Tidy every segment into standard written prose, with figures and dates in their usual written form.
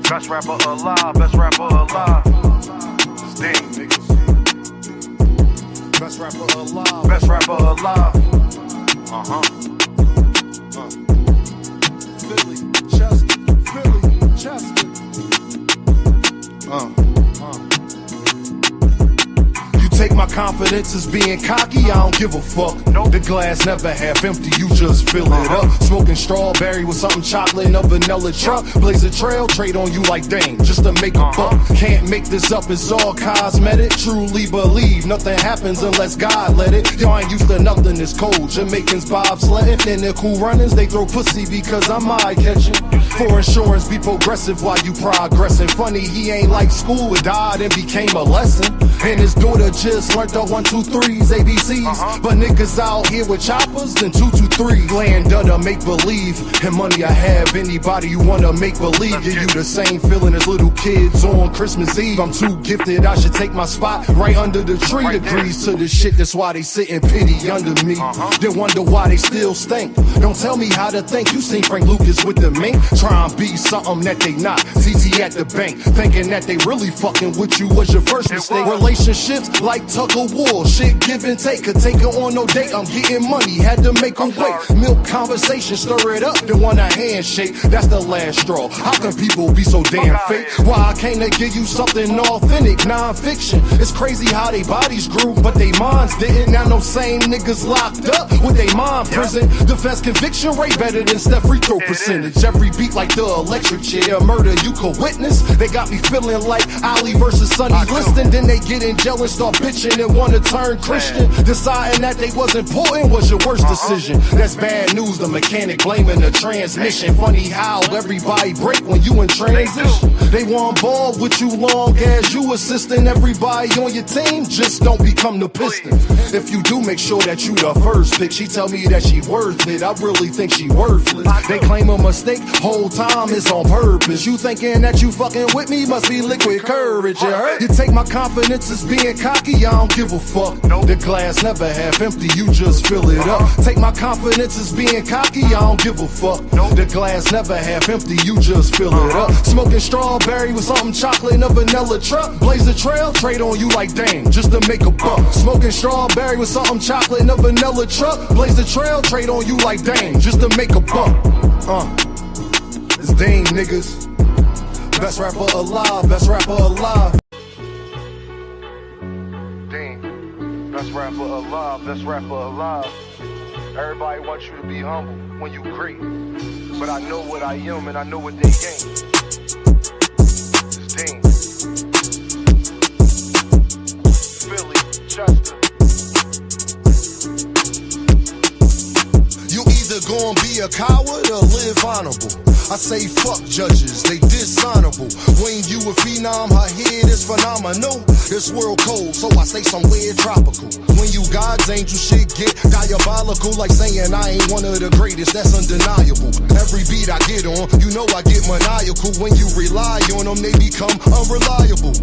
Best rapper alive, best rapper alive. Sting, niggas. Best rapper alive. Best rapper alive. Philly, Chester, Philly, Chester. Take my confidence as being cocky, I don't give a fuck. Nope. The glass never half empty, you just fill it up. Smoking strawberry with something chocolate in a vanilla truck. Blaze a trail, trade on you like dang, just to make a buck. Can't make this up, it's all cosmetic. Truly believe nothing happens unless God let it. Y'all ain't used to nothing, it's cold. Jamaicans bobsledding, and the cool runners, they throw pussy because I'm eye-catching. For insurance, be progressive while you progressing. Funny, he ain't like school, it died and became a lesson. And his daughter just learned the 1, 2, 3s, ABCs. But niggas out here with choppers, then 2, 2, 3. Land under make believe, and money I have. Anybody you wanna make believe, give you the same feeling as little kids on Christmas Eve. I'm too gifted, I should take my spot right under the tree. Agrees to the shit, that's why they sit in pity under me. They wonder why they still stink. Don't tell me how to think, you seen Frank Lucas with the mink. Try and be something that they not. TT at the bank, thinking that they really fucking with you was your first mistake. Relationships like tug of war, shit give and take. Could take her on no date, I'm getting money, had to make her wait. Milk conversation, stir it up, then want a handshake. That's the last straw. How can people be so damn fake? Why I came to give you something authentic, non-fiction. It's crazy how they bodies grew, but they minds didn't. Now no same niggas locked up with they mind prison. Defense conviction rate better than Steph free throw percentage. Every beat like the electric chair, murder you could witness. They got me feeling like Ali versus Sonny Liston. Then they get in jail and start bitching and wanna turn Christian. Deciding that they was important was your worst decision. That's bad news, the mechanic blaming the transmission. Funny how everybody break when you in transition. They want ball with you long as you assisting everybody on your team. Just don't become the Pistons. If you do, make sure that you the first pick. She tell me that she worth it, I really think she worthless. They claim a mistake, whole time it's on purpose. You thinking that you fucking with me, must be liquid courage, you heard? You take my confidence as being cocky, I don't give a fuck. The glass never half empty, you just fill it up. Take my confidence as being cocky, I don't give a fuck. The glass never half empty, you just fill it up. Smoking strawberry with something chocolate in a vanilla truck. Blaze a trail, trade on you like dang, just to make a buck. Smoking strawberry with something chocolate in a vanilla truck. Blaze a trail, trade on you like dang, just to make a buck. It's Dame, niggas. Best rapper alive, best rapper alive. Dame, best rapper alive, best rapper alive. Everybody wants you to be humble when you great. But I know what I am and I know what they ain't. It's Dame. Philly, Chester. You either gonna be a coward or live honorable. I say fuck judges, they dishonorable. When you a phenom, her head is phenomenal. This world cold, so I stay somewhere tropical. When you God's angel, shit get diabolical. Like saying I ain't one of the greatest, that's undeniable. Every beat I get on, you know I get maniacal. When you rely on them, they become unreliable.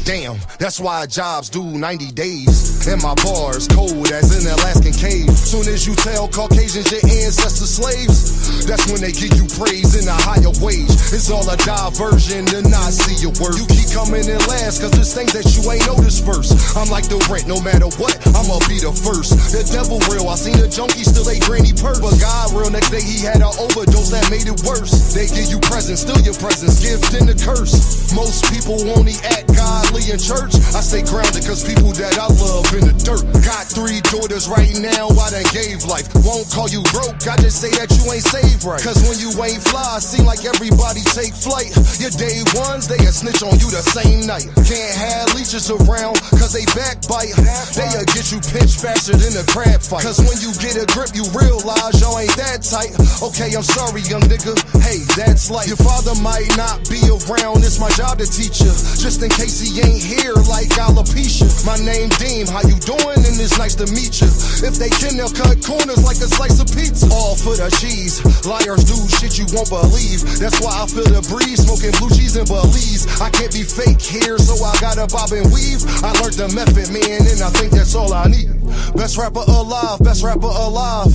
Damn, that's why jobs do 90 days. And my bars cold as an Alaskan cave. Soon as you tell Caucasians your ancestors slaves, that's when they give you praise in a higher wage. It's all a diversion to not see your worth. You keep coming in last, cause there's things that you ain't noticed first. I'm like the rent, no matter what, I'ma be the first. The devil real, I seen a junkie still a granny purse. But God real, next day he had an overdose that made it worse. They give you presents, still your presents, gift and a curse. Most people only act godly in church. I stay grounded cause people that I love in the dirt. Got 3 daughters right now, I done gave life. Won't call you broke, I just say that you ain't saved right. Cause when you ain't fly, seem like everybody take flight. Your day ones, they a snitch on you the same night. Can't have leeches around, cause they backbite. They'll get you pinched faster than a crab fight. Cause when you get a grip, you realize y'all ain't that tight. Okay, I'm sorry, young nigga, hey, that's life. Your father might not be around, it's my job to teach you. Just in case he ain't here like alopecia. My name Deem, how you doing? And it's nice to meet you. If they can, they'll cut corners like a slice of pizza. All for the cheese, liars do shit you won't believe. That's why I feel the breeze, smoking blue cheese and Belize. I can't be fake here, so I gotta bob and weave. I learned the method, man, and I think that's all I need. Best rapper alive, best rapper alive.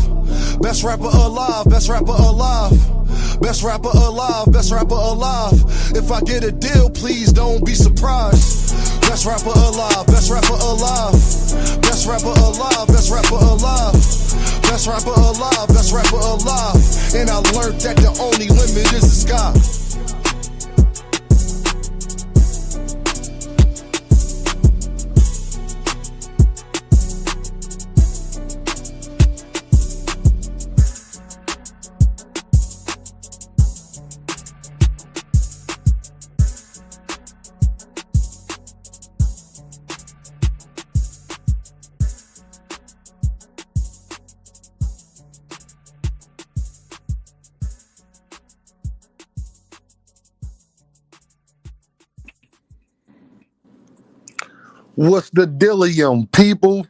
Best rapper alive, best rapper alive. Best rapper alive, best rapper alive. If I get a deal, please don't be surprised. Best rapper alive, best rapper alive. Best rapper alive, best rapper alive. Best rapper alive, best rapper alive. And I learned that the only limit is the sky. What's the dillium, people?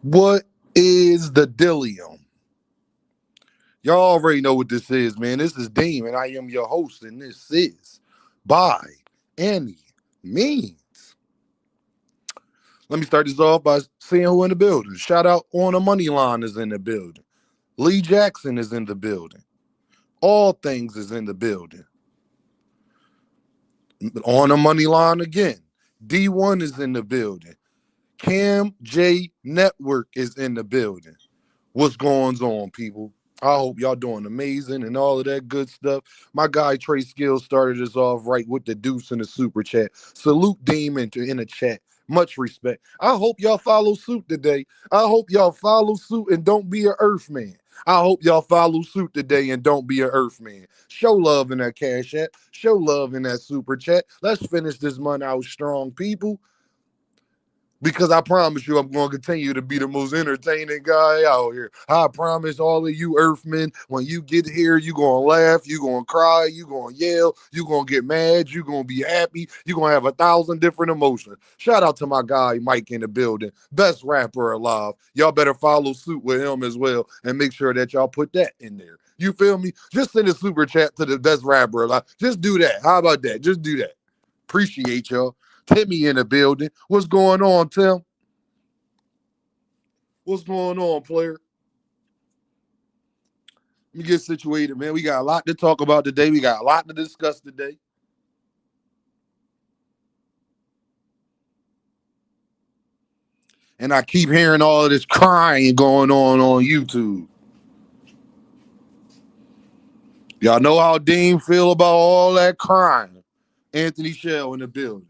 What is the dillium? Y'all already know what this is, man. This is Dean, and I am your host, and this is By Any Means. Let me start this off by saying who in the building. Shout out On the Money Line is in the building. Lee Jackson is in the building. All Things is in the building. On the Money Line again. D1 is in the building. Cam J Network is in the building. What's going on, people? I hope y'all doing amazing and all of that good stuff. My guy Trey Skills started us off right with the deuce in the super chat. Salute Demon in the chat. Much respect. I hope y'all follow suit today. I hope y'all follow suit and don't be an Earthman. I hope y'all follow suit today and don't be an Earthman. Show love in that cash app. Show love in that super chat. Let's finish this month out strong, people. Because I promise you, I'm going to continue to be the most entertaining guy out here. I promise all of you Earthmen, when you get here, you're going to laugh, you're going to cry, you're going to yell, you're going to get mad, you're going to be happy, you're going to have 1,000 different emotions. Shout out to my guy, Mike, in the building. Best rapper alive. Y'all better follow suit with him as well and make sure that y'all put that in there. You feel me? Just send a super chat to the best rapper alive. Just do that. How about that? Just do that. Appreciate y'all. Timmy in the building. What's going on, Tim? What's going on, player? Let me get situated, man. We got a lot to talk about today. We got a lot to discuss today. And I keep hearing all of this crying going on YouTube. Y'all know how Dean feel about all that crying. Anthony Shell in the building.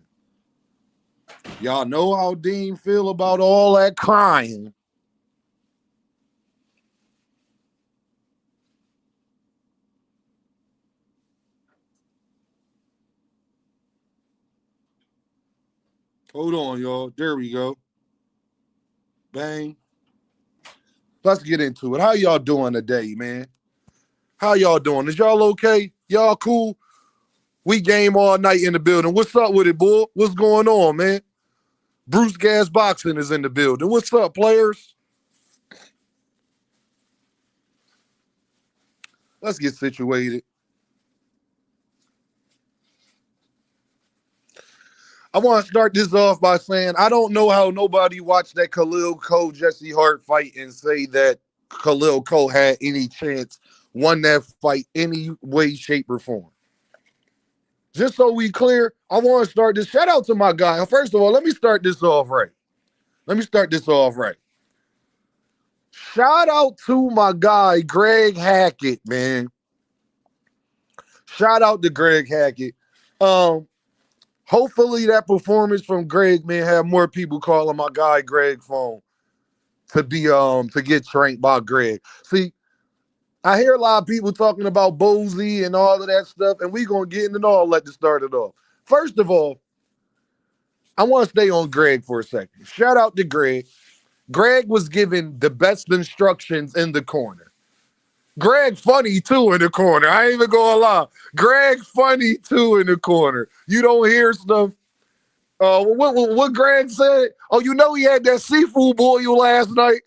Y'all know how Dean feel about all that crying. Hold on, y'all. There we go. Bang. Let's get into it. How y'all doing today, man? How y'all doing? Is y'all okay? Y'all cool? We game all night in the building. What's up with it, boy? What's going on, man? Bruce Gas Boxing is in the building. What's up, players? Let's get situated. I want to start this off by saying I don't know how nobody watched that Khalil Cole Jesse Hart fight and say that Khalil Cole had any chance, won that fight any way, shape, or form. Just so we clear, I want to start this. Shout out to my guy. First of all, let me start this off right. Shout out to my guy, Greg Hackett, man. Shout out to Greg Hackett. Hopefully that performance from Greg, man, have more people calling my guy Greg phone to be to get trained by Greg. See, I hear a lot of people talking about Bozy and all of that stuff, and we gonna get into all that to start it off. First of all, I want to stay on Greg for a second. Shout out to Greg. Greg was given the best instructions in the corner. Greg funny too in the corner. I ain't even gonna lie. Greg funny too in the corner. You don't hear stuff. What Greg said? Oh, you know he had that seafood boil last night.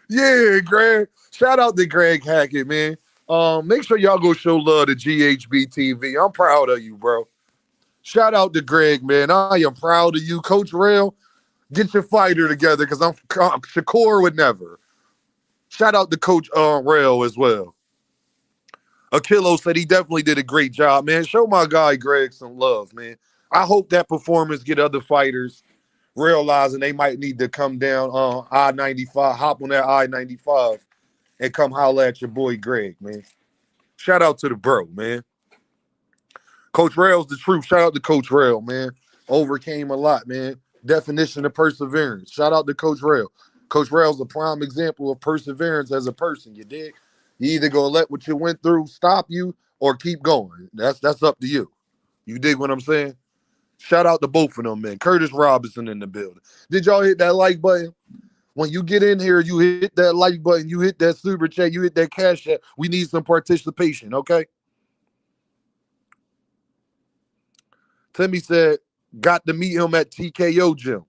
Yeah, Greg. Shout out to Greg Hackett, man. Make sure y'all go show love to GHB TV. I'm proud of you, bro. Shout out to Greg, man. I am proud of you. Coach Rail, get your fighter together because I'm Shakur would never. Shout out to Coach Rail as well. Akilo said he definitely did a great job, man. Show my guy Greg some love, man. I hope that performance get other fighters realizing they might need to come down on I-95, hop on that I-95 and come holler at your boy Greg, man. Shout out to the bro, man. Coach Rail's the truth. Shout out to Coach Rail, man. Overcame a lot, man. Definition of perseverance. Shout out to Coach Rail. Coach Rail's a prime example of perseverance as a person, you dig? You either gonna let what you went through stop you or keep going. That's up to you. You dig what I'm saying? Shout out to both of them, man. Curtis Robinson in the building. Did y'all hit that like button? When you get in here, you hit that like button, you hit that super chat, you hit that cash app. We need some participation, okay? Timmy said, got to meet him at TKO gym.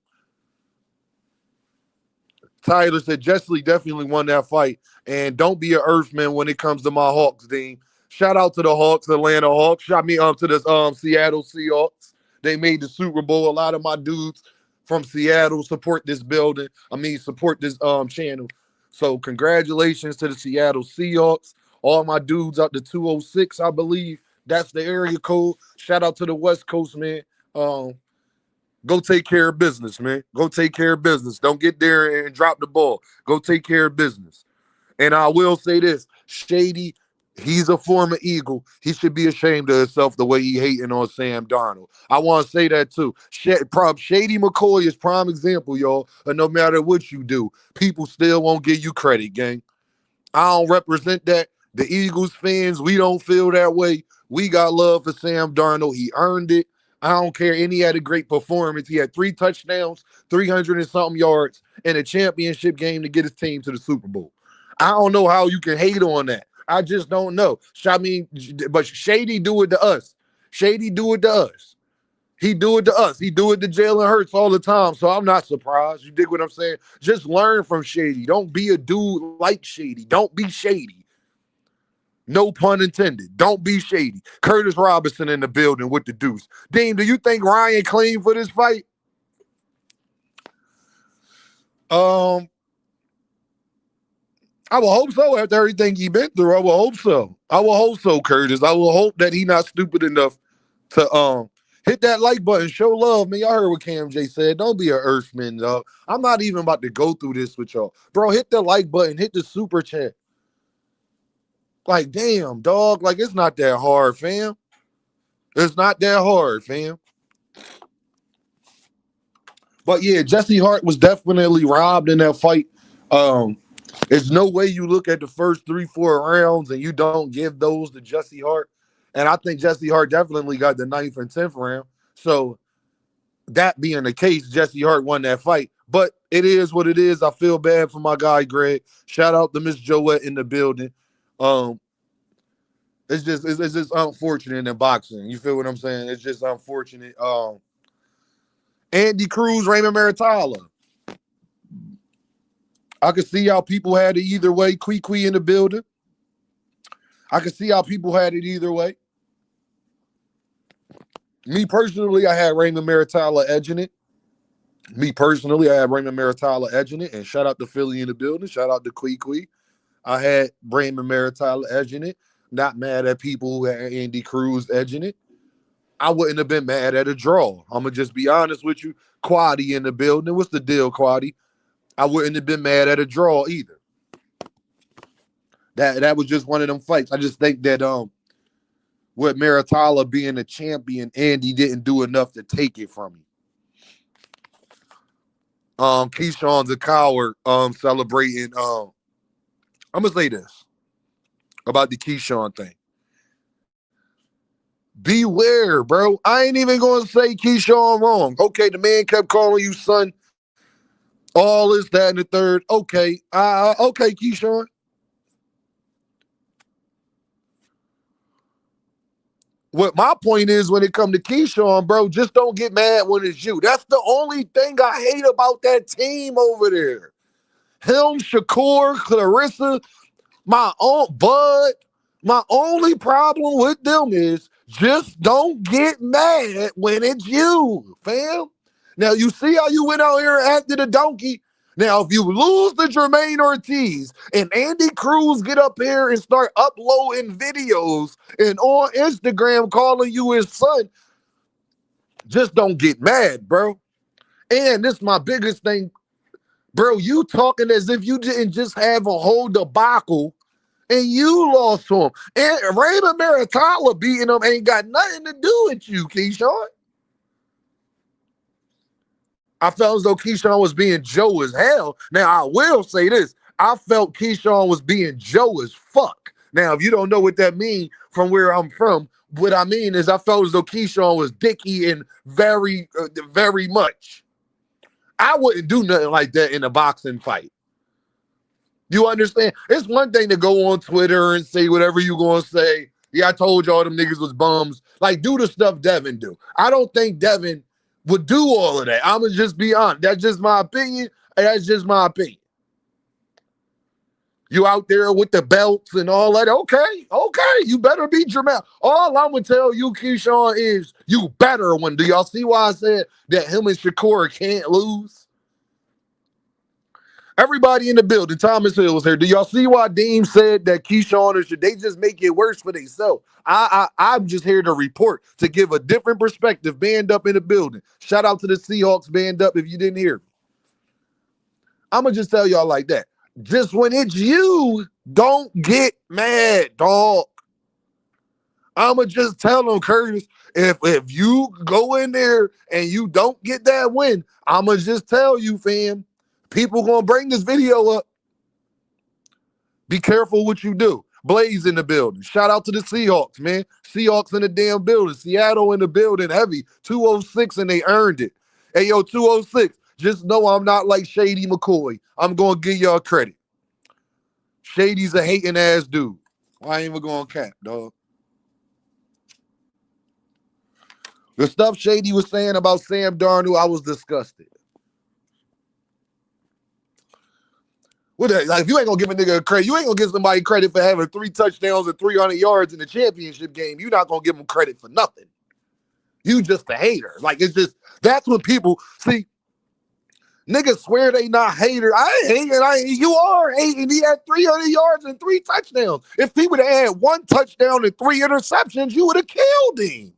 Tyler said, Jessley definitely won that fight. And don't be an earthman when it comes to my Hawks, Dean. Shout out to the Hawks, Atlanta Hawks. Shout me to the Seattle Seahawks. They made the Super Bowl. A lot of my dudes from Seattle support this building. Support this channel. So congratulations to the Seattle Seahawks. All my dudes out to 206, I believe. That's the area code. Shout out to the West Coast, man. Go take care of business, man. Go take care of business. Don't get there and drop the ball. Go take care of business. And I will say this, Shady, he's a former Eagle. He should be ashamed of himself the way he hating on Sam Darnold. I want to say that too. Shady McCoy is prime example, y'all. And no matter what you do, people still won't give you credit, gang. I don't represent that. The Eagles fans, we don't feel that way. We got love for Sam Darnold. He earned it. I don't care. And he had a great performance. He had 3 touchdowns, 300 and something yards, and a championship game to get his team to the Super Bowl. I don't know how you can hate on that. I just don't know. But Shady do it to us. Shady do it to us. He do it to us. He do it to Jalen Hurts all the time. So I'm not surprised. You dig what I'm saying? Just learn from Shady. Don't be a dude like Shady. Don't be Shady. No pun intended. Don't be Shady. Curtis Robinson in the building with the deuce. Dean, do you think Ryan clean for this fight? I will hope so after everything he been through. I will hope so. I will hope so, Curtis. I will hope that he not stupid enough to hit that like button, show love, man. Y'all heard what Cam J said. Don't be an earthman, dog. I'm not even about to go through this with y'all. Bro, hit the like button, hit the super chat. Like, damn, dog. Like, it's not that hard, fam. It's not that hard, fam. But yeah, Jesse Hart was definitely robbed in that fight. There's no way you look at the first 3-4 rounds and you don't give those to Jesse Hart. And I think Jesse Hart definitely got the 9th and 10th round. So that being the case, Jesse Hart won that fight. But it is what it is. I feel bad for my guy, Greg. Shout out to Miss Joette in the building. It's just unfortunate in boxing. You feel what I'm saying? It's just unfortunate. Andy Cruz, Raymond Maritala. I could see how people had it either way. Kwee in the building. I could see how people had it either way. Me personally, I had Raymond Maritala edging it. And shout out to Philly in the building. Shout out to Kwee. I had Raymond Maritala edging it. Not mad at people who had Andy Cruz edging it. I wouldn't have been mad at a draw. I'm going to just be honest with you. Quaddy in the building. What's the deal, Quaddy? I wouldn't have been mad at a draw either. That was just one of them fights. I just think that with Maritala being a champion, Andy didn't do enough to take it from him. Keyshawn's a coward celebrating. I'm going to say this about the Keyshawn thing. Beware, bro. I ain't even going to say Keyshawn wrong. Okay, the man kept calling you son. All this, that, and the third. Okay. Okay, Keyshawn. What my point is when it comes to Keyshawn, bro, just don't get mad when it's you. That's the only thing I hate about that team over there. Him, Shakur, Clarissa, my own Bud. My only problem with them is just don't get mad when it's you, fam. Now, you see how you went out here after the donkey? Now, if you lose to Jermaine Ortiz and Andy Cruz get up here and start uploading videos and on Instagram calling you his son, just don't get mad, bro. And this is my biggest thing, bro. You talking as if you didn't just have a whole debacle and you lost to him. And Raymond Maritala beating him ain't got nothing to do with you, Keyshawn. I felt as though Keyshawn was being Joe as hell. Now, I will say this. I felt Keyshawn was being Joe as fuck. Now, if you don't know what that means from where I'm from, what I mean is I felt as though Keyshawn was dicky and very, very much. I wouldn't do nothing like that in a boxing fight. You understand? It's one thing to go on Twitter and say whatever you going to say. Yeah, I told y'all them niggas was bums. Like, do the stuff Devin do. I don't think Devin would do all of that. I'm going to just be honest. That's just my opinion. That's just my opinion. You out there with the belts and all that. Okay. You better be dramatic. All I'm going to tell you, Keyshawn, is you better win. Do y'all see why I said that him and Shakur can't lose? Everybody in the building, Thomas Hill was here. Do y'all see why Dean said that Keyshawn, or should they just make it worse for themselves? I'm just here to report, to give a different perspective. Band up in the building. Shout out to the Seahawks band up if you didn't hear me. I'm going to just tell y'all like that. Just when it's you, don't get mad, dog. I'm going to just tell them, Curtis, if you go in there and you don't get that win, I'm going to just tell you, fam, people going to bring this video up. Be careful what you do. Blaze in the building. Shout out to the Seahawks, man. Seahawks in the damn building. Seattle in the building heavy. 206 and they earned it. Hey, yo, 206. Just know I'm not like Shady McCoy. I'm going to give y'all credit. Shady's a hating ass dude. I ain't even going to cap, dog. The stuff Shady was saying about Sam Darnold, I was disgusted. Like, if you ain't gonna give a nigga credit, you ain't gonna give somebody credit for having 3 touchdowns and 300 yards in the championship game. You're not gonna give them credit for nothing. You just a hater. Like, it's just, that's what people see. Niggas swear they not haters. I ain't hating. You are hating. He had 300 yards and 3 touchdowns. If he would have had 1 touchdown and 3 interceptions, you would have killed him.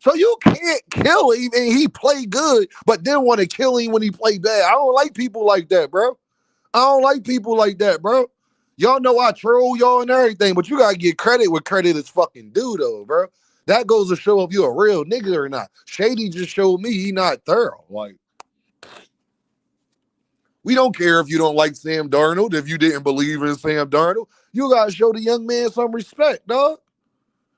So you can't kill him and he play good, but then want to kill him when he play bad. I don't like people like that, bro. I don't like people like that, bro. Y'all know I troll y'all and everything, but you got to get credit where credit is fucking due, though, bro. That goes to show if you a real nigga or not. Shady just showed me he not thorough. Like, we don't care if you don't like Sam Darnold, if you didn't believe in Sam Darnold. You got to show the young man some respect, dog.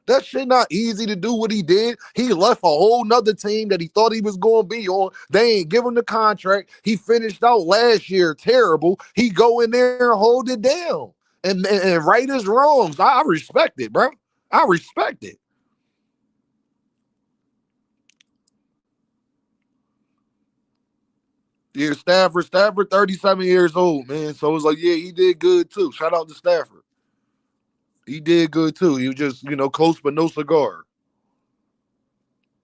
That shit not easy to do what he did. He left a whole nother team that he thought he was going to be on. They ain't give him the contract. He finished out last year terrible. He go in there and hold it down and right his wrongs. I respect it, bro. I respect it. Yeah, Stafford, 37 years old, man. So it's like, yeah, he did good too. Shout out to Stafford. He did good too. He was just, close but no cigar.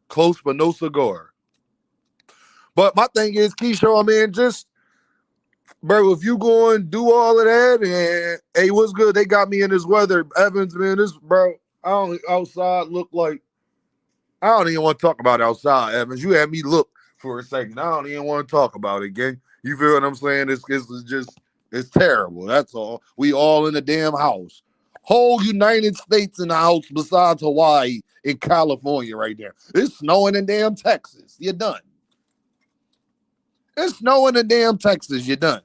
Close but no cigar. But my thing is, Keyshawn, man, just, bro, if you go and do all of that, and hey, what's good? They got me in this weather. Evans, man, this, bro, outside look like, I don't even want to talk about outside, Evans. You had me look for a second. I don't even want to talk about it, gang. You feel what I'm saying? It's terrible. That's all. We all in the damn house. Whole United States in the house besides Hawaii and California right there. It's snowing in damn Texas. You're done. It's snowing in damn Texas. You're done.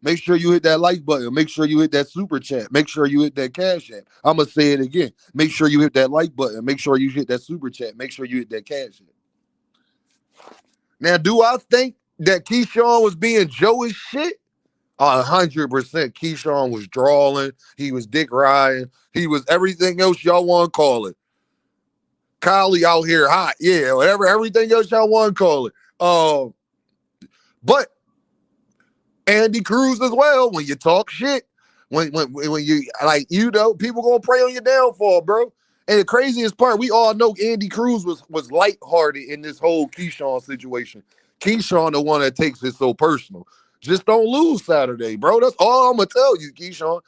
Make sure you hit that like button. Make sure you hit that super chat. Make sure you hit that cash app. I'm going to say it again. Make sure you hit that like button. Make sure you hit that super chat. Make sure you hit that cash app. Now, do I think that Keyshawn was being Joe as shit? 100%. Keyshawn was drawing. He was dick riding. He was everything else y'all want to call it. Kylie out here hot. Yeah, whatever. Everything else y'all want to call it. But Andy Cruz as well, when you talk shit, When you like, people gonna pray on your downfall, bro. And the craziest part, we all know Andy Cruz was lighthearted in this whole Keyshawn situation. Keyshawn the one that takes it so personal. Just don't lose Saturday, bro. That's all I'm gonna tell you, Keyshawn.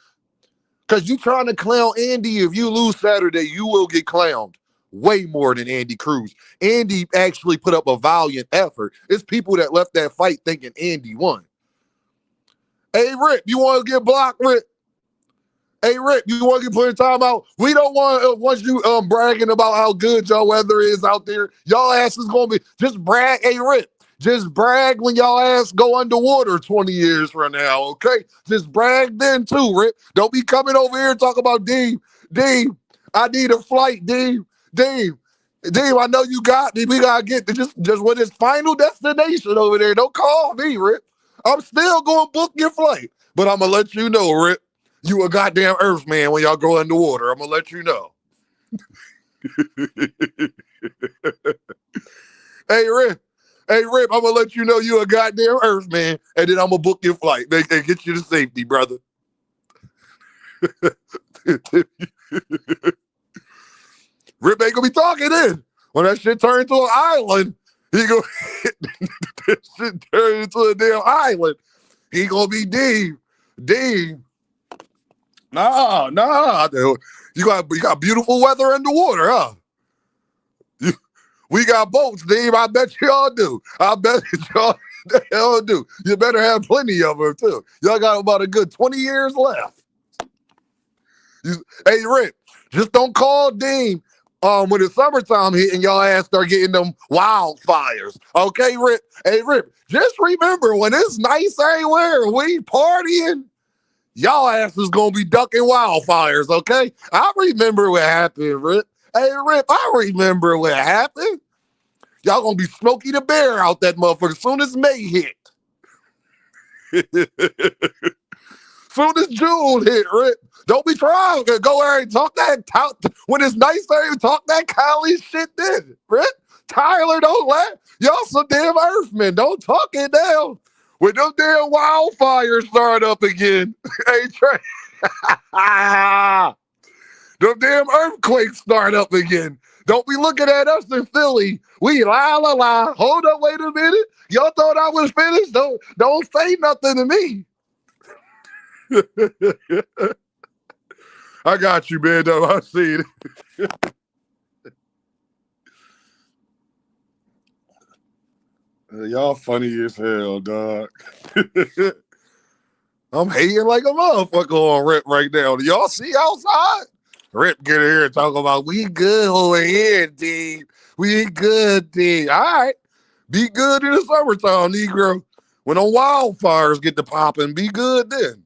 Because you trying to clown Andy. If you lose Saturday, you will get clowned way more than Andy Cruz. Andy actually put up a valiant effort. It's people that left that fight thinking Andy won. Hey, Rip, you want to get blocked, Rip? Hey, Rip, you want to get put in timeout? We don't want you bragging about how good y'all weather is out there. Y'all ass is going to be, just brag. Hey, Rip, just brag when y'all ass go underwater 20 years from now, okay? Just brag then too, Rip. Don't be coming over here and talk about Dean, I need a flight, Dean, I know you got me. We got to get to just with his final destination over there. Don't call me, Rip. I'm still going to book your flight, but I'm going to let you know, Rip, you a goddamn Earth man when y'all go underwater. I'm going to let you know. Hey, Rip, I'm going to let you know you a goddamn Earth man, and then I'm going to book your flight and get you to safety, brother. Rip ain't going to be talking then. When that shit turn into an island, he go that shit turn into a damn island. He gonna be Dean. Nah. You got beautiful weather underwater, huh? We got boats, Dean. I bet y'all do. Do. You better have plenty of them too. Y'all got about a good 20 years left. Hey, Rip, just don't call Dean. When the summertime hit and y'all ass start getting them wildfires. Okay, Rip? Hey, Rip, just remember when it's nice everywhere, we partying, y'all ass is going to be ducking wildfires, okay? I remember what happened, Rip. Hey, Rip, I remember what happened. Y'all going to be Smokey the Bear out that motherfucker as soon as May hit. Soon as June hit, Rip. Don't be trying to go there and talk when it's nice there, talk that Cali shit then, Rip. Tyler, don't laugh. Y'all some damn Earthmen. Don't talk it down. When them damn wildfires start up again. Hey, Trey. Them damn earthquakes start up again. Don't be looking at us in Philly. We la. Hold up, wait a minute. Y'all thought I was finished? Don't say nothing to me. I got you, man. Though I see it. Y'all funny as hell, dog. I'm hating like a motherfucker on Rip right now. Do y'all see outside? Rip get here and talk about we good over here, D. We good, D. All right. Be good in the summertime, Negro. When the wildfires get to popping, be good then.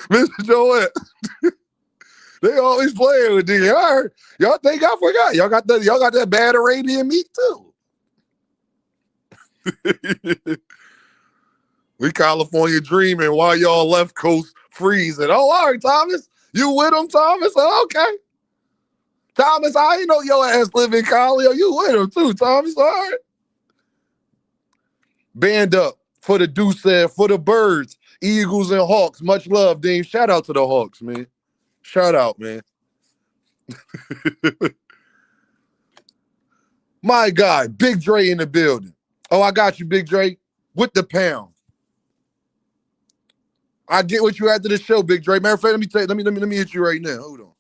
Mr. Joette, they always playing with D. All right. Y'all think I forgot? Y'all got that bad Arabian meat too. We California dreaming while y'all left coast freezing. Oh, all right, Thomas. You with him, Thomas? Oh, okay. Thomas, I ain't know your ass live in Cali. You with him too, Thomas. All right. Band up for the Deuce, for the Birds, Eagles, and Hawks. Much love, Dean. Shout out to the Hawks, man. Shout out, man. My guy, Big Dre in the building. Oh, I got you, Big Dre, with the pound. I get what you after the show, Big Dre. Matter of fact, let me hit you right now. Hold on.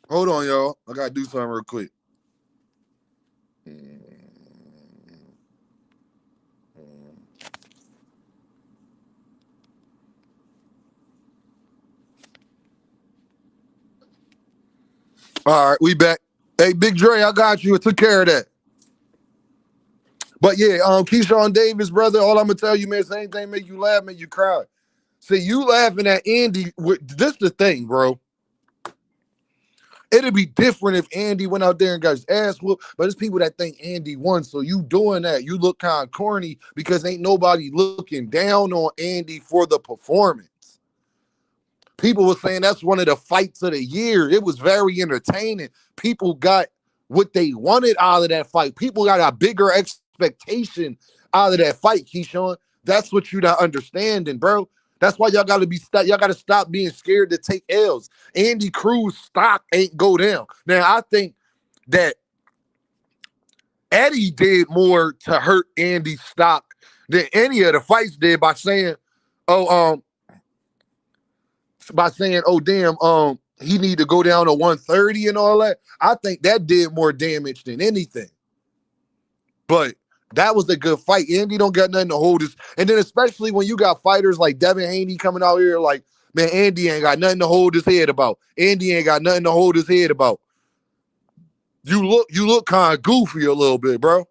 Hold on, y'all. I gotta do something real quick. All right, we back. Hey, Big Dre, I got you. I took care of that. But yeah, Keyshawn Davis, brother, all I'm gonna tell you, man, same thing make you laugh, make you cry. See, you laughing at Andy. This the thing, bro. It'd be different if Andy went out there and got his ass whooped, but it's people that think Andy won. So you doing that, you look kind of corny because ain't nobody looking down on Andy for the performance. People were saying that's one of the fights of the year. It was very entertaining. People got what they wanted out of that fight. People got a bigger expectation out of that fight, Keyshawn. That's what you not understanding, bro. That's why y'all gotta y'all gotta stop being scared to take L's. Andy Cruz stock ain't go down. Now I think that Eddie did more to hurt Andy's stock than any of the fights did by saying, oh, oh damn, he need to go down to 130 and all that. I think that did more damage than anything. But that was a good fight. Andy don't got nothing to hold us. And then especially when you got fighters like Devin Haney coming out here like, man, Andy ain't got nothing to hold his head about. Andy ain't got nothing to hold his head about. You look kind of goofy a little bit, bro.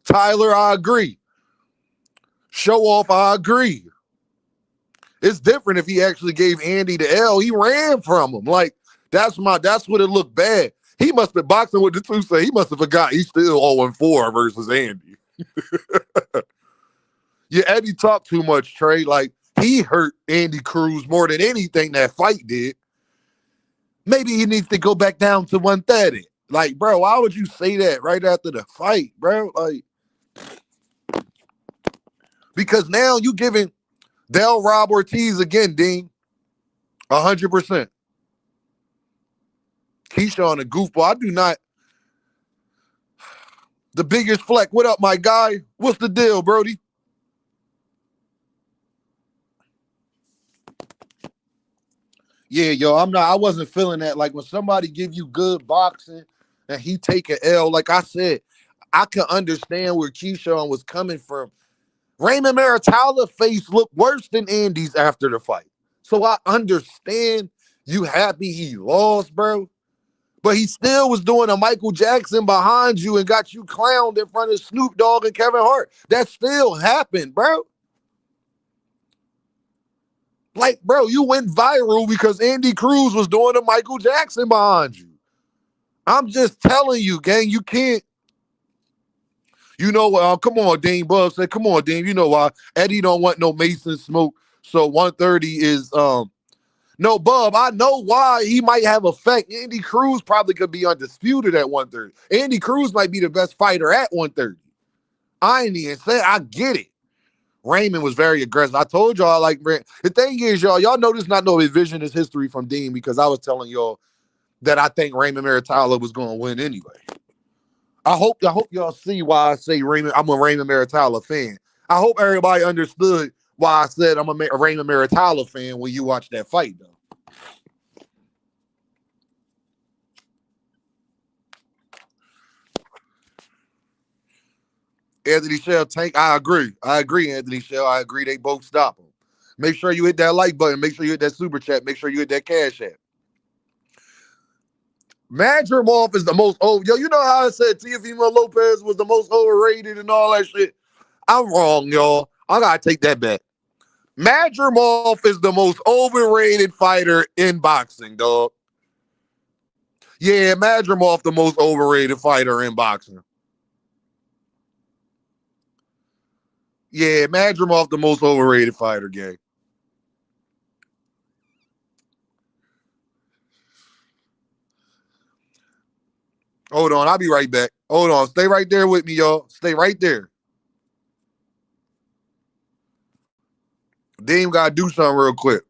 Tyler, I agree. Show off, I agree. It's different if he actually gave Andy the L. He ran from him. Like, that's what it looked bad. He must have been boxing with the two say. He must have forgot he's still 0-4 versus Andy. Yeah, Eddie talked too much, Trey. Like, he hurt Andy Cruz more than anything that fight did. Maybe he needs to go back down to 130. Like, bro, why would you say that right after the fight, bro? Like, because now you giving Del Rob Ortiz again, Dean. 100%. Keyshawn a goofball. I do not. The biggest fleck. What up, my guy? What's the deal, Brody? Yeah, yo, I wasn't feeling that. Like when somebody give you good boxing and he take an L, like I said, I can understand where Keyshawn was coming from. Raymond Maritala's face looked worse than Andy's after the fight. So I understand you happy he lost, bro. But he still was doing a Michael Jackson behind you and got you clowned in front of Snoop Dogg and Kevin Hart. That still happened, bro. Like, bro, you went viral because Andy Cruz was doing a Michael Jackson behind you. I'm just telling you, gang, you can't. You know what? Come on, Dean. Bub said, come on, Dean. You know why? Eddie don't want no Mason smoke. So 130 is no, Bub, I know why he might have effect. Andy Cruz probably could be undisputed at 130. Andy Cruz might be the best fighter at 130. I ain't even saying I get it. Raymond was very aggressive. I told y'all, like, the thing is, y'all know this not no revisionist history from Dean because I was telling y'all that I think Raymond Maritala was going to win anyway. I hope y'all see why I say Raymond. I'm a Raymond Maritala fan. I hope everybody understood why I said I'm a Raymond Maritala fan when you watch that fight, though. Anthony Shell, Tank, I agree, Anthony Shell. I agree they both stop him. Make sure you hit that like button. Make sure you hit that super chat. Make sure you hit that cash app. Madrimov is the most over. Yo, you know how I said Teofimo Lopez was the most overrated and all that shit? I'm wrong, y'all. I gotta take that back. Madrimov is the most overrated fighter in boxing, dog. Yeah, Madrimov the most overrated fighter in boxing. Yeah, Madrimov the most overrated fighter, gang. Hold on, I'll be right back. Hold on, stay right there with me, y'all. Stay right there. Dean gotta do something real quick.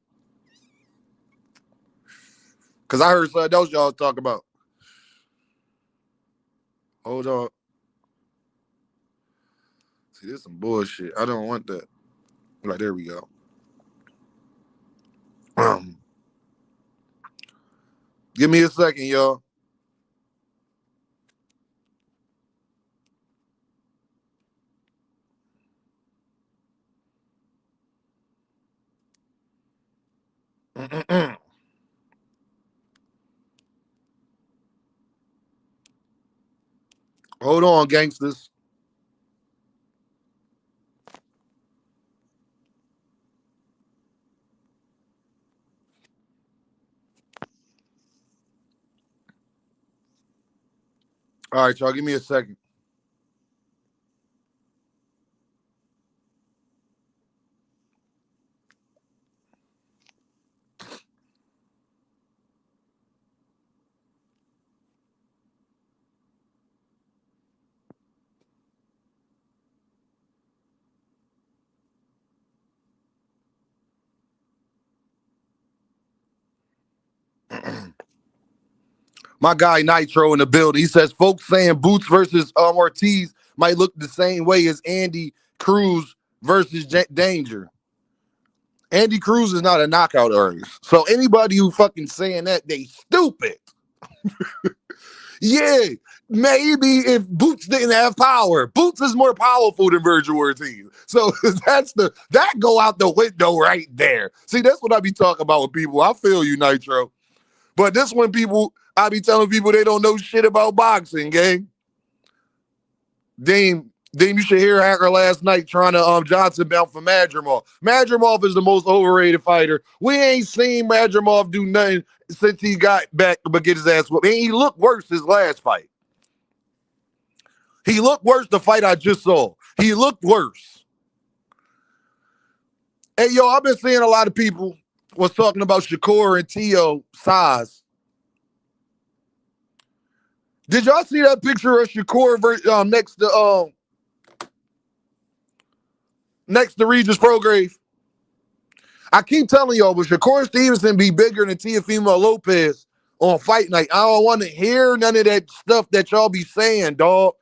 Cause I heard something else y'all talk about. Hold on. See, this is some bullshit. I don't want that. Like, there we go. Give me a second, y'all. Hold on, gangsters. All right, y'all, give me a second. My guy Nitro in the building. He says folks saying Boots versus Ortiz might look the same way as Andy Cruz versus Danger. Andy Cruz is not a knockout artist. So anybody who fucking saying that, they stupid. Yeah, maybe if Boots didn't have power. Boots is more powerful than Virgil Ortiz. So that go out the window right there. See, that's what I be talking about with people. I feel you, Nitro. But this one, I be telling people they don't know shit about boxing, gang. Dame, you should hear Hacker last night trying to Johnson bound for Madrimov. Madrimov is the most overrated fighter. We ain't seen Madrimov do nothing since he got back but get his ass whooped. And he looked worse his last fight. He looked worse the fight I just saw. He looked worse. Hey, yo, I've been seeing a lot of people was talking about Shakur and Tio size. Did y'all see that picture of Shakur next to Regis Prograve? I keep telling y'all, but Shakur Stevenson be bigger than Teofimo Lopez on fight night. I don't want to hear none of that stuff that y'all be saying, dog.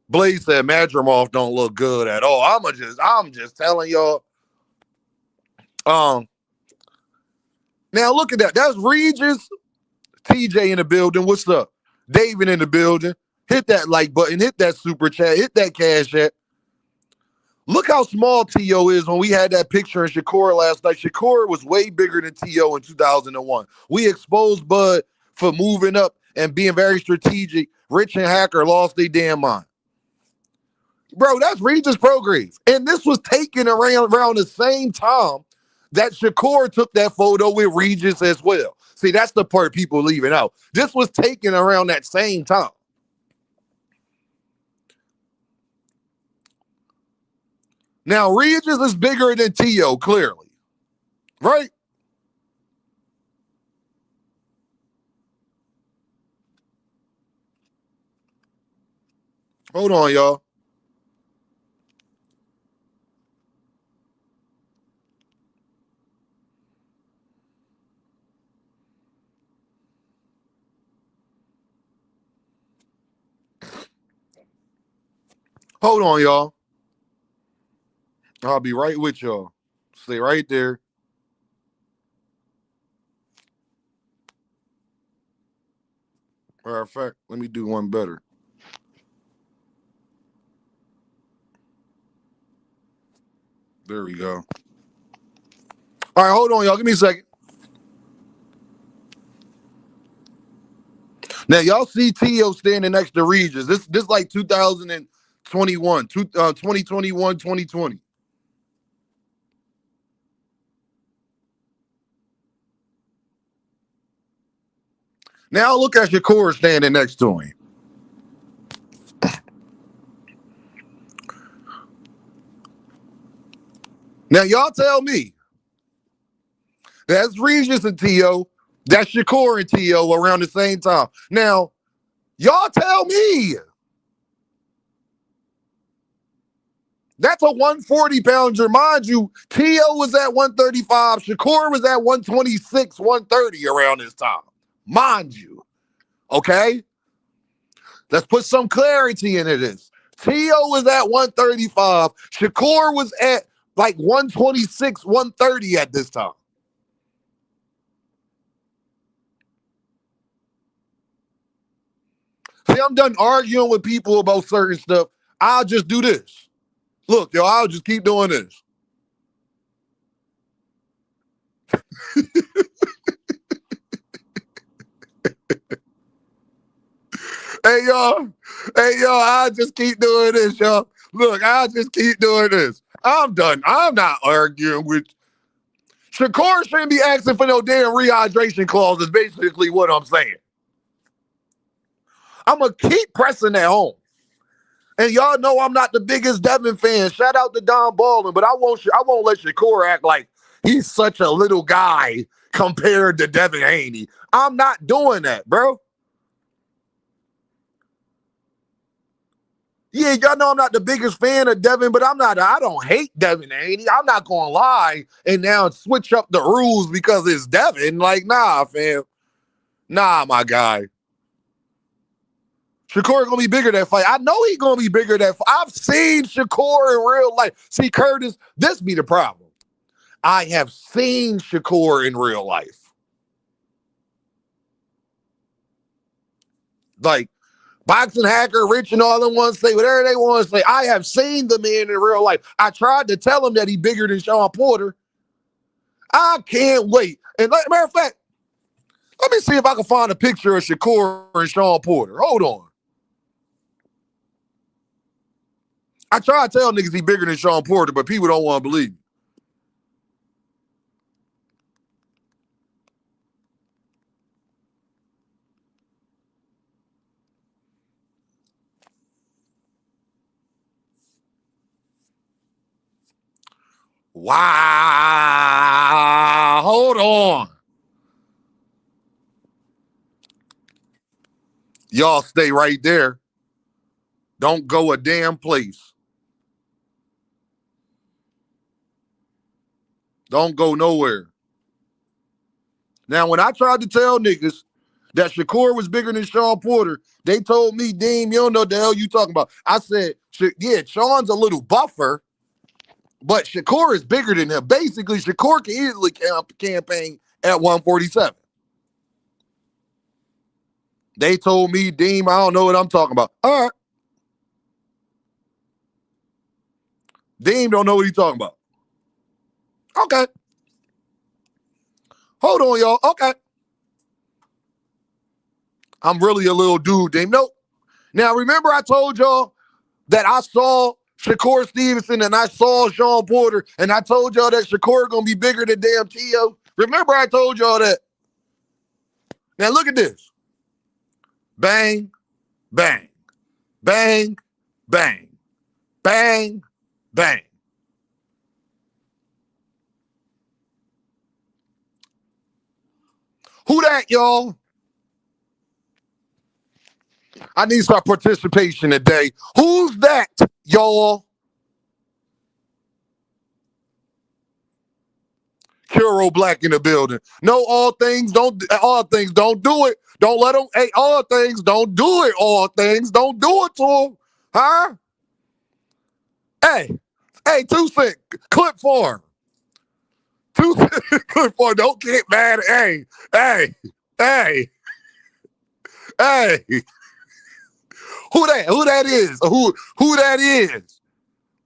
Blaze said Madrimov don't look good at all. I'm just telling y'all. Now look at that. That's Regis, TJ in the building. What's up? David in the building. Hit that like button. Hit that super chat. Hit that cash app. Look how small T.O. is when we had that picture in Shakur last night. Shakur was way bigger than T.O. in 2001. We exposed Bud for moving up and being very strategic. Rich and Hacker lost their damn mind. Bro, that's Regis Prograve. And this was taken around the same time that Shakur took that photo with Regis as well. See, that's the part people leaving out. This was taken around that same time. Now, Regis is bigger than T.O., clearly. Right? Hold on, y'all. Hold on, y'all. I'll be right with y'all. Stay right there. Matter of fact, let me do one better. There we go. All right, hold on, y'all. Give me a second. Now, y'all see T.O. standing next to Regis. This like 2021, 2021, 2020. Now look at Shakur standing next to him. Now y'all tell me. That's Regis and T.O. That's Shakur and T.O. around the same time. Now, y'all tell me. That's a 140-pounder. Mind you, T.O. was at 135. Shakur was at 126, 130 around this time. Mind you. Okay? Let's put some clarity into this. T.O. was at 135. Shakur was at like 126, 130 at this time. See, I'm done arguing with people about certain stuff. I'll just do this. Look, yo, I'll just keep doing this. Hey, y'all, I'll just keep doing this, y'all. Look, I'll just keep doing this. I'm done. I'm not arguing with Shakur. Shouldn't be asking for no damn rehydration clause is basically what I'm saying. I'm going to keep pressing that home. And y'all know I'm not the biggest Devin fan. Shout out to Don Baldwin, but I won't let Shakur act like he's such a little guy compared to Devin Haney. I'm not doing that, bro. Yeah, y'all know I'm not the biggest fan of Devin, but I don't hate Devin Haney. I'm not going to lie and now switch up the rules because it's Devin. Like, nah, fam. Nah, my guy. Shakur gonna be bigger that fight. I know he gonna be bigger that fight. I've seen Shakur in real life. See, Curtis, this be the problem. I have seen Shakur in real life. Like, Boxing Hacker, Rich, and all them ones say whatever they want to say. I have seen the man in real life. I tried to tell him that he bigger than Sean Porter. I can't wait. And matter of fact, let me see if I can find a picture of Shakur and Sean Porter. Hold on. I try to tell niggas he bigger than Sean Porter, but people don't want to believe me. Wow. Hold on. Y'all stay right there. Don't go a damn place. Don't go nowhere. Now, when I tried to tell niggas that Shakur was bigger than Sean Porter, they told me, Dean, you don't know what the hell you talking about. I said, yeah, Sean's a little buffer, but Shakur is bigger than him. Basically, Shakur can easily campaign at 147. They told me, Dean, I don't know what I'm talking about. All right. Dean don't know what he's talking about. Okay. Hold on, y'all. Okay. I'm really a little dude, Dean. Nope. Now, remember I told y'all that I saw Shakur Stevenson and I saw Sean Porter, and I told y'all that Shakur gonna be bigger than damn T.O.? Remember I told y'all that? Now, look at this. Bang, bang, bang, bang, bang, bang. Who that, y'all? I need some participation today. Who's that, y'all? Hero Black in the building. No, all things don't do it. Don't let them, hey, all things don't do it. All things don't do it to them. Huh? Hey, 2 cent, clip for him. 2 cent, clip for him. Don't get mad. Hey. Who that is? Who that is?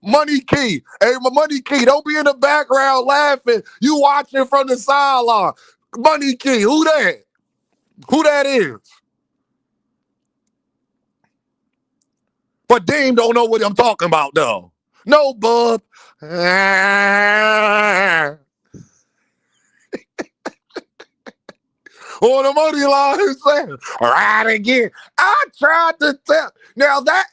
Money Key. Hey, Money Key, don't be in the background laughing. You watching from the sideline. Money Key, who that? Who that is? But Dean don't know what I'm talking about, though. No, bub. On the money line, he said, right again. I tried to tell. Now that,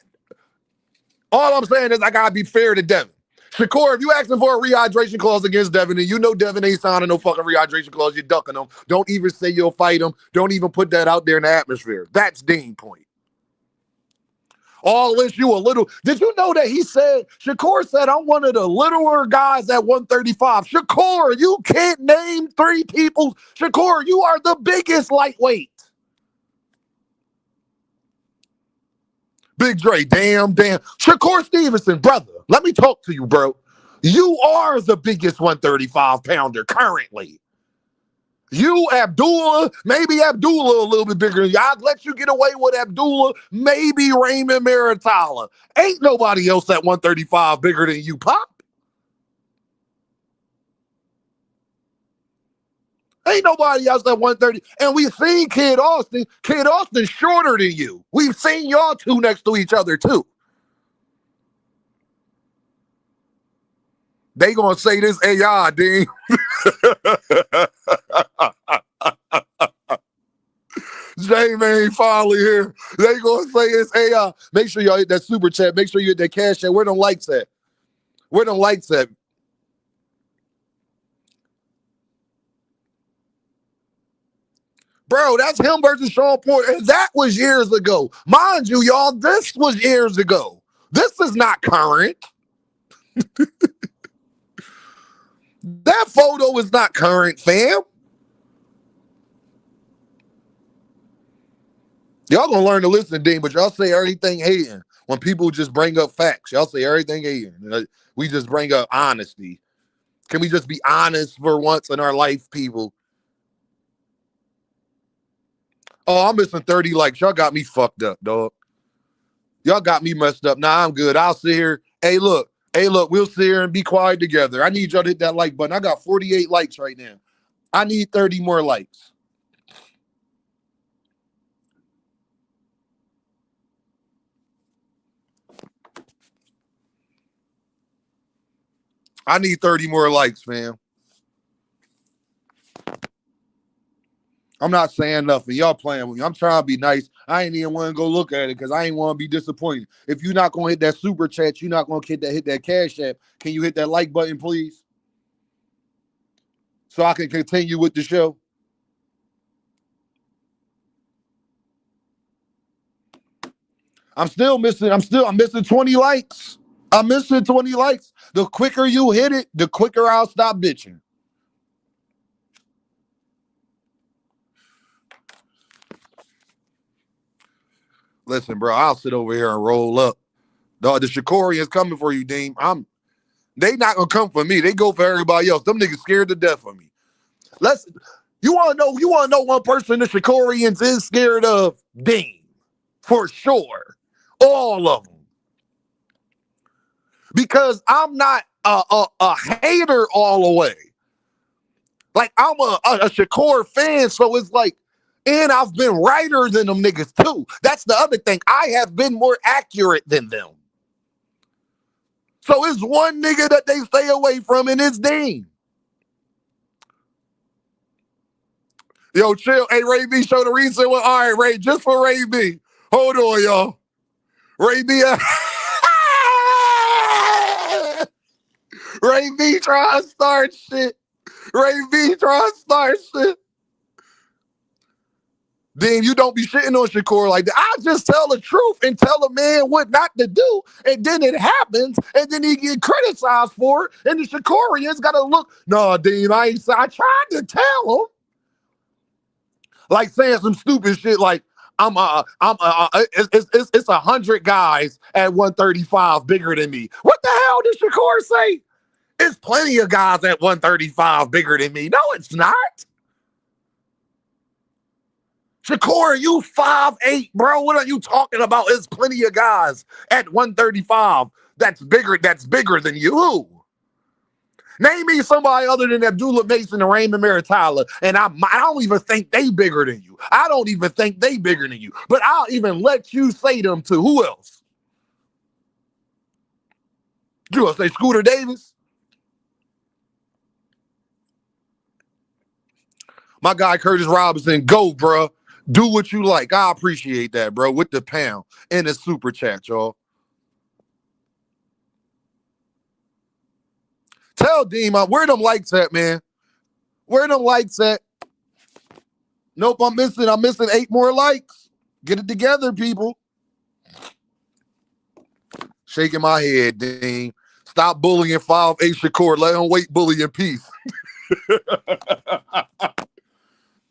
all I'm saying is I gotta be fair to Devin. Shakur, if you asking for a rehydration clause against Devin and you know Devin ain't signing no fucking rehydration clause, you're ducking him. Don't even say you'll fight him. Don't even put that out there in the atmosphere. That's Dean's point. All this, you a little. Did you know that he said, Shakur said, I'm one of the littler guys at 135. Shakur, you can't name 3 people. Shakur, you are the biggest lightweight. Big Dre, damn. Shakur Stevenson, brother, let me talk to you, bro. You are the biggest 135 pounder currently. You, Abdullah, maybe Abdullah a little bit bigger than you. I'd let you get away with Abdullah, maybe Raymond Maritala. Ain't nobody else at 135 bigger than you, Pop. Ain't nobody else at 130. And we've seen Kid Austin. Kid Austin's shorter than you. We've seen y'all 2 next to each other, too. They gonna say this AI, Dean. J-Man finally here. They gonna say it's AI. Make sure y'all hit that super chat. Make sure you hit that cash chat. Where them likes at? Where them likes at? Bro, that's him versus Sean Porter. And that was years ago. Mind you, y'all, this was years ago. This is not current. That photo is not current, fam. Y'all gonna learn to listen, Dean, but y'all say everything hating. When people just bring up facts, y'all say everything hating. We just bring up honesty. Can we just be honest for once in our life, people? Oh, I'm missing 30 likes. Y'all got me fucked up, dog. Y'all got me messed up. Nah, I'm good. I'll sit here. Hey, look. We'll sit here and be quiet together. I need y'all to hit that like button. I got 48 likes right now. I need 30 more likes. I need 30 more likes, fam. I'm not saying nothing. Y'all playing with me. I'm trying to be nice. I ain't even want to go look at it because I ain't want to be disappointed. If you're not going to hit that super chat, you're not going to hit that cash app. Can you hit that like button, please? So I can continue with the show. I'm missing 20 likes. I'm missing 20 likes. The quicker you hit it, the quicker I'll stop bitching. Listen, bro, I'll sit over here and roll up. The Shakorians coming for you, Dean. They not gonna come for me. They go for everybody else. Them niggas scared to death of me. You wanna know one person the Shakorians is scared of? Dean. For sure. All of them. Because I'm not a hater all the way. Like, I'm a Shakur fan, so it's like, and I've been righter than them niggas too. That's the other thing. I have been more accurate than them. So it's one nigga that they stay away from, and it's Dean. Yo, chill. Hey, Ray B, show the recent one. All right, Ray, just for Ray B. Hold on, y'all. Ray B. Ray B trying to start shit. Ray B trying to start shit. Then you don't be shitting on Shakur like that. I just tell the truth and tell a man what not to do, and then it happens, and then he get criticized for it, and the Shakurians gotta look. No, Dean, I tried to tell him. Like saying some stupid shit like it's 100 guys at 135 bigger than me. What the hell did Shakur say? It's plenty of guys at 135 bigger than me. No, it's not. Shakur, you 5'8", bro. What are you talking about? It's plenty of guys at 135 that's bigger than you. Who? Name me somebody other than Abdullah Mason and Raymond Maritala, and I don't even think they bigger than you. I don't even think they bigger than you. But I'll even let you say them to who else? You gonna say Scooter Davis? My guy Curtis Robinson, go, bro. Do what you like. I appreciate that, bro. With the pound and the super chat, y'all. Tell Dean, where them likes at, man? Where them likes at? Nope, I'm missing 8 more likes. Get it together, people. Shaking my head, Dean. Stop bullying 5'8" Shakur. Let him wait, bully in peace.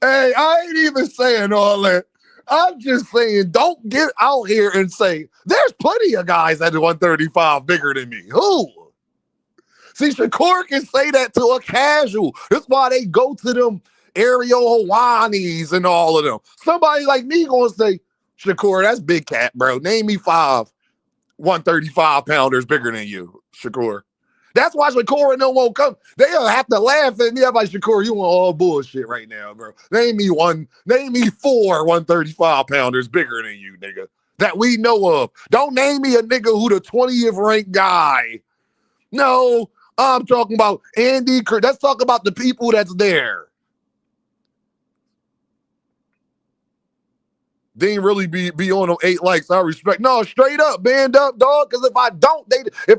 Hey, I ain't even saying all that. I'm just saying, don't get out here and say, there's plenty of guys at 135 bigger than me. Who? See, Shakur can say that to a casual. That's why they go to them Ariel Hawanis and all of them. Somebody like me gonna say, Shakur, that's big cat, bro. Name me 5 135 pounders bigger than you, Shakur. That's why Shakur and them won't come. They'll have to laugh at me. I'm like, Shakur, you want all bullshit right now, bro. Name me 4 135 pounders bigger than you, nigga, that we know of. Don't name me a nigga who the 20th ranked guy. No, I'm talking about Andy. Let's talk about the people that's there. Didn't really be on them 8 likes. I respect. No, straight up, band up, dog. Because if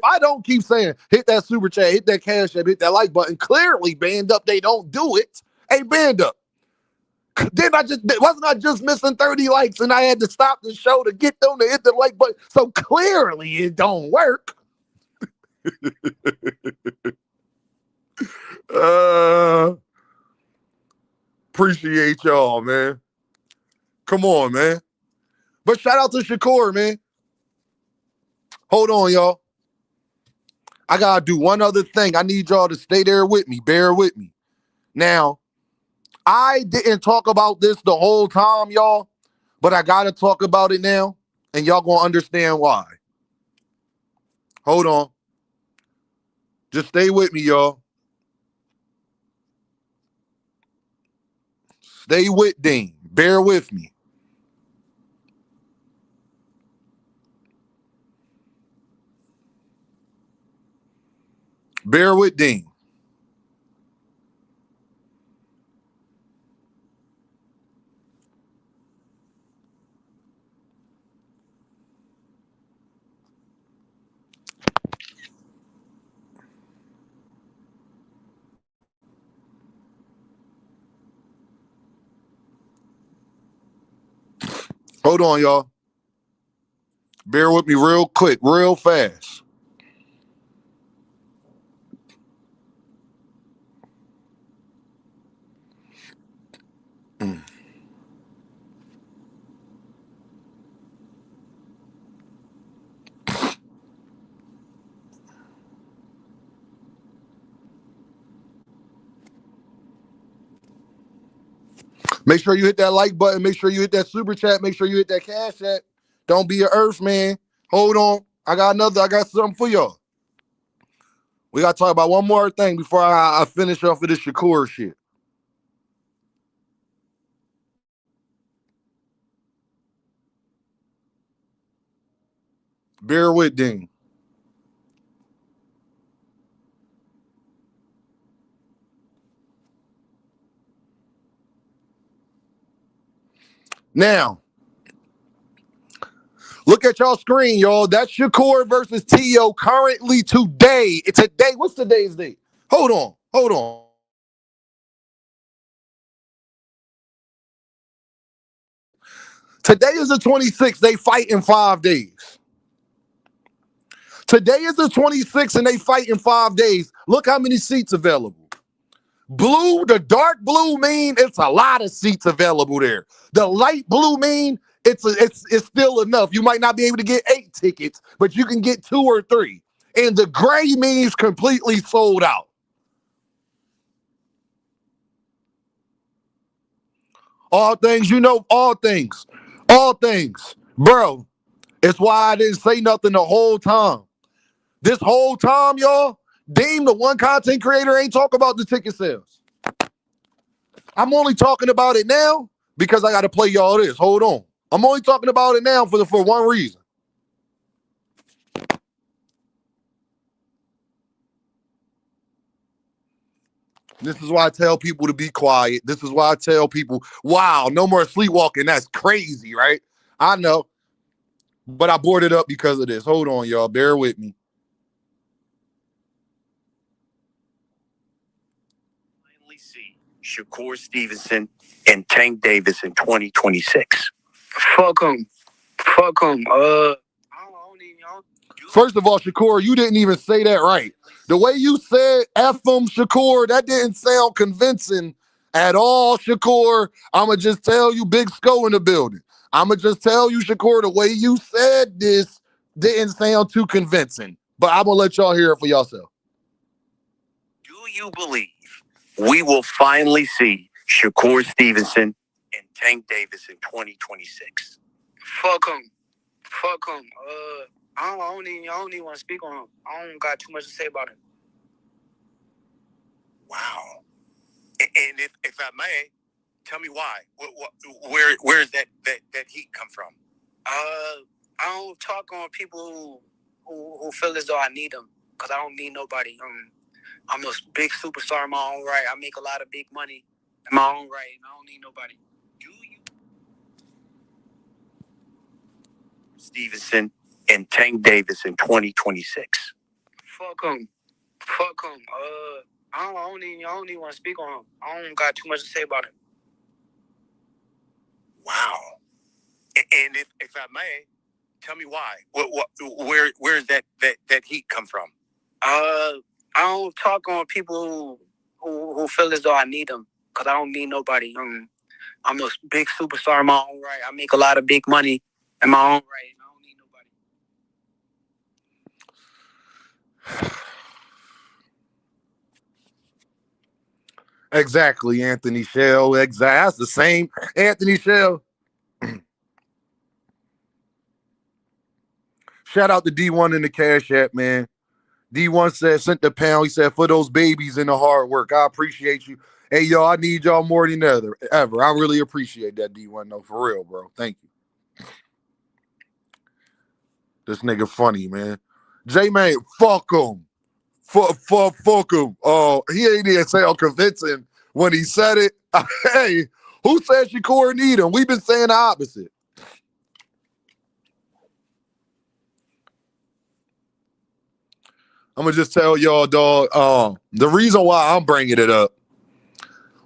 I don't keep saying hit that super chat, hit that cash app, hit that like button, clearly band up, they don't do it. Hey, band up. Wasn't I just missing 30 likes and I had to stop the show to get them to hit the like button? So clearly it don't work. Appreciate y'all, man. Come on, man. But shout out to Shakur, man. Hold on, y'all. I gotta do one other thing. I need y'all to stay there with me. Bear with me. Now, I didn't talk about this the whole time, y'all, but I gotta talk about it now, and y'all gonna understand why. Hold on. Just stay with me, y'all. Stay with Dean. Bear with me. Bear with Dean. Hold on, y'all. Bear with me real quick, real fast. Make sure you hit that like button. Make sure you hit that super chat. Make sure you hit that cash app. Don't be an earth man. Hold on. I got something for y'all. We got to talk about one more thing before I finish off with this Shakur shit. Bear with Dean. Now, look at y'all screen, y'all. That's Shakur versus T.O. currently today. Today, what's today's date? Hold on. Today is the 26th. They fight in 5 days. Today is the 26th and they fight in 5 days. Look how many seats available. Blue, the dark blue mean it's a lot of seats available there. The light blue mean it's still enough. You might not be able to get 8 tickets, but you can get 2 or 3. And the gray means completely sold out. All things, all things. All things. Bro, it's why I didn't say nothing the whole time. This whole time, y'all, Deem, the one content creator, ain't talk about the ticket sales. I'm only talking about it now because I got to play y'all this. Hold on. I'm only talking about it now for one reason. This is why I tell people to be quiet. This is why I tell people, wow, no more sleepwalking. That's crazy, right? I know. But I boarded up because of this. Hold on, y'all. Bear with me. Finally see Shakur Stevenson and Tank Davis in 2026. Fuck him. First of all, Shakur, you didn't even say that right. The way you said F him, Shakur, that didn't sound convincing at all, Shakur. I'ma just tell you, Big Sco in the building. I'ma just tell you, Shakur, the way you said this didn't sound too convincing. But I'm gonna let y'all hear it for yourself. Do you believe we will finally see Shakur Stevenson and Tank Davis in 2026? Fuck him. I don't even want to speak on him. I don't got too much to say about him. Wow. And if I may, tell me why. Where is that heat come from? I don't talk on people who feel as though I need them, because I don't need nobody. I'm a big superstar in my own right. I make a lot of big money in my own right, and I don't need nobody. Do you? Stevenson and Tank Davis in 2026. Fuck him. I don't even want to speak on him. I don't got too much to say about him. Wow. And if I may, tell me why. Where is that heat come from? I don't talk on people who feel as though I need them, because I don't need nobody. I'm a big superstar in my own right. I make a lot of big money in my own right. I don't need nobody. Exactly, Anthony Shell. Exactly. That's the same Anthony Shell. Shout out to D1 in the Cash App, man. D1 said, sent the pound. He said, for those babies and the hard work. I appreciate you. Hey, y'all, I need y'all more than ever. I really appreciate that, D1, though. For real, bro. Thank you. This nigga funny, man. J-Man, fuck him. Fuck him. He ain't even sound convincing when he said it. Hey, who said Shakur need him? We've been saying the opposite. I'm gonna just tell y'all, dog. The reason why I'm bringing it up.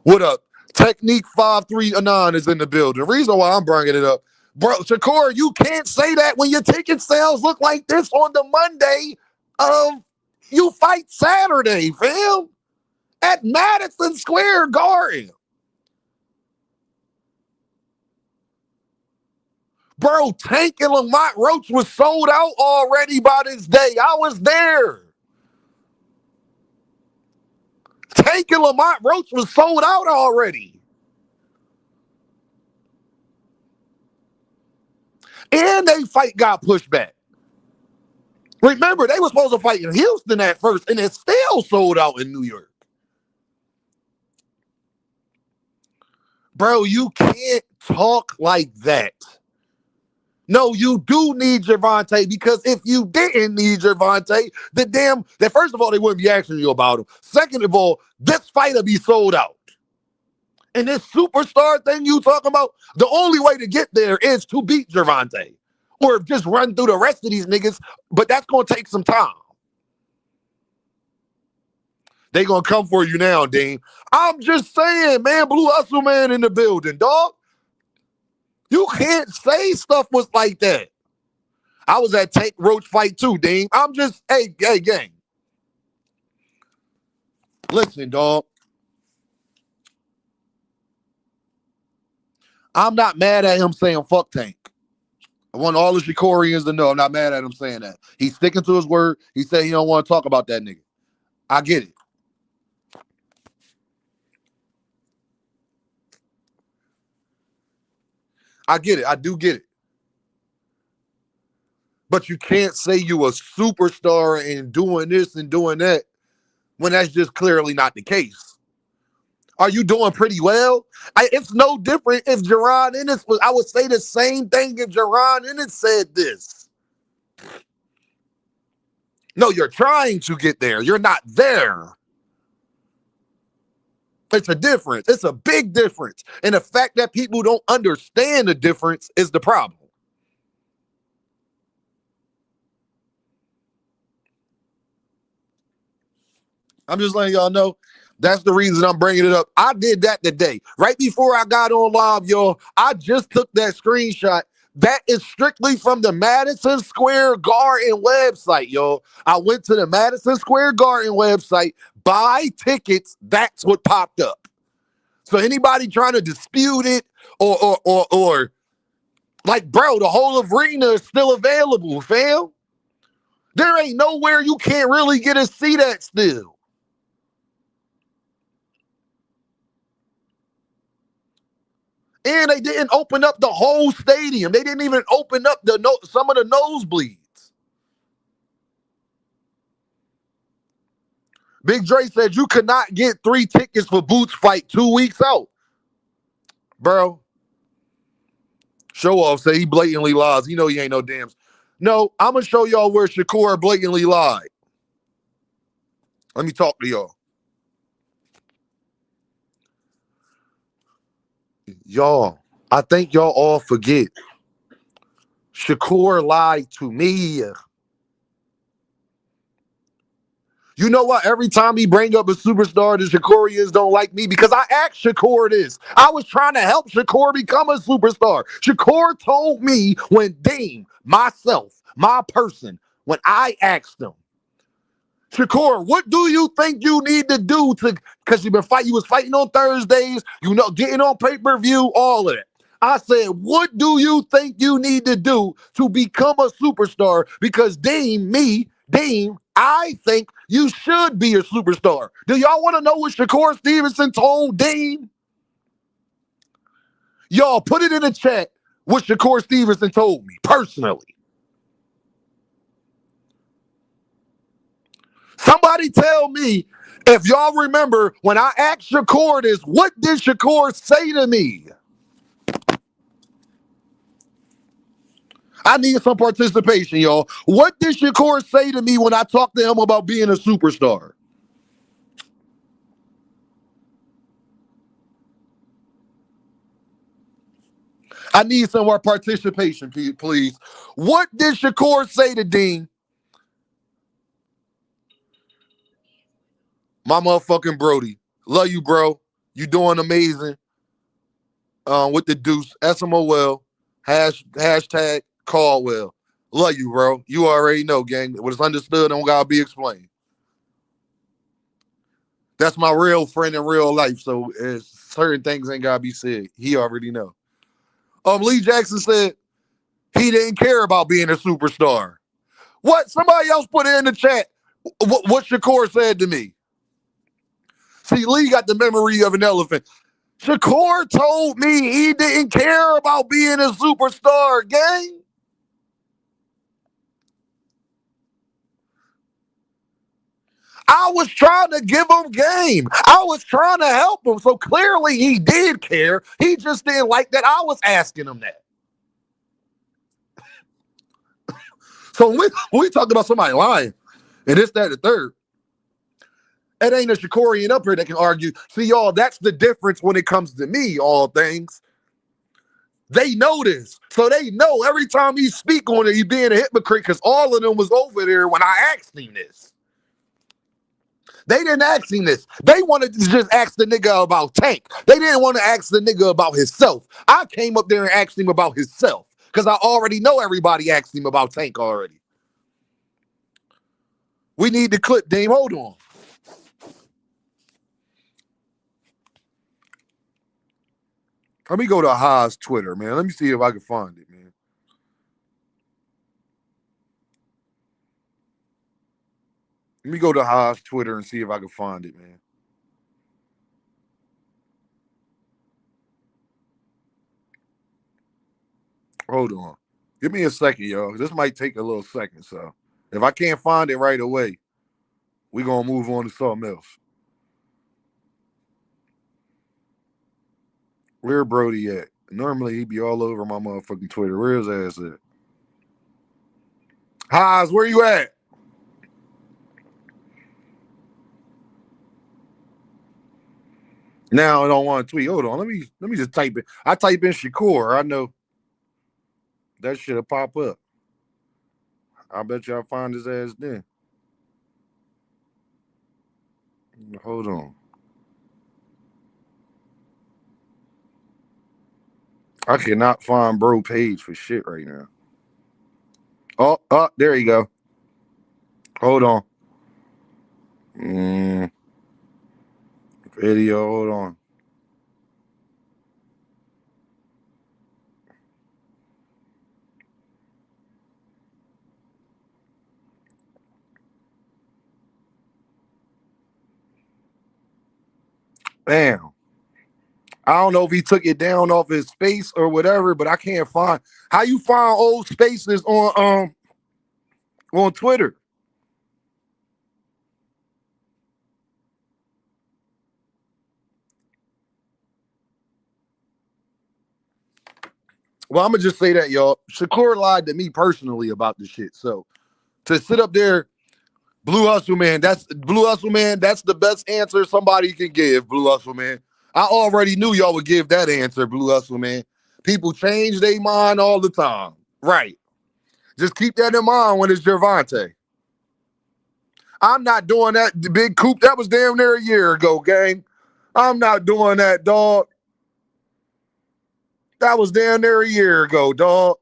What up? Technique 539 is in the building. The reason why I'm bringing it up, bro, Shakur, you can't say that when your ticket sales look like this on the Monday of you fight Saturday, fam, at Madison Square Garden. Bro, Tank and Lamont Roach was sold out already by this day. I was there. Tank and Lamont Roach was sold out already. And they fight got pushed back. Remember, they were supposed to fight in Houston at first, and it still sold out in New York. Bro, you can't talk like that. No, you do need Gervonta, because if you didn't need Gervonta, then first of all, they wouldn't be asking you about him. Second of all, this fight will be sold out. And this superstar thing you talking about, the only way to get there is to beat Gervonta. Or just run through the rest of these niggas, but that's going to take some time. They going to come for you now, Dean. I'm just saying, man, Blue Hustle Man in the building, dog. You can't say stuff was like that. I was at Tank Roach fight too, Dean. I'm just, hey, gang. Listen, dog. I'm not mad at him saying fuck Tank. I want all the Shakorians to know I'm not mad at him saying that. He's sticking to his word. He said he don't want to talk about that nigga. I get it. I get it. I do get it. But you can't say you a superstar and doing this and doing that when that's just clearly not the case. Are you doing pretty well? It's no different if Jaron Ennis was. I would say the same thing if Jaron Ennis said this. No, you're trying to get there. You're not there. It's a difference. It's a big difference. And the fact that people don't understand the difference is the problem. I'm just letting y'all know. That's the reason I'm bringing it up. I did that today. Right before I got on live, y'all, I just took that screenshot. That is strictly from the Madison Square Garden website, y'all. I went to the Madison Square Garden website, buy tickets. That's what popped up. So anybody trying to dispute it or like, bro, the whole arena is still available, fam. There ain't nowhere you can't really get a seat at still. And they didn't open up the whole stadium. They didn't even open up some of the nosebleeds. Big Dre said you could not get 3 tickets for Boots fight 2 weeks out. Bro. Show off say he blatantly lies. You know he ain't no damn. No, I'm going to show y'all where Shakur blatantly lied. Let me talk to y'all. Y'all, I think y'all all forget. Shakur lied to me. You know what? Every time he bring up a superstar, the Shakurians don't like me because I asked Shakur this. I was trying to help Shakur become a superstar. Shakur told me when Dean, myself, my person, when I asked him, Shakur, what do you think you need to do to, because you was fighting on Thursdays, you know, getting on pay-per-view, all of that. I said, what do you think you need to do to become a superstar? Because Dean, I think you should be a superstar. Do y'all want to know what Shakur Stevenson told Dean? Y'all put it in the chat what Shakur Stevenson told me personally. Somebody tell me if y'all remember when I asked Shakur this, what did Shakur say to me? I need some participation, y'all. What did Shakur say to me when I talked to him about being a superstar? I need some more participation, please. What did Shakur say to Dean? My motherfucking Brody. Love you, bro. You doing amazing. With the deuce. SMOL. Hashtag Caldwell. Love you, bro. You already know, gang. What is understood don't gotta be explained. That's my real friend in real life, so certain things ain't gotta be said. He already know. Lee Jackson said he didn't care about being a superstar. What? Somebody else put it in the chat. What Shakur said to me. See, Lee got the memory of an elephant. Shakur told me he didn't care about being a superstar, gang. I was trying to give him game. I was trying to help him. So clearly he did care. He just didn't like that I was asking him that. So when we talk about somebody lying, and this, that, and the third, it ain't a Shakurian up here that can argue. See, y'all, that's the difference when it comes to me, all things. They know this. So they know every time he speak on it, he being a hypocrite because all of them was over there when I asked him this. They didn't ask him this. They wanted to just ask the nigga about Tank. They didn't want to ask the nigga about himself. I came up there and asked him about himself because I already know everybody asked him about Tank already. We need the clip, Dame. Hold on. Let me go to Haas Twitter, man. Let me see if I can find it, man. Let me go to Haas Twitter and see if I can find it, man. Hold on. Give me a second, y'all. This might take a little second, so if I can't find it right away, we're going to move on to something else. Where Brody at? Normally, he'd be all over my motherfucking Twitter. Where his ass at? Haas, where you at? Now I don't want to tweet. Hold on. Let me just type it. I type in Shakur. I know that shit'll pop up. I bet y'all find his ass then. Hold on. I cannot find bro page for shit right now. Oh, there you go. Hold on. Video, hold on. Bam. I don't know if he took it down off his space or whatever, but I can't find how you find old spaces on Twitter. Well, I'm gonna just say that, y'all. Shakur lied to me personally about this shit. So to sit up there, Blue Hustle Man, that's the best answer somebody can give, Blue Hustle Man. I already knew y'all would give that answer, Blue Hustle Man. People change their mind all the time. Right. Just keep that in mind when it's Gervonta. I'm not doing that. The big coop, that was damn near a year ago, gang. I'm not doing that, dog. That was damn near a year ago, dog.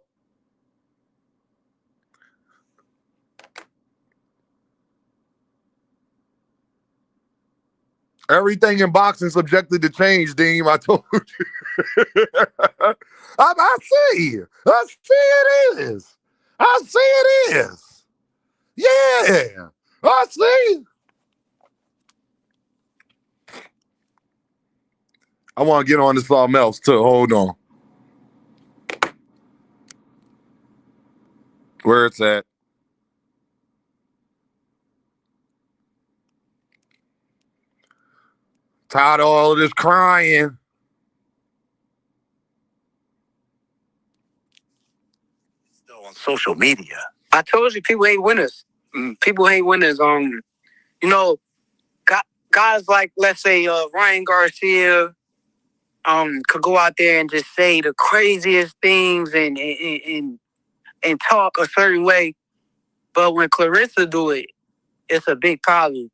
Everything in boxing subjected to change, Deem. I told you. I see. I see it is. I see it is. Yeah. I see. I want to get on to something else too. Hold on. Where it's at. Tired of all of this crying. Still on social media. I told you people hate winners. People hate winners. You know, guys like, let's say, Ryan Garcia, could go out there and just say the craziest things and talk a certain way. But when Clarissa do it, it's a big problem.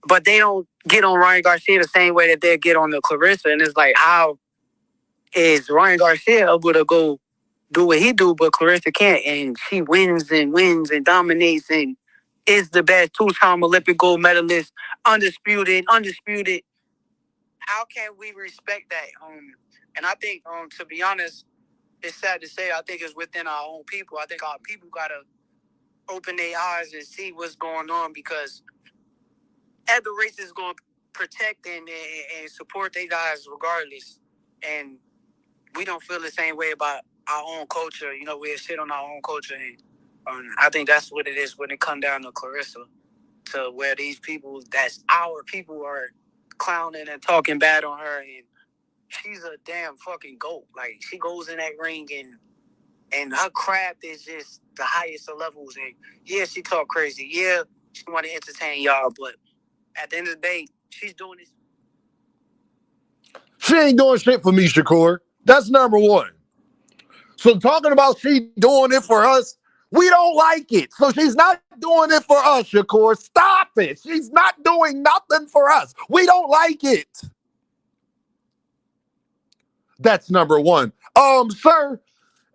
But they don't get on Ryan Garcia the same way that they get on the Clarissa. And it's like, how is Ryan Garcia able to go do what he do, but Clarissa can't? And she wins and dominates and is the best two-time Olympic gold medalist, undisputed. How can we respect that? And I think, to be honest, it's sad to say, I think it's within our own people. I think our people got to open their eyes and see what's going on, because every race is going to protect and support their guys regardless. And we don't feel the same way about our own culture. You know, we shit on our own culture. And I think that's what it is when it comes down to Clarissa, to where these people, that's our people, are clowning and talking bad on her. And she's a damn fucking GOAT. Like, she goes in that ring and her craft is just the highest of levels. And yeah, she talk crazy. Yeah, she want to entertain y'all, but at the end of the day, she's doing this. She ain't doing shit for me, Shakur. That's number one. So talking about she doing it for us, we don't like it. So she's not doing it for us, Shakur. Stop it. She's not doing nothing for us. We don't like it. That's number one. Sir,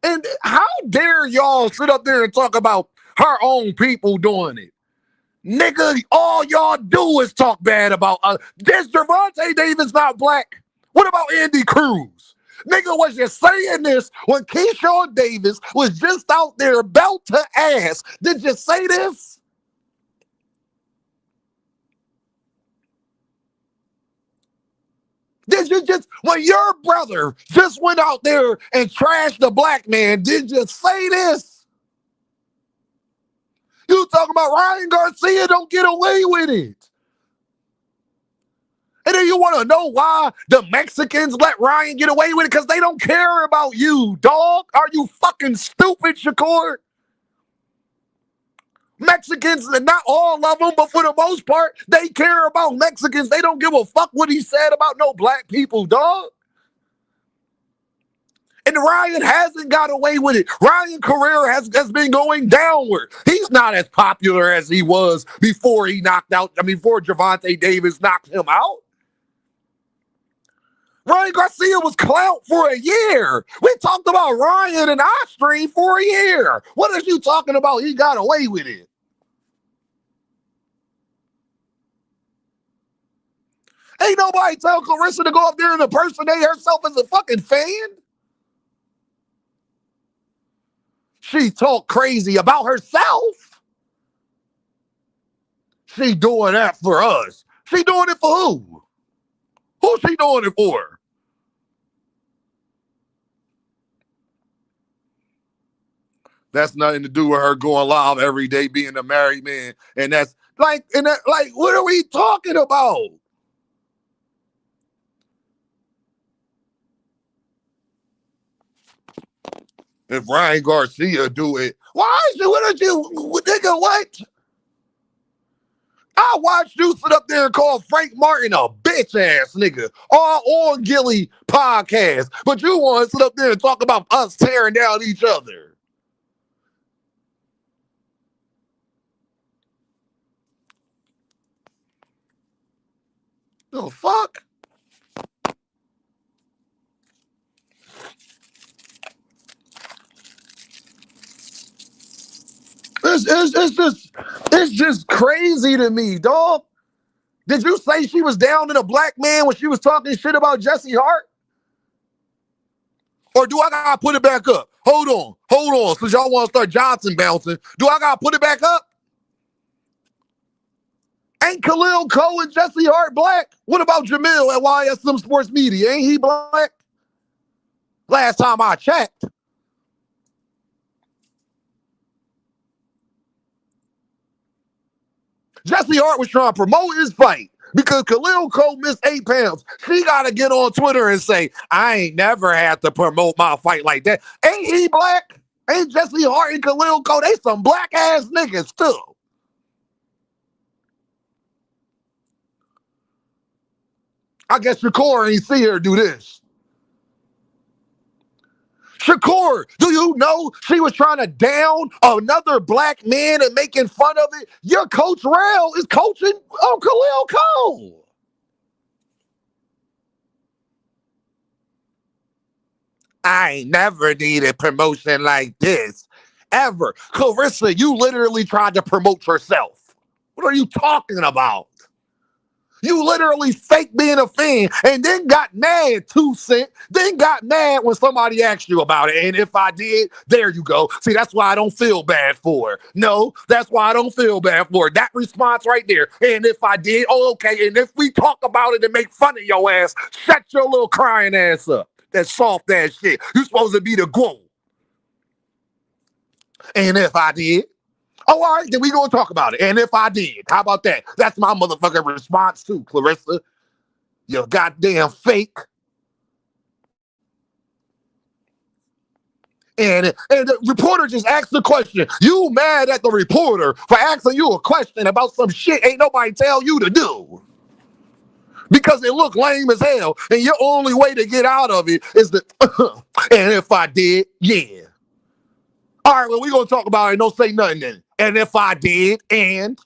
and how dare y'all sit up there and talk about her own people doing it? Nigga, all y'all do is talk bad about us. This Gervonta Davis not black. What about Andy Cruz? Nigga was just saying this when Keyshawn Davis was just out there belt to ass. Did you say this? Did you just, when your brother just went out there and trashed a black man, did you say this? You talking about Ryan Garcia don't get away with it. And then you want to know why the Mexicans let Ryan get away with it? Because they don't care about you, dog. Are you fucking stupid, Shakur? Mexicans, not all of them, but for the most part, they care about Mexicans. They don't give a fuck what he said about no black people, dog. And Ryan hasn't got away with it. Ryan's career has been going downward. He's not as popular as he was before before Gervonta Davis knocked him out. Ryan Garcia was clout for a year. We talked about Ryan and our stream for a year. What are you talking about? He got away with it. Ain't nobody tell Clarissa to go up there and impersonate herself as a fucking fan. She talk crazy about herself. She doing that for us. She doing it for who? Who's she doing it for? That's nothing to do with her going live every day, being a married man. And that's like, what are we talking about? If Ryan Garcia do it, nigga, what? I watched you sit up there and call Frank Martin a bitch ass nigga all on Gilly podcast, but you want to sit up there and talk about us tearing down each other. The fuck? It's just crazy to me, dog. Did you say she was down in a black man when she was talking shit about Jesse Hart? Or do I gotta put it back up? Hold on. Since y'all want to start Johnson bouncing, do I gotta put it back up? Ain't Khalil Cole and Jesse Hart black? What about Jamil at YSM Sports Media? Ain't he black? Last time I checked. Jesse Hart was trying to promote his fight because Khalil Cole missed 8 pounds. She got to get on Twitter and say, I ain't never had to promote my fight like that. Ain't he black? Ain't Jesse Hart and Khalil Cole? They some black ass niggas too. I guess Shakur ain't see her do this. Shakur, do you know she was trying to down another black man and making fun of it? Your coach Rail is coaching Khalil Cole. I ain't never needed promotion like this, ever. Clarissa, you literally tried to promote yourself. What are you talking about? You literally fake being a fan and then got mad, 2 Cent. Then got mad when somebody asked you about it. And if I did, there you go. See, that's why I don't feel bad for her. No, that's why I don't feel bad for her. That response right there. And if I did, oh, okay. And if we talk about it and make fun of your ass, shut your little crying ass up. That soft ass shit. You supposed to be the goal. And if I did, oh, all right, then we gonna talk about it. And if I did, how about that? That's my motherfucking response too, Clarissa. You goddamn fake. And the reporter just asked the question. You mad at the reporter for asking you a question about some shit ain't nobody tell you to do. Because it looked lame as hell. And your only way to get out of it is to, and if I did, yeah. All right, well, we gonna talk about it. Don't say nothing then. And if I did, and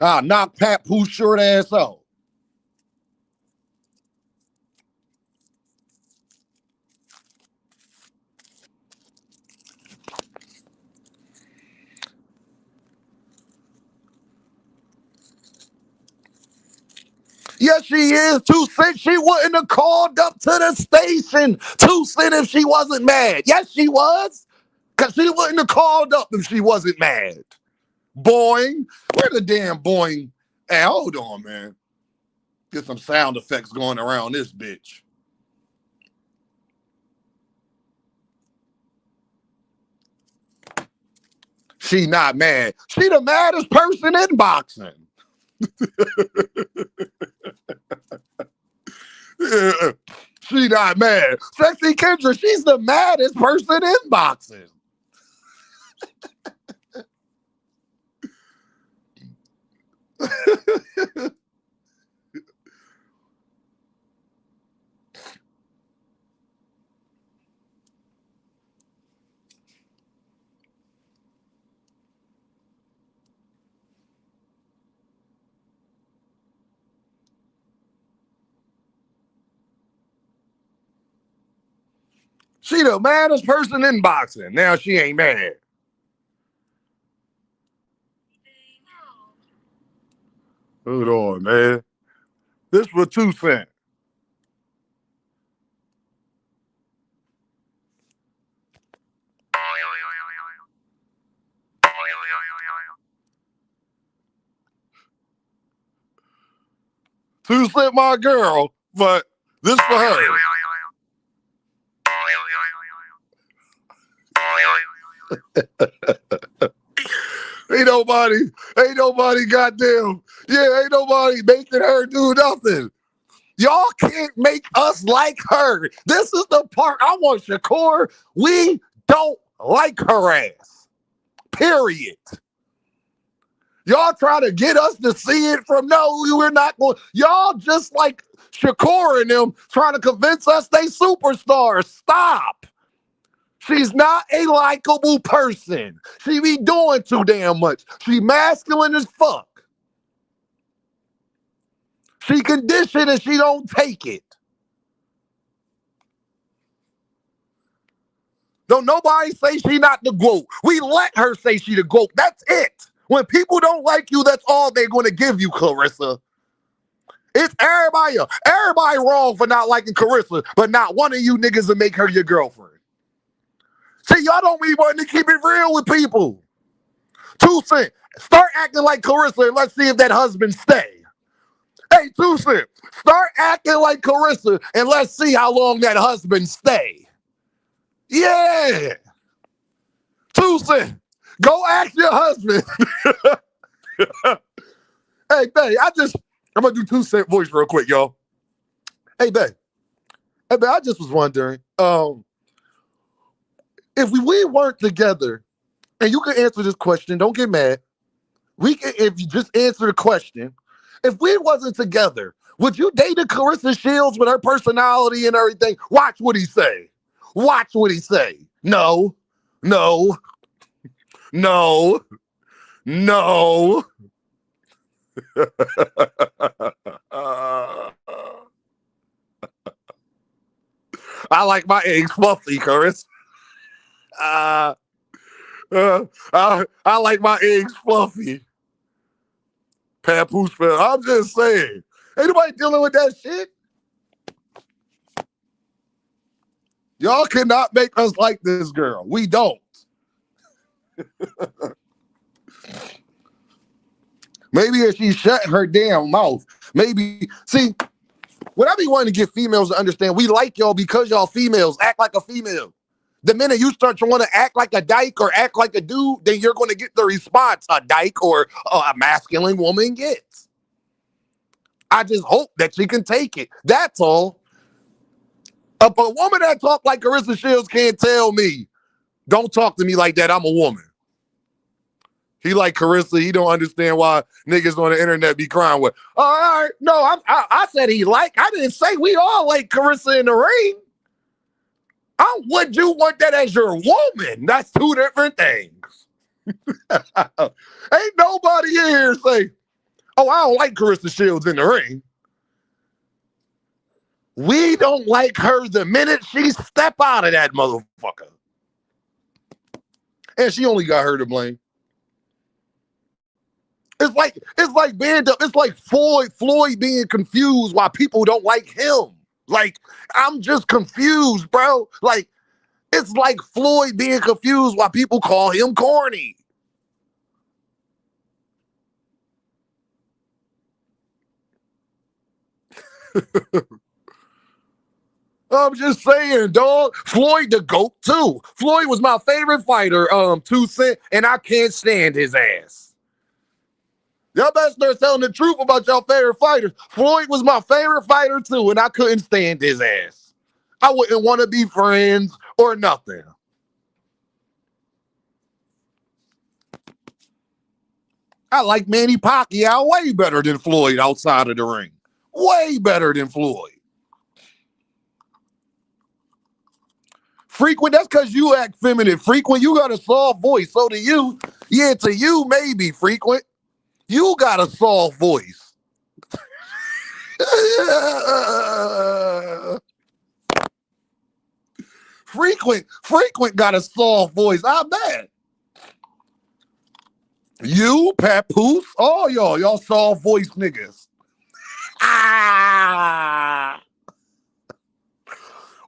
knock Pat Pooh's short ass out. Yes, she is. 2 Cent, she wouldn't have called up to the station. 2 Cent if she wasn't mad. Yes, she was. Because she wouldn't have called up if she wasn't mad. Boing. Where the damn boing? Hey, hold on, man. Get some sound effects going around this bitch. She not mad. She the maddest person in boxing. Yeah, she not mad. Sexy Kendra, she's the maddest person in boxing. She the maddest person in boxing. Now she ain't mad. Hold on, man. This for 2 Cent. Two Cent my girl, but this for her. Ain't nobody goddamn, ain't nobody making her do nothing. Y'all can't make us like her. This is the part I want, Shakur. We don't like her ass. Period. Y'all try to get us to see it from no, we're not going. Y'all just like Shakur and them trying to convince us they superstars. Stop. She's not a likable person. She be doing too damn much. She masculine as fuck. She conditioned and she don't take it. Don't nobody say she not the GOAT. We let her say she the GOAT. That's it. When people don't like you, that's all they're going to give you, Clarissa. It's everybody else. Everybody wrong for not liking Clarissa, but not one of you niggas to make her your girlfriend. See, y'all don't be wanting to keep it real with people. 2 Cent, start acting like Clarissa and let's see if that husband stay. Hey, 2 Cent, start acting like Clarissa and let's see how long that husband stay. Yeah. 2 Cent, go ask your husband. Hey, babe, I'm going to do 2 Cent voice real quick, y'all. Hey, babe. Hey, babe, I just was wondering, if we weren't together, and you can answer this question, don't get mad. If you just answer the question, if we wasn't together, would you date a Clarissa Shields with her personality and everything? Watch what he say. Watch what he say. No, no, no, no. I like my eggs fluffy, Clarissa. I like my eggs fluffy. Papoose fell. I'm just saying. Ain't nobody dealing with that shit. Y'all cannot make us like this girl. We don't. Maybe if she shut her damn mouth. Maybe. See, what I be wanting to get females to understand, we like y'all because y'all females act like a female. The minute you start to want to act like a dyke or act like a dude, then you're going to get the response a dyke or a masculine woman gets. I just hope that she can take it. That's all. A woman that talk like Clarissa Shields can't tell me, don't talk to me like that, I'm a woman. He like Clarissa, he don't understand why niggas on the internet be crying with. All right, no, I said he like, I didn't say we all like Clarissa in the ring. Would you want that as your woman? That's 2 different things. Ain't nobody here say, oh, I don't like Clarissa Shields in the ring. We don't like her the minute she step out of that motherfucker. And she only got her to blame. It's like band up. It's like Floyd being confused why people don't like him. Like, I'm just confused, bro. Like, it's like Floyd being confused why people call him corny. I'm just saying, dog. Floyd the GOAT, too. Floyd was my favorite fighter, 2 Cent, and I can't stand his ass. Y'all better start telling the truth about y'all favorite fighters. Floyd was my favorite fighter, too, and I couldn't stand his ass. I wouldn't want to be friends or nothing. I like Manny Pacquiao way better than Floyd outside of the ring. Way better than Floyd. Frequent, that's because you act feminine. Frequent, you got a soft voice. So do you. Yeah, to you, maybe, Frequent. You got a soft voice. Frequent got a soft voice. I bet. You, Papoose, all y'all soft voice niggas.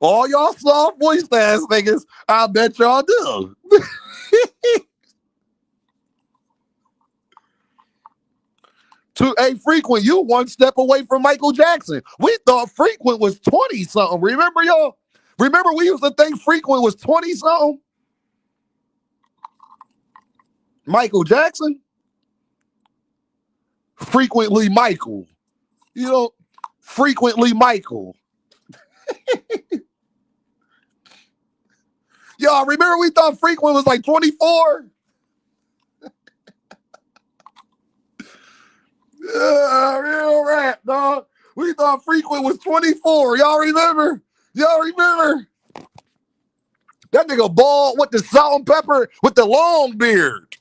All y'all soft voice ass niggas, I bet y'all do. Hey, Frequent, you 1 step away from Michael Jackson. We thought Frequent was 20-something. Remember, y'all? Remember we used to think Frequent was 20-something? Michael Jackson? Frequently Michael. You know, frequently Michael. Y'all remember we thought Frequent was like 24? Real rap, dog. We thought Frequent was 24. Y'all remember? Y'all remember? That nigga bald with the salt and pepper with the long beard.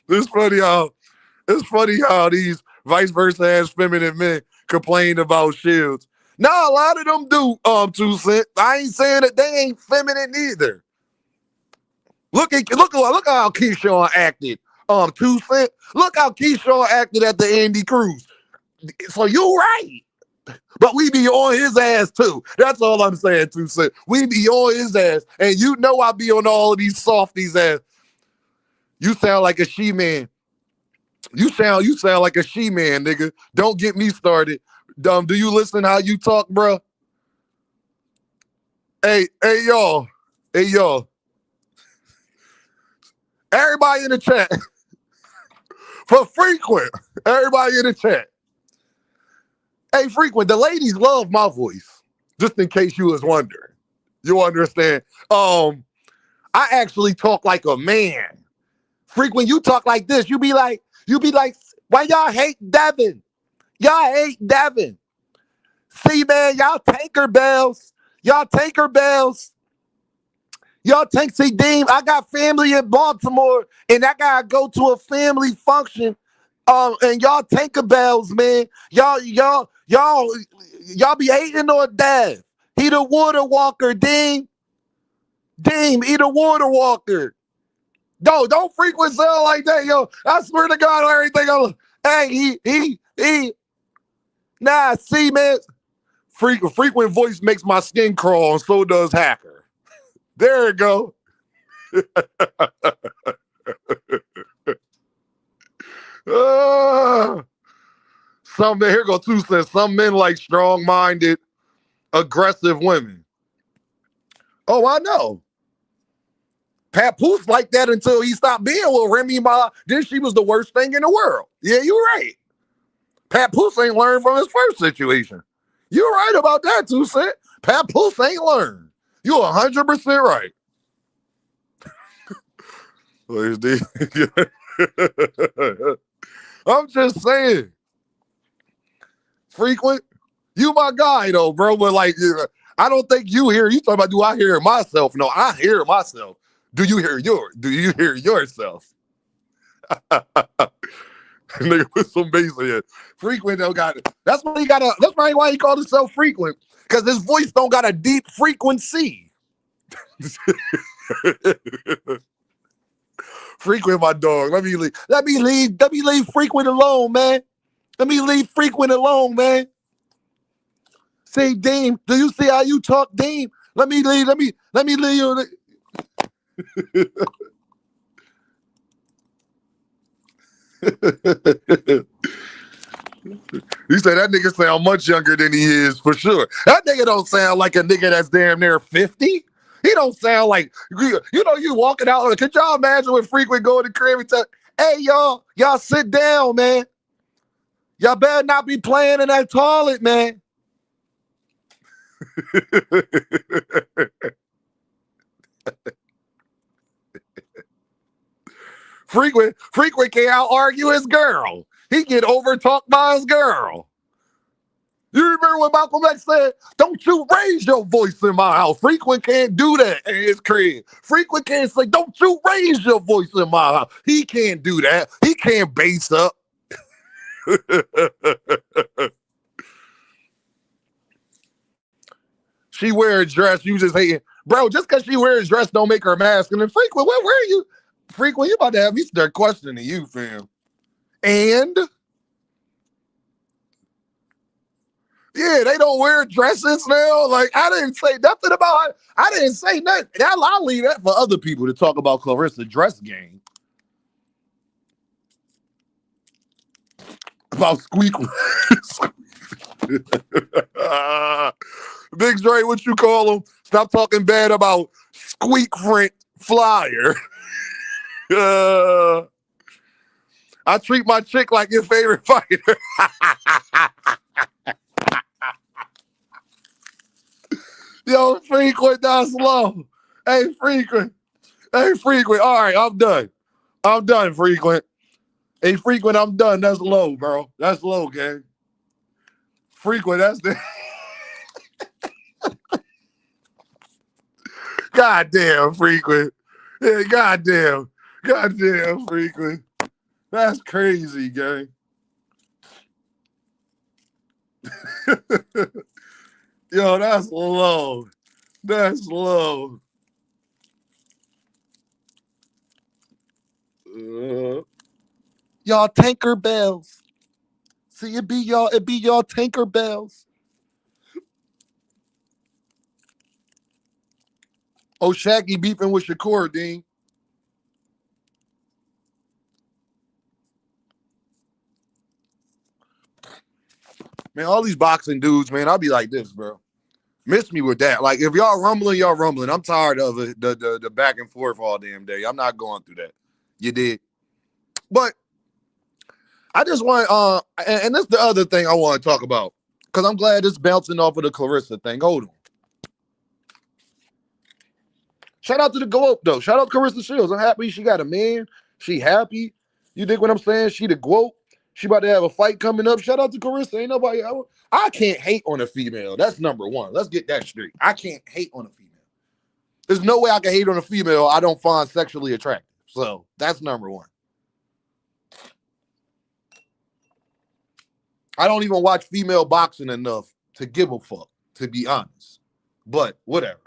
It's funny how these vice versa ass feminine men complain about Shields. Nah, a lot of them do, 2 Cent. I ain't saying that they ain't feminine either. Look how Keyshawn acted. 2 Cent. Look how Keyshawn acted at the Andy Cruz. So you right. But we be on his ass too. That's all I'm saying, 2 Cent. We be on his ass. And you know I be on all of these softies ass. You sound like a she-man. You sound like a she-man, nigga. Don't get me started. Do you listen how you talk, bro? Hey, y'all. Everybody in the chat. For Frequent. Everybody in the chat. Hey, Frequent, the ladies love my voice. Just in case you was wondering. You understand? I actually talk like a man. Frequent, you talk like this. You be like, why y'all hate Devin? Y'all hate Devin. See, man, y'all tanker bells. See, Dean, I got family in Baltimore, and I gotta go to a family function. And y'all tanker bells, man. Y'all be hating on Dev. He the water walker, Dean. He the water walker. No, don't Frequent sound like that, yo. I swear to God on everything. Hey, he. Nah, see, man. Frequent voice makes my skin crawl, and so does Hacker. There it go. Here go 2 Cents. Some men like strong-minded, aggressive women. Oh, I know. Papoose like that until he stopped being with Remy Ma. Then she was the worst thing in the world. Yeah, you're right. Papoose ain't learned from his first situation. You're right about that, 2 Cent. Papoose ain't learned. You're 100% right. I'm just saying. Frequent, you my guy though, bro. But like, I don't think you hear. You talking about do I hear myself? No, I hear myself. Do you hear yourself? Nigga put some bass in it. Frequent don't got it. That's why he called himself Frequent. Because his voice don't got a deep frequency. Frequent, my dog. Let me leave Frequent alone, man. Let me leave Frequent alone, man. See, Dean, do you see how you talk, Dean? Let me leave you. You say that nigga sound much younger than he is, for sure. That nigga don't sound like a nigga that's damn near 50. He don't sound like, you walking out. Could y'all imagine when Frequent go to the crib and tell, hey, y'all sit down, man. Y'all better not be playing in that toilet, man. Frequent can't out-argue his girl. He get over-talked by his girl. You remember when Malcolm X said, don't you raise your voice in my house. Frequent can't do that in his crib. Frequent can't say, don't you raise your voice in my house. He can't do that. He can't bass up. She wear a dress, you just hating. Bro, just because she wears a dress don't make her masculine. Frequent, where are you? Frequent, you about to have me start questioning you, fam. And yeah, they don't wear dresses now. Like, I didn't say nothing about it. I didn't say nothing. I'll leave that for other people to talk about Clarissa dress game. About Squeak. Big Dre, what you call him? Stop talking bad about Squeak Front Flyer. I treat my chick like your favorite fighter. Yo, Frequent, that's low. Hey, Frequent. All right, I'm done, Frequent. Hey, Frequent, I'm done. That's low, bro. That's low, gang. Frequent, that's the... Goddamn, Frequent. Yeah, goddamn, Frequent. That's crazy, gang. Yo, that's low. That's low. Y'all tanker bells. See, it be y'all tanker bells. Oh, Shaggy beefing with Shakur, Dean. Man, all these boxing dudes, man, I'll be like this, bro. Miss me with that. Like, if y'all rumbling, y'all rumbling. I'm tired of the back and forth all damn day. I'm not going through that. You did. But I just want, and that's the other thing I want to talk about. Because I'm glad it's bouncing off of the Clarissa thing. Hold on. Shout out to the GOAT, though. Shout out to Clarissa Shields. I'm happy she got a man. She happy. You dig what I'm saying? She the GOAT. She about to have a fight coming up. Shout out to Clarissa. Ain't nobody. I can't hate on a female. That's number one. Let's get that straight. I can't hate on a female. There's no way I can hate on a female I don't find sexually attractive. So that's number one. I don't even watch female boxing enough to give a fuck, to be honest. But whatever.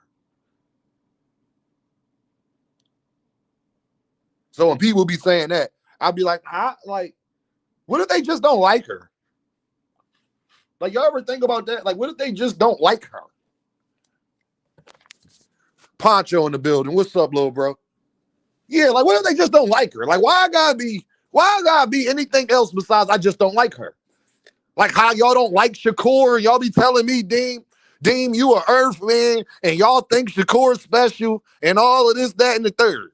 So when people be saying that, I'll be like, what if they just don't like her? Like, y'all ever think about that? Like, what if they just don't like her? Poncho in the building. What's up, little bro? Yeah, like, what if they just don't like her? Like, why I gotta be anything else besides I just don't like her? Like how y'all don't like Shakur, y'all be telling me, Deem, you a Earth man, and y'all think Shakur's special, and all of this, that, and the third.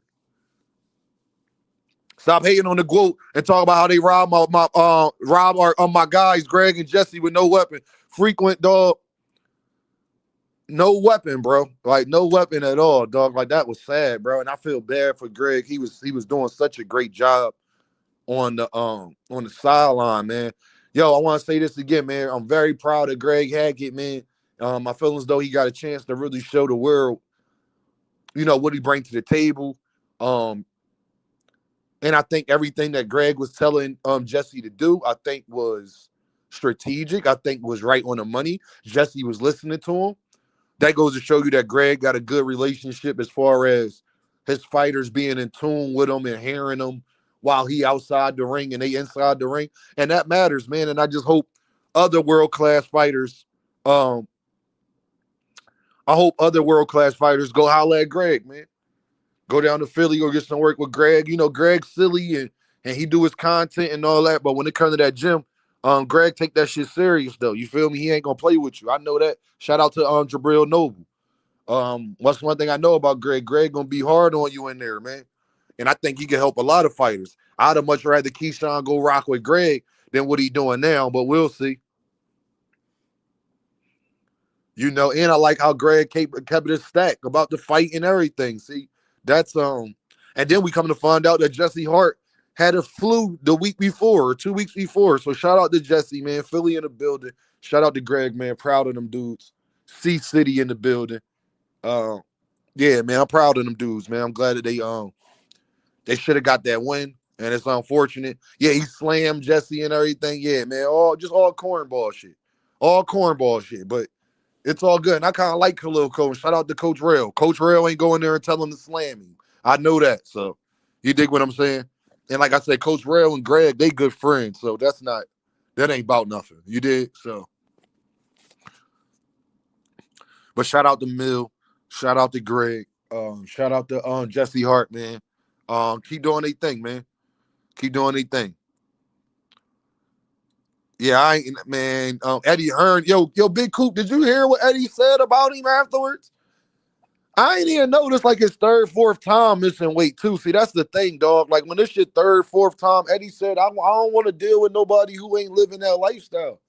Stop hating on the GOAT and talk about how they rob my guys, Greg and Jesse, with no weapon. Frequent, dog. No weapon, bro. Like, no weapon at all, dog. Like, that was sad, bro. And I feel bad for Greg. He was doing such a great job on the sideline, man. Yo, I want to say this again, man. I'm very proud of Greg Hackett, man. I feel as though he got a chance to really show the world, what he brings to the table. And I think everything that Greg was telling Jesse to do, I think was strategic. I think was right on the money. Jesse was listening to him. That goes to show you that Greg got a good relationship as far as his fighters being in tune with him and hearing them while he outside the ring and they inside the ring. And that matters, man. And I just hope other world-class fighters, I hope other world-class fighters go holler at Greg, man. Go down to Philly, go get some work with Greg. Greg's silly and he do his content and all that. But when it comes to that gym, Greg take that shit serious, though. You feel me? He ain't going to play with you. I know that. Shout out to Jabril Noble. What's one thing I know about Greg? Greg going to be hard on you in there, man. And I think he can help a lot of fighters. I'd have much rather Keyshawn go rock with Greg than what he doing now, but we'll see. And I like how Greg kept it stack about the fight and everything. See, that's and then we come to find out that Jesse Hart had a flu the week before or 2 weeks before. So shout out to Jesse, man. Philly in the building. Shout out to Greg, man. Proud of them dudes. C-City in the building. Yeah, man. I'm proud of them dudes, man. I'm glad that they should have got that win. And it's unfortunate. Yeah, he slammed Jesse and everything. Yeah, man. All cornball shit. All cornball shit. But it's all good. And I kind of like Khalil Coach. Shout out to Coach Rail. Coach Rail ain't going there and tell him to slam him. I know that. So you dig what I'm saying? And like I said, Coach Rail and Greg, they good friends. So that ain't about nothing. You dig? So. But shout out to Mill. Shout out to Greg. Shout out to Jesse Hart, man. Keep doing their thing, man. Keep doing their thing. Yeah, Eddie Hearn. Yo, Big Coop, did you hear what Eddie said about him afterwards? I ain't even noticed like his third, fourth time missing weight too. See, that's the thing, dog. Like when this shit third, fourth time, Eddie said, I don't want to deal with nobody who ain't living that lifestyle.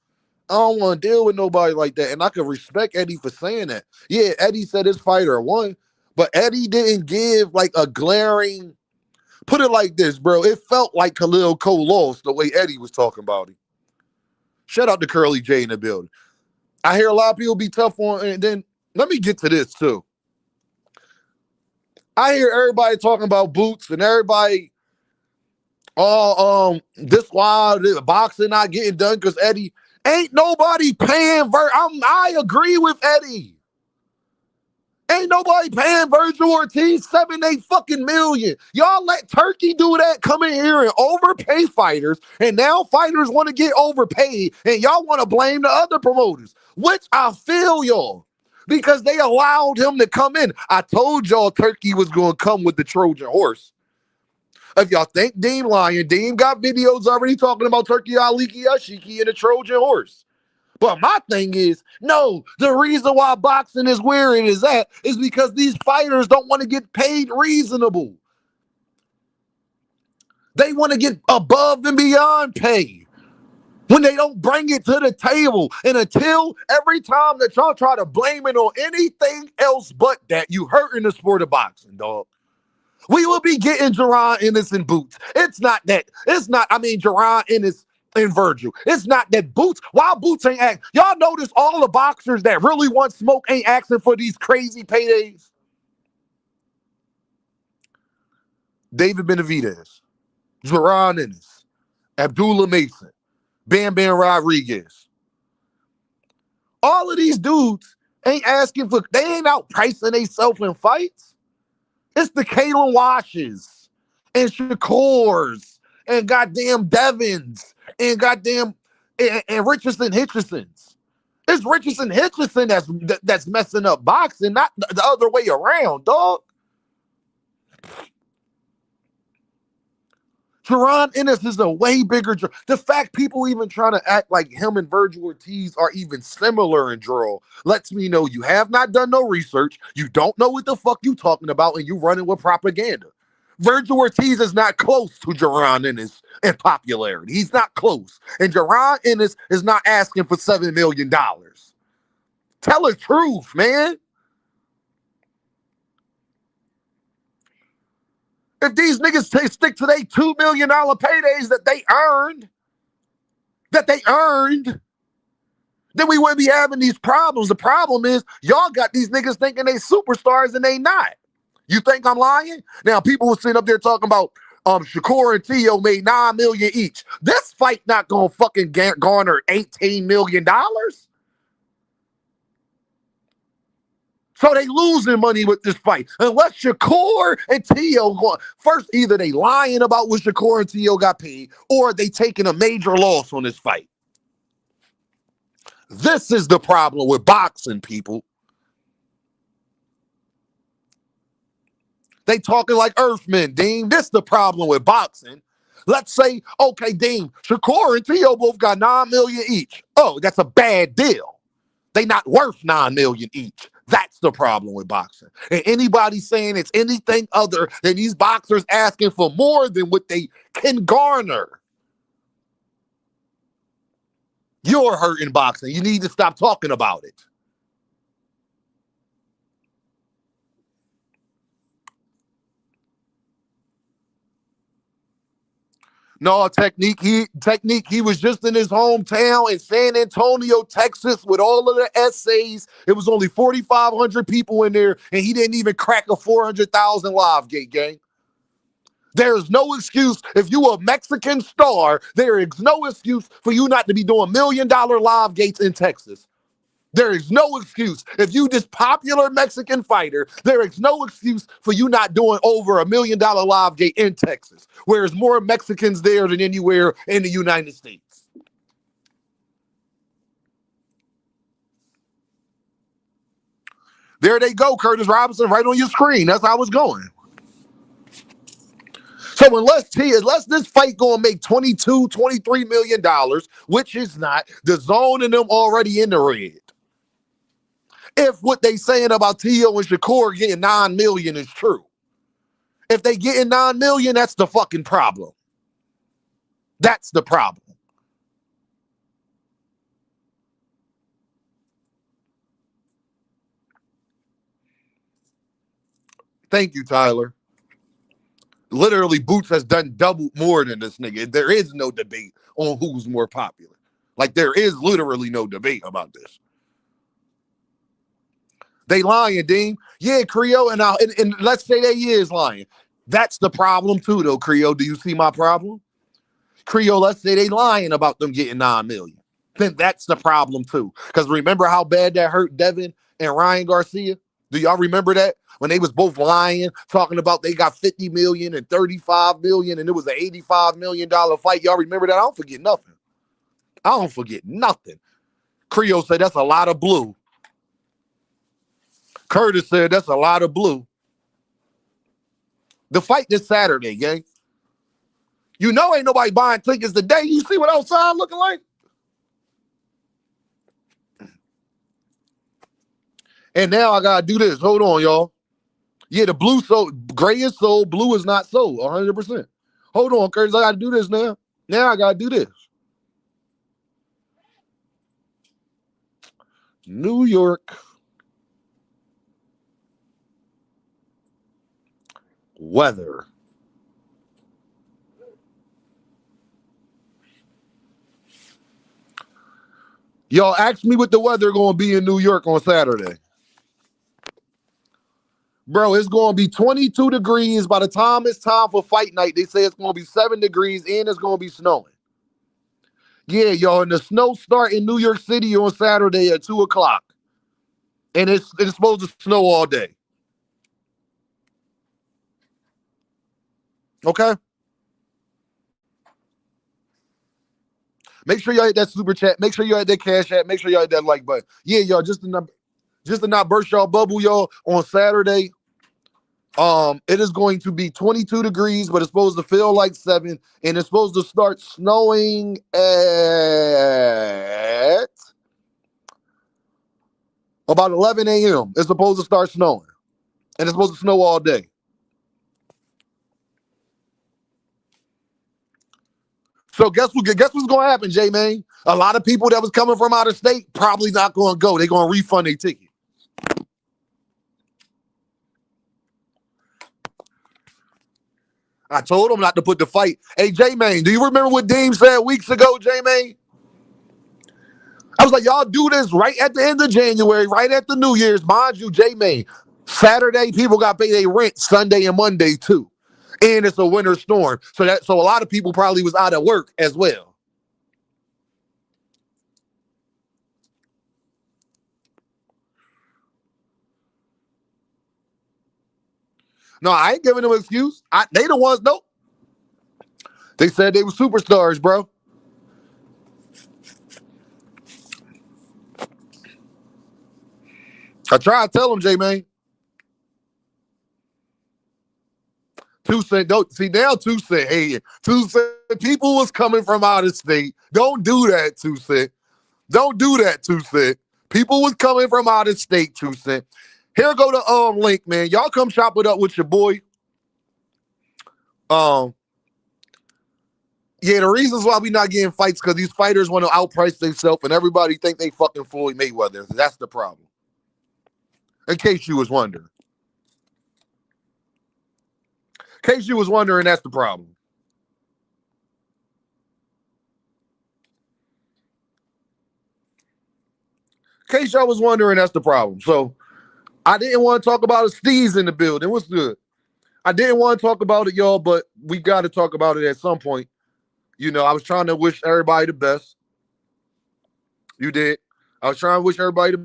I don't want to deal with nobody like that. And I can respect Eddie for saying that. Yeah, Eddie said his fighter won, but Eddie didn't give like a glaring, put it like this, bro. It felt like Khalil Cole lost the way Eddie was talking about him. Shout out to Curly J in the building. I hear a lot of people be tough on, and then let me get to this too. I hear everybody talking about Boots and everybody, this why the boxing not getting done because Eddie Ain't nobody paying I agree with Eddie. Ain't nobody paying Virgil Ortiz 7-8 fucking million. Y'all let Turkey do that, come in here and overpay fighters, and now fighters want to get overpaid, and y'all want to blame the other promoters, which I feel y'all, because they allowed him to come in. I told y'all Turkey was going to come with the Trojan horse. If y'all think Dean lying, Dean got videos already talking about Turkey Aliki Ashiki and the Trojan horse. But my thing is, no, the reason why boxing is where it is at is because these fighters don't want to get paid reasonable. They want to get above and beyond pay when they don't bring it to the table. And until every time that y'all try to blame it on anything else but that, you hurting the sport of boxing, dog. We will be getting Jerron Ennis in boots. Jerron Ennis and Virgil. It's not that Boots, while Boots ain't act, y'all notice all the boxers that really want smoke ain't asking for these crazy paydays. David Benavidez, Jerron Ennis, Abdullah Mason, Bam Bam Rodriguez. All of these dudes ain't asking for, they ain't out pricing themselves in fights. It's the Kalen Washes and Shakurs and goddamn Devins and goddamn and Richardson Hitchersons. It's Richardson Hitcherson that's messing up boxing, not the other way around, dog. Jerron Ennis is a way bigger draw. The fact people even trying to act like him and Virgil Ortiz are even similar in draw lets me know you have not done no research. You don't know what the fuck you talking about, and you running with propaganda. Virgil Ortiz is not close to Jerron Ennis in popularity. He's not close. And Jerron Ennis is not asking for $7 million. Tell the truth, man. If these niggas stick to their $2 million paydays that they earned, then we wouldn't be having these problems. The problem is y'all got these niggas thinking they superstars and they not. You think I'm lying? Now, people will sit up there talking about Shakur and Tio made $9 million each. This fight not gonna fucking garner $18 million. So they losing money with this fight. Unless Shakur and Tio go first, either they lying about what Shakur and Tio got paid, or they taking a major loss on this fight. This is the problem with boxing, people. They talking like Earthmen, Dean. This is the problem with boxing. Let's say, okay, Dean, Shakur and Tio both got $9 million each. Oh, that's a bad deal. They not worth $9 million each. That's the problem with boxing. And anybody saying it's anything other than these boxers asking for more than what they can garner, you're hurting boxing. You need to stop talking about it. No, Technique, he was just in his hometown in San Antonio, Texas, with all of the essays. It was only 4,500 people in there, and he didn't even crack a 400,000 live gate, gang. There's no excuse. If you a Mexican star, there is no excuse for you not to be doing $1 million live gates in Texas. There is no excuse. If you this popular Mexican fighter, there is no excuse for you not doing over $1 million live gate in Texas, where there's more Mexicans there than anywhere in the United States. There they go, Curtis Robinson, right on your screen. That's how it's going. So unless this fight gonna make $22, $23 million, which is not, the zone and them already in the red. If what they saying about Tio and Shakur getting $9 million is true. If they getting $9 million, that's the fucking problem. That's the problem. Thank you, Tyler. Literally, Boots has done double more than this nigga. There is no debate on who's more popular. Like, there is literally no debate about this. They lying, Dean. Yeah, Creo, and let's say they is lying. That's the problem too, though, Creo. Do you see my problem? Creo, let's say they lying about them getting $9 million. then that's the problem too. Because remember how bad that hurt Devin and Ryan Garcia? Do y'all remember that? When they was both lying, talking about they got 50 million and 35 million, and it was an $85 million fight. Y'all remember that? I don't forget nothing. I don't forget nothing. Creole said that's a lot of blue. Curtis said that's a lot of blue. The fight this Saturday, gang. You know ain't nobody buying tickets today. You see what outside looking like? And now I gotta do this. Hold on, y'all. Yeah, the blue sold, gray is sold, blue is not sold, 100%. Hold on, Curtis. I gotta do this now. Now I gotta do this. New York weather. Y'all ask me what the weather gonna be in New York on Saturday. Bro, it's going to be 22 degrees. By the time it's time for fight night, they say it's going to be 7 degrees and it's going to be snowing. Yeah, y'all, and the snow start in New York City on Saturday at 2 o'clock. And it's supposed to snow all day. Okay? Make sure y'all hit that super chat. Make sure y'all hit that cash app. Make sure y'all hit that like button. Yeah, y'all, just to not burst y'all bubble, y'all, on Saturday. It is going to be 22 degrees, but it's supposed to feel like 7, and it's supposed to start snowing at about 11 a.m. It's supposed to start snowing, and it's supposed to snow all day. So guess what's going to happen, J-Man? A lot of people that was coming from out of state probably not going to go. They're going to refund their ticket. I told him not to put the fight. Hey, J-Man, do you remember what Deem said weeks ago, J-Man? I was like, y'all do this right at the end of January, right at the New Year's. Mind you, J-Man, Saturday, people got to pay their rent Sunday and Monday, too. And it's a winter storm. So a lot of people probably was out of work as well. No, I ain't giving them an excuse. They the ones, nope. They said they were superstars, bro. I tried to tell them, J-Man. 2 Cent, don't see now 2 Cent. Hey, 2 Cent, people was coming from out of state. Don't do that, 2 Cent. Don't do that, 2 Cent. People was coming from out of state, 2 Cent. Here go the link, man. Y'all come chop it up with your boy. Yeah, the reasons why we not getting fights because these fighters want to outprice themselves and everybody think they fucking Floyd Mayweather. That's the problem. In case you was wondering. That's the problem. In case y'all was wondering, that's the problem. So I didn't want to talk about it. Steve's in the building. What's good? I didn't want to talk about it, y'all, but we got to talk about it at some point. You know, I was trying to wish everybody the best. You did. I was trying to wish everybody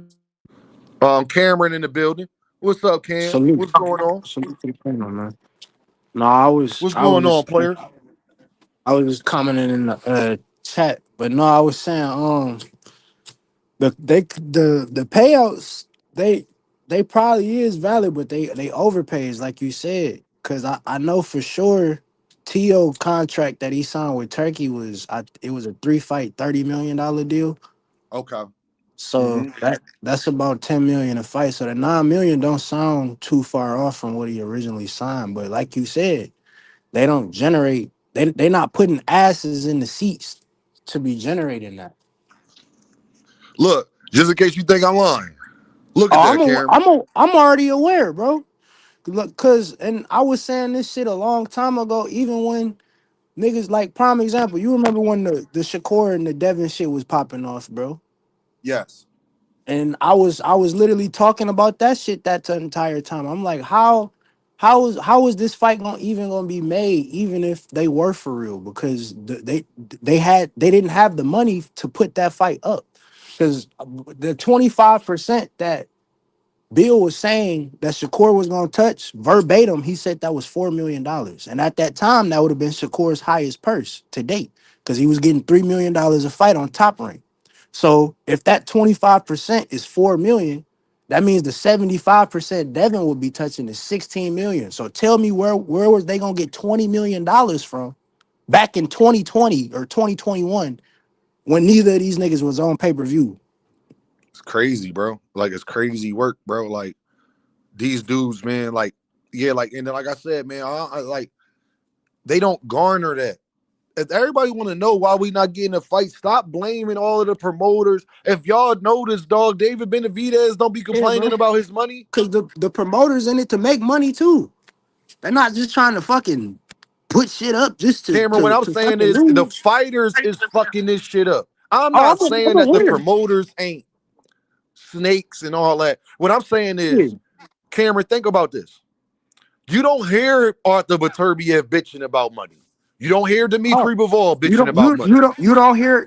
the Cameron in the building. What's up, Cam? Salute. What's going on? Salute to the panel, man. No, I was What's I was going on, just player? I was just commenting in the chat, but no, I was saying the payouts they probably is valid, but they overpays like you said, because I know for sure T.O. contract that he signed with Turkey it was a 3-fight $30 million deal. Okay. So that's about 10 million a fight. So the 9 million don't sound too far off from what he originally signed. But like you said, they don't generate. They not putting asses in the seats to be generating that. Look, just in case you think I'm lying. Look at Oh, that, Cameron. I'm already aware, bro. Look, and I was saying this shit a long time ago. Even when niggas like prime example, you remember when the Shakur and the Devin shit was popping off, bro. Yes. And I was literally talking about that shit that entire time. I'm like, how how is this fight gonna be made even if they were for real? Because they didn't have the money to put that fight up. Because the 25% that Bill was saying that Shakur was gonna touch verbatim, he said that was $4 million, and at that time that would have been Shakur's highest purse to date because he was getting $3 million a fight on Top Rank. So if that 25% is 4 million, that means the 75% Devin would be touching is 16 million. So tell me where was they gonna get $20 million from back in 2020 or 2021 when neither of these niggas was on pay-per-view? It's crazy, bro. Like it's crazy work, bro. Like these dudes, man. Like yeah, like and then like I said, man, like they don't garner that. If everybody want to know why we not getting a fight, stop blaming all of the promoters. If y'all notice, dog, David Benavidez don't be Yeah, bro. complaining about his money. Cause the promoters in it to make money too. They're not just trying to fucking put shit up just to Cameron, what I'm to saying fucking is the lose. fighters is fucking this shit up. I'm Oh, not saying I'm that the aware. promoters ain't snakes and all that. What I'm saying Yeah. is, Cameron, think about this. You don't hear Arthur Beterbiev bitching about money. You don't hear Oh, Dimitri Bivol bitching about money. you don't hear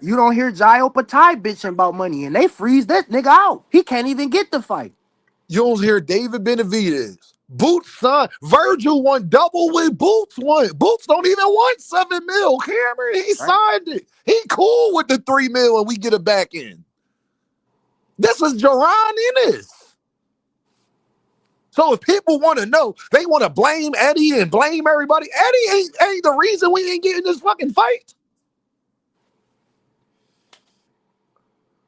Jai Opatai bitching about money, and they freeze that nigga out. He can't even get the fight. You don't hear David Benavidez. Boots son, Virgil won double with Boots won. Boots don't even want 7 mil. Cameron, he Right. signed it. He cool with the 3 mil and we get it back in. This is Jaron Ennis. So if people want to know, they want to blame Eddie and blame everybody. Eddie ain't the reason we ain't getting this fucking fight.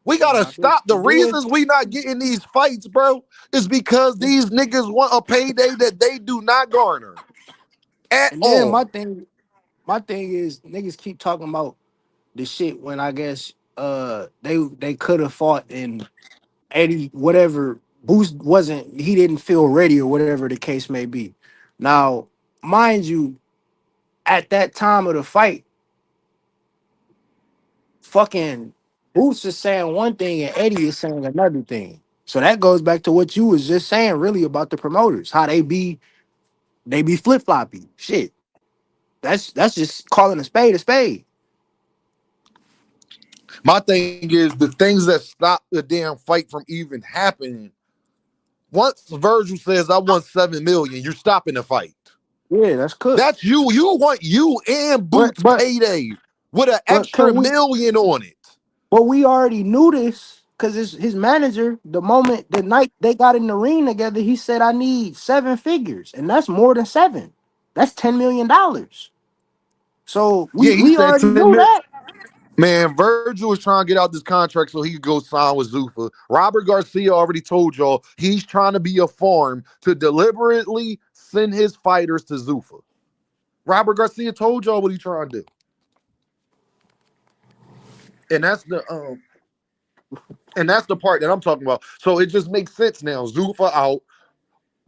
We gotta Nah, I guess stop. The then, reasons we not getting these fights, bro, is because these niggas want a payday that they do not garner at and then all. my thing is niggas keep talking about the shit when I guess they could have fought in Eddie whatever Boost wasn't, he didn't feel ready or whatever the case may be. Now, mind you, at that time of the fight, fucking Boots is saying one thing and Eddie is saying another thing. So that goes back to what you was just saying really about the promoters, how they be flip-floppy. Shit. That's just calling a spade a spade. My thing is the things that stop the damn fight from even happening. Once Virgil says I want 7 million, you're stopping the fight. Yeah, that's cooked. That's you. You want you and But Boots but payday with an but extra can we million on it. but we already knew this because his manager, the night they got in the ring together, he said, I need 7 figures. And that's more than seven. That's $10 million. So Yeah, he we said already 10 knew million. that. Man, Virgil was trying to get out this contract so he could go sign with Zuffa. Robert Garcia already told y'all he's trying to be a farm to deliberately send his fighters to Zuffa. Robert Garcia told y'all what he's trying to do. And that's the part that I'm talking about. So it just makes sense now. Zuffa out,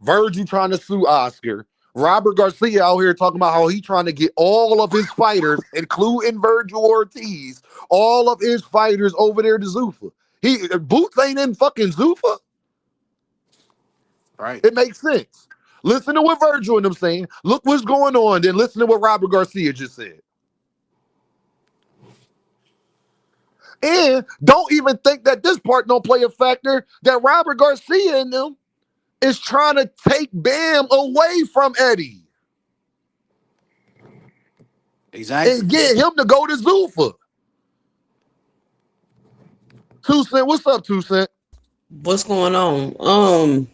Virgil trying to sue Oscar. Robert Garcia out here talking about how he trying to get all of his fighters, including Virgil Ortiz, all of his fighters over there to Zuffa. Boots ain't in fucking Zuffa. Right. It makes sense. Listen to what Virgil and them saying. Look what's going on. Then listen to what Robert Garcia just said. And don't even think that this part don't play a factor. That Robert Garcia and them is trying to take Bam away from Eddie Exactly. and get him to go to Zuffa. 2 Cent, what's up, 2 Cent? What's going on?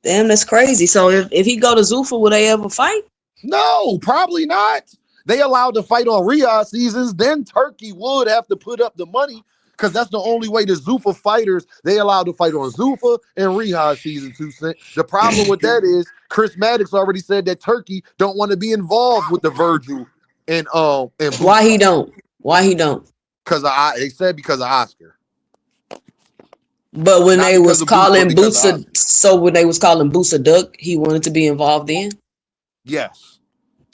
Damn, that's crazy. So if he go to Zuffa, will they ever fight? No, probably not. They allowed to fight on Riyadh seasons. Then Turkey would have to put up the money because that's the only way the Zuffa fighters, they allowed to fight on Zuffa and Riyadh season 2 Cent. The problem with that is Chris Maddox already said that Turkey don't want to be involved with the Virgil and Boots Why he fight. don't? Why he don't? Because they said because of Oscar. But when Not they because was of Boots, but calling because of Boots Oscar. so when they was calling Boots a duck, he wanted to be involved in. Yes.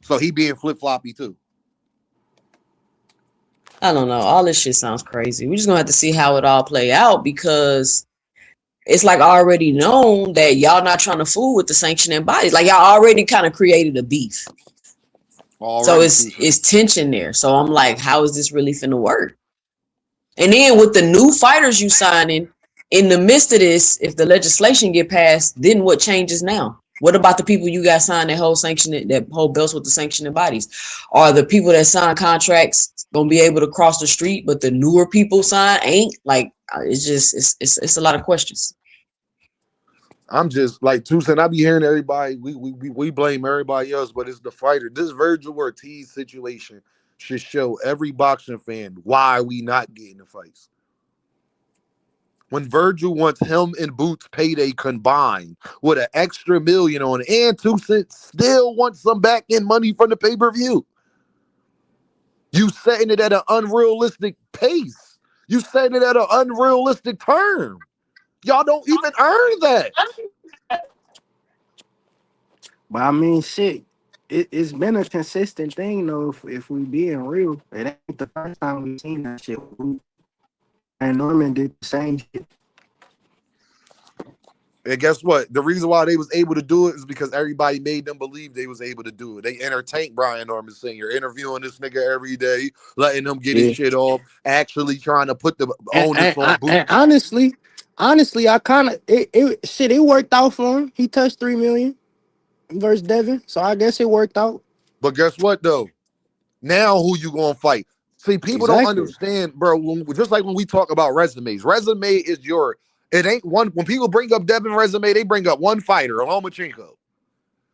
So he being flip-floppy too. I don't know. All this shit sounds crazy. We're just gonna have to see how it all play out because it's like already known that y'all not trying to fool with the sanctioning bodies. Like y'all already kind of created a beef. So Already too. it's tension there. So I'm like, how is this really finna work? And then with the new fighters you signing in the midst of this, if the legislation get passed, then what changes now? What about the people you got signed that hold belts with the sanctioning bodies? Are the people that sign contracts gonna be able to cross the street, but the newer people sign ain't? Like it's just it's a lot of questions. I'm just like Tucson. I be hearing everybody. We blame everybody else, but it's the fighter. This Virgil Ortiz situation should show every boxing fan why we not getting the fights. When Virgil wants him and Boots payday combined with an extra million on it, and Tucson still wants some back end money from the pay-per-view. You setting it at an unrealistic pace. You setting it at an unrealistic term. Y'all don't even earn that. But I mean, shit, it's been a consistent thing though. If we being real, it ain't the first time we seen that shit. And Norman did the same shit. And guess what? The reason why they was able to do it is because everybody made them believe they was able to do it. They entertained Brian Norman Sr., interviewing this nigga every day, letting him get his shit off, actually trying to put the onus on Boots. And honestly, I kind of it worked out for him. He touched 3 million versus Devin, so I guess it worked out. But guess what though? Now who you gonna fight? See, people don't understand, bro. Just like when we talk about resumes, resume is it ain't one. When people bring up Devin resume, they bring up one fighter, Lomachenko.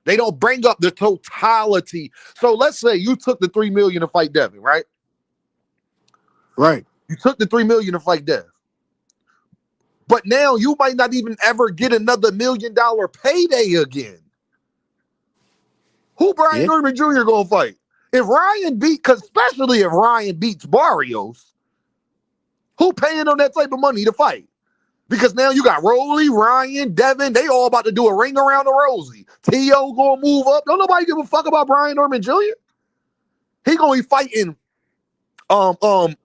They don't bring up the totality. So let's say you took the 3 million to fight Devin, right? Right. You took the 3 million to fight Dev. But now you might not even ever get another $1 million payday again. Who Brian Norman Jr. gonna fight? If Ryan especially if Ryan beats Barrios, who paying on that type of money to fight? Because now you got Rolly, Ryan, Devin, they all about to do a ring around the Rosie. T.O. gonna move up. Don't nobody give a fuck about Brian Norman Jr. He gonna be fighting what's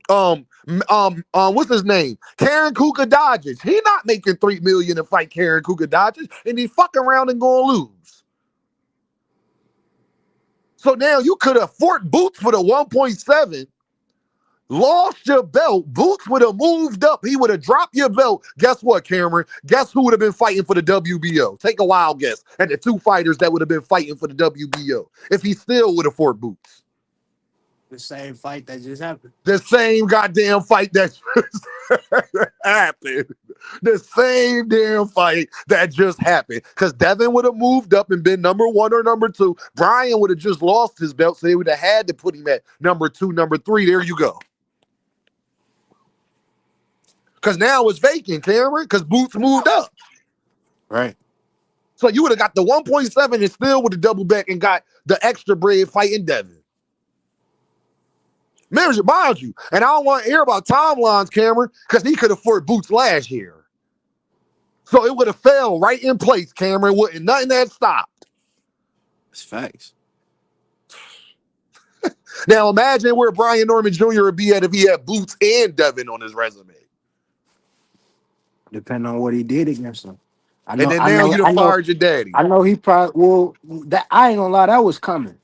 his name? Karen Kuka Dodges. He not making $3 million to fight Karen Kuka Dodges, and he fucking around and gonna lose. So now you could have fought Boots for the 1.7, lost your belt. Boots would have moved up. He would have dropped your belt. Guess what, Cameron? Guess who would have been fighting for the WBO? Take a wild guess at the two fighters that would have been fighting for the WBO if he still would have fought Boots. The same fight that just happened. The same goddamn fight that just happened. The same damn fight that just happened. Because Devin would have moved up and been number 1 or number 2. Brian would have just lost his belt, so they would have had to put him at number 2, number 3. There you go. Because now it's vacant, Cameron, because Boots moved up. Right. So you would have got the 1.7 and still would have double back and got the extra bread fighting Devin. Mind you, and I don't want to hear about timelines, Cameron, because he could afford Boots last year. So it would have fell right in place, Cameron. Wouldn't nothing that stopped. It's facts. Now imagine where Brian Norman Jr. would be at if he had Boots and Devin on his resume. Depending on what he did against him. And then now you done fired your daddy. I know he probably I ain't gonna lie, that was coming.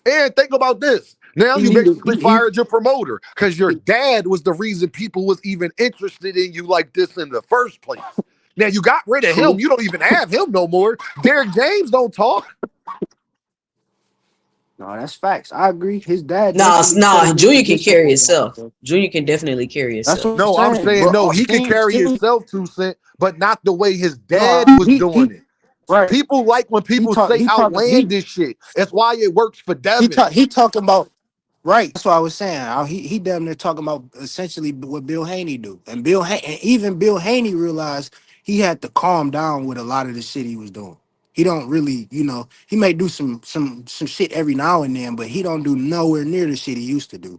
And think about this. Now you basically fired your promoter because your dad was the reason people was even interested in you like this in the first place. Now you got rid of him. You don't even have him no more. Derek James don't talk. No, that's facts. I agree. His dad. No, Junior can carry himself. Junior can definitely carry himself. No, I'm saying no. He can carry himself, 2 Cent, but not the way his dad was doing it. Right. People like when people say outlandish shit. That's why it works for Devin. He talking about. Right, that's what I was saying. He damn near talking about essentially what Bill Haney do, and even Bill Haney realized he had to calm down with a lot of the shit he was doing. He don't really, he may do some shit every now and then, but he don't do nowhere near the shit he used to do.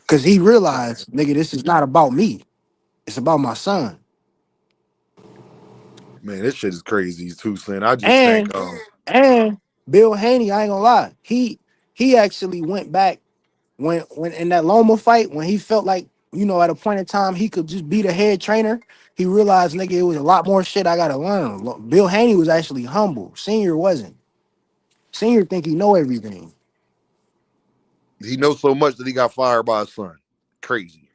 Cause he realized, nigga, this is not about me. It's about my son. Man, this shit is crazy, 2 Cent. I just think, and Bill Haney, I ain't gonna lie, he actually went back when in that Loma fight when he felt like at a point in time he could just be the head trainer. He realized, nigga, it was a lot more shit I gotta learn. Bill Haney was actually humble. Senior wasn't. Senior think he know everything. He knows so much that he got fired by his son. Crazy.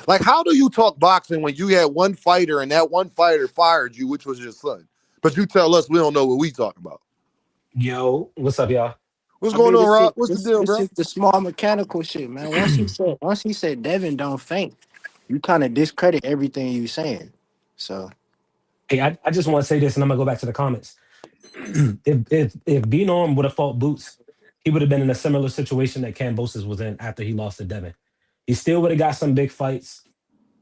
Like, how do you talk boxing when you had one fighter and that one fighter fired you, which was your son? But you tell us we don't know what we talking about. Yo, what's up, y'all? What's I going mean, on, this Rob? is What's the this deal, this bro? is the small mechanical shit, man. Once he said Devin don't faint, you kind of discredit everything you saying. So Hey, I just want to say this, and I'm gonna go back to the comments. If B Norm would have fought Boots, he would have been in a similar situation that Cambosis was in after he lost to Devin. He still would have got some big fights.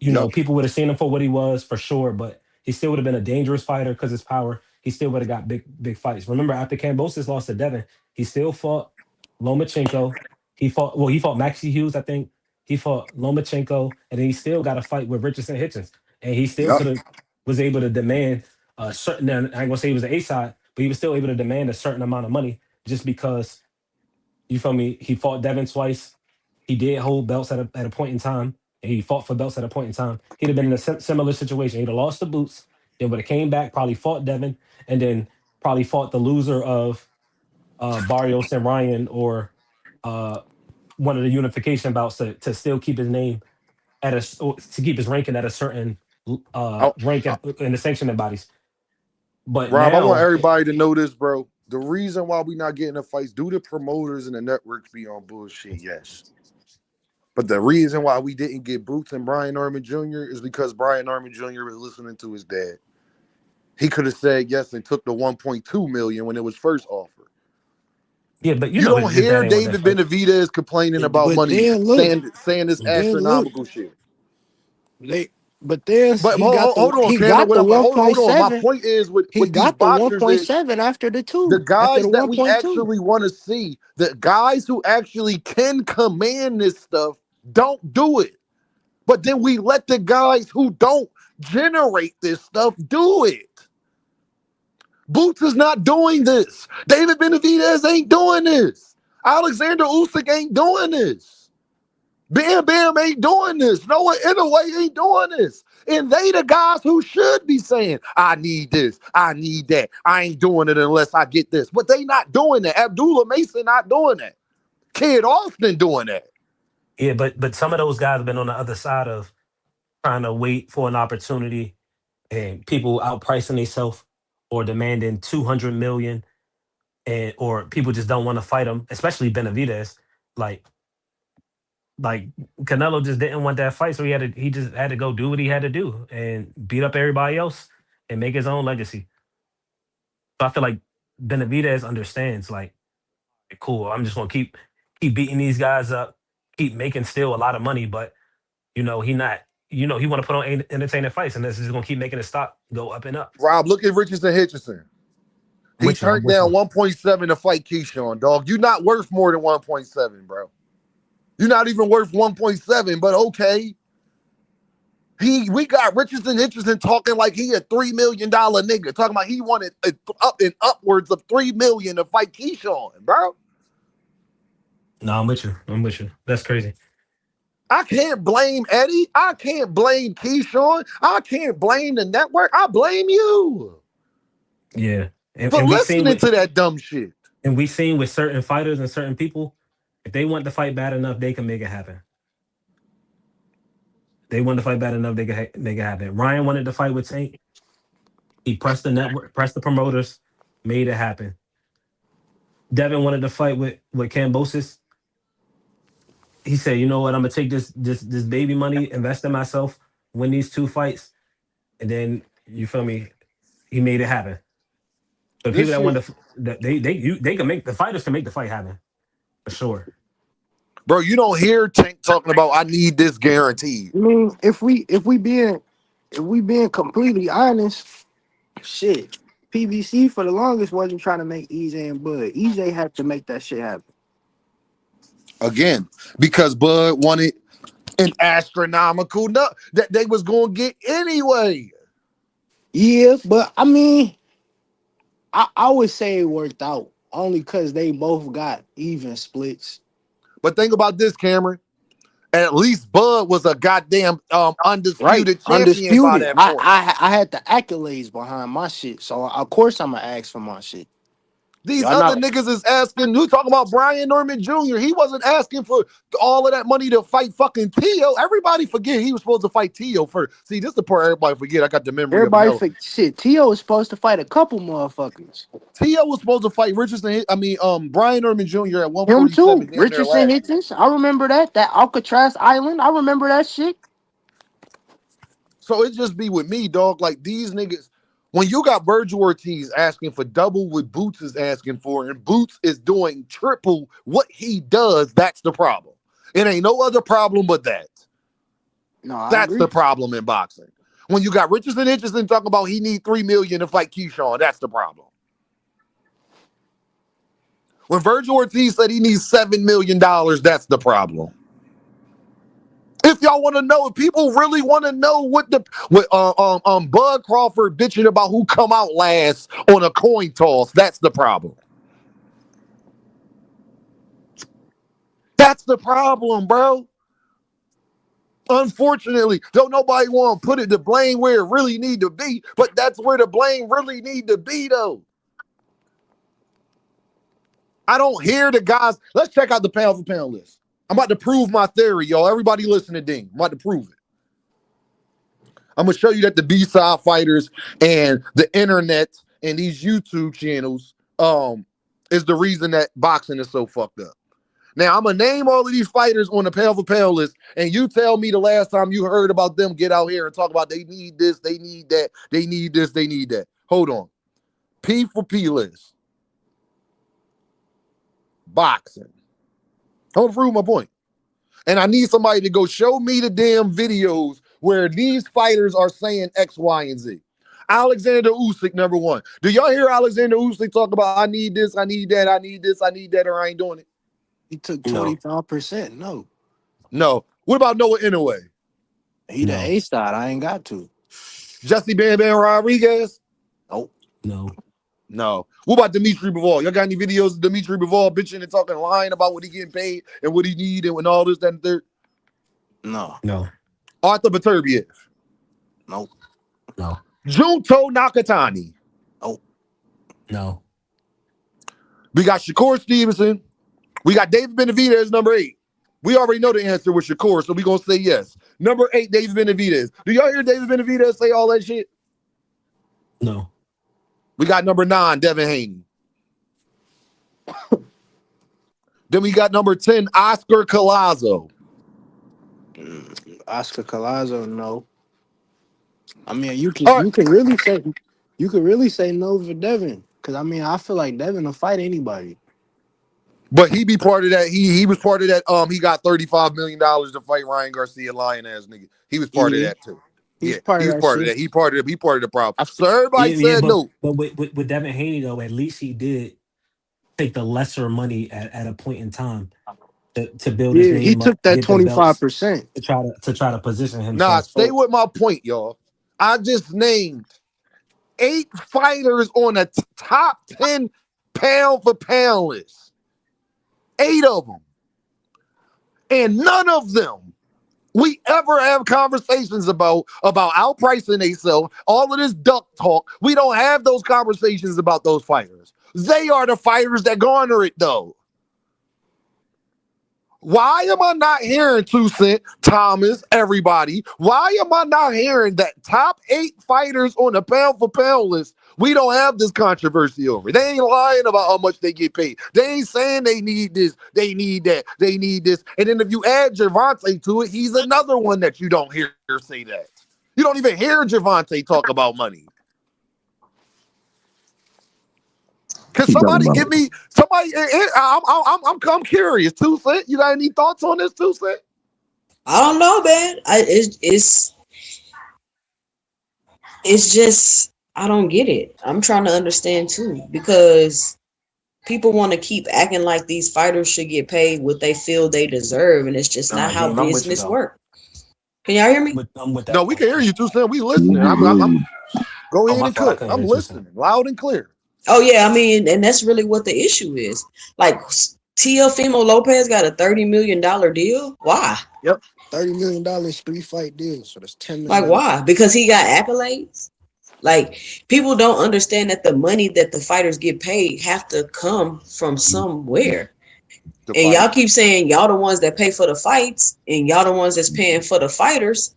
Yep. People would have seen him for what he was for sure, but he still would have been a dangerous fighter because his power. He still would have got big fights. Remember, after Cambosis lost to Devin, he still fought Lomachenko. He fought Maxie Hughes, I think. He fought Lomachenko, and then he still got a fight with Richardson Hitchens. And he still Yep. could have was able to demand a certain. I ain't gonna say he was the A side, but he was still able to demand a certain amount of money just because you feel me? He fought Devin twice. He did hold belts at a point in time, and he fought for belts at a point in time. He'd have been in a similar situation. He'd have lost the Boots, then would have came back, probably fought Devin, and then probably fought the loser of Barrios and Ryan, or uh, one of the unification bouts to still keep his name or to keep his ranking at a certain I, rank I, in the sanctioning bodies. But Rob, I want now, everybody to know this, bro. The reason why we not getting the fights, do the promoters and the networks be on bullshit? Yes. But the reason why we didn't get Boots and Brian Norman Jr. is because Brian Norman Jr. was listening to his dad. He could have said yes and took the 1.2 million when it was first offered. yeah, but You don't his dad hear ain't want that David fight. Benavidez complaining about but money, then look, saying this Mm. then look, astronomical shit. they but then But he got the hold on, he Cameron. got What the I'm hold on. My 1.7. point is He with these got the boxers is 1.7 after the the two, after guys the that we 1.2. actually want to see, the guys who actually can command this stuff, don't do it. But then we let the guys who don't generate this stuff do it. Boots is not doing this. David Benavidez ain't doing this. Alexander Usyk ain't doing this. Bam Bam ain't doing this. Noah Inoue ain't doing this. And they the guys who should be saying, I need this. I need that. I ain't doing it unless I get this. But they not doing that. Abdullah Mason not doing that. Kid Austin doing that. Yeah, but some of those guys have been on the other side of trying to wait for an opportunity, and people outpricing themselves or demanding 200 million, and or people just don't want to fight them, especially Benavidez. Like like Canelo just didn't want that fight, so he just had to go do what he had to do and beat up everybody else and make his own legacy. So I feel like Benavidez understands, like, cool, I'm just gonna keep beating these guys up, keep making still a lot of money, but he not, he want to put on entertaining fights, and this is gonna keep making the stock go up and up. Rob, look at Richardson Hitchison. I'm He with you. I'm turned with down you. 1.7 to fight Keyshawn, dog. You're not worth more than 1.7, bro. You're not even worth 1.7, but okay. We got Richardson Hitchison talking like he a $3 million nigga, talking about he wanted up and upwards of 3 million to fight Keyshawn, bro. No, I'm with you. I'm with you. That's crazy. I can't blame Eddie. I can't blame Keyshawn. I can't blame the network. I blame you Yeah, and, for and we seen listening with to that dumb shit. and we seen with certain fighters and certain people, if they want to fight bad enough, they can make it happen. They want to fight bad enough, they can make it happen. Ryan wanted to fight with Tank. He pressed the network, pressed the promoters, made it happen. Devin wanted to fight with Cambosis. He said, "You know what? I'm gonna take this baby money, invest in myself, win these two fights, and then you feel me. He made it happen. So This people that shit, want to, that they can make the fighters can make the fight happen for sure. bro, you don't hear Tank talking about I need this guaranteed. I mean, if we being completely honest, shit. PBC for the longest wasn't trying to make EJ and Bud. EJ had to make that shit happen. Again, because Bud wanted an astronomical nut that they was gonna get anyway. Yeah, but I mean, I would say it worked out only because they both got even splits. But think about this, Cameron. At least Bud was a goddamn Right, undisputed champion by undisputed. that I, point. I I had the accolades behind my shit, so of course I'm gonna ask for my shit. These Y'all other not niggas is asking. Who talking about Brian Norman Jr.? He wasn't asking for all of that money to fight fucking Tio. Everybody forget he was supposed to fight Tio first. See, this is the part everybody forget. I got the memory of an everybody elephant. for shit. Tio was supposed to fight a couple motherfuckers. Tio was supposed to fight Richardson. I mean, Brian Norman Jr. at Him too. 147. Damn near Richardson last year. Hitchens. I remember that. That Alcatraz Island. I remember that shit. So it just be with me, dog. Like these niggas, when you got Virgil Ortiz asking for double what Boots is asking for, and Boots is doing triple what he does, that's the problem. It ain't no other problem but that. No, I That's agree. the problem in boxing. When you got Richardson talking about he need $3 million to fight Keyshawn, that's the problem. When Virgil Ortiz said he needs $7 million, that's the problem. If y'all want to know, if people really want to know what Bud Crawford bitching about who come out last on a coin toss, that's the problem. That's the problem, bro. Unfortunately, don't nobody want to put it the blame where it really need to be, but that's where the blame really need to be, though. I don't hear the guys. Let's check out the pound for pound list. I'm about to prove my theory, y'all. Everybody listen to Ding. I'm about to prove it. I'm going to show you that the B-side fighters and the internet and these YouTube channels is the reason that boxing is so fucked up. Now, I'm going to name all of these fighters on the pound for pound list, and you tell me the last time you heard about them get out here and talk about they need this, they need that, they need this, they need that. Hold on. P for P list. Boxing. I want to prove my point. And I need somebody to go show me the damn videos where these fighters are saying X, Y, and Z. Alexander Usyk, number one. Do y'all hear Alexander Usyk talk about I need this, I need that, I need this, I need that, or I ain't doing it? He took No. 25%. No. No. What about Noah Inoue? He the No. A side. I ain't got to. Jesse Bam Bam Rodriguez? Nope. No. No. What about Dimitri Bivol? Y'all got any videos of Dimitri Bivol bitching and talking, lying about what he getting paid and what he need and all this, that, and third? No. No. Arthur Beterbiev. Nope. No. Junto Nakatani. Nope. No. We got Shakur Stevenson. We got David Benavidez, number 8. We already know the answer with Shakur, so we're going to say yes. Number 8, David Benavidez. Do y'all hear David Benavidez say all that shit? No. We got number 9, Devin Haney. Then we got number 10, Oscar Collazo. Oscar Collazo, no. I mean, you All right, can really say no for Devin. Cause I mean, I feel like Devin will fight anybody. but he be part of that. He was part of that. He got $35 million to fight Ryan Garcia, lion ass nigga. He was part of Yeah. that too. He's Yeah, part he of was that part of shit. that. He part of the problem. I So everybody Yeah, said no. but with Devin Haney though, at least he did take the lesser money at a point in time to build his Yeah, he name up, took that get the belts 25%. to try to position Nah, himself stay for. with my point, y'all. I just named 8 fighters on a top 10 pound for pound list. 8 of them. And none of them we ever have conversations about outpricing themselves, all of this duck talk. We don't have those conversations about those fighters. They are the fighters that garner it, though. Why am I not hearing 2 Cent, Thomas, everybody? Why am I not hearing that top 8 fighters on the pound for pound list? We don't have this controversy over. They ain't lying about how much they get paid. They ain't saying they need this, they need that, they need this. And then if you add Gervonta to it, he's another one that you don't hear say that. You don't even hear Gervonta talk about money. Can somebody give me somebody? I'm curious. 2 Cent, you got any thoughts on this? 2 Cent? I don't know, man. It's just I don't get it. I'm trying to understand too because people want to keep acting like these fighters should get paid what they feel they deserve, and it's just not how Game, I'm with you business though. work. Can y'all hear me? I'm with that. No, we can hear you, 2 Cent. We listening. I'm go Oh, ahead my and fault. I cook. couldn't I'm hear you, Susan. listening, loud and clear. Oh yeah, I mean, and that's really what the issue is. Like Teofimo Lopez got a $30 million deal. Why? Yep. $30 million 3-fight deal. So that's $10 Like, million. why? Because he got accolades? Like, people don't understand that the money that the fighters get paid have to come from somewhere. And y'all keep saying y'all the ones that pay for the fights and y'all the ones that's paying for the fighters.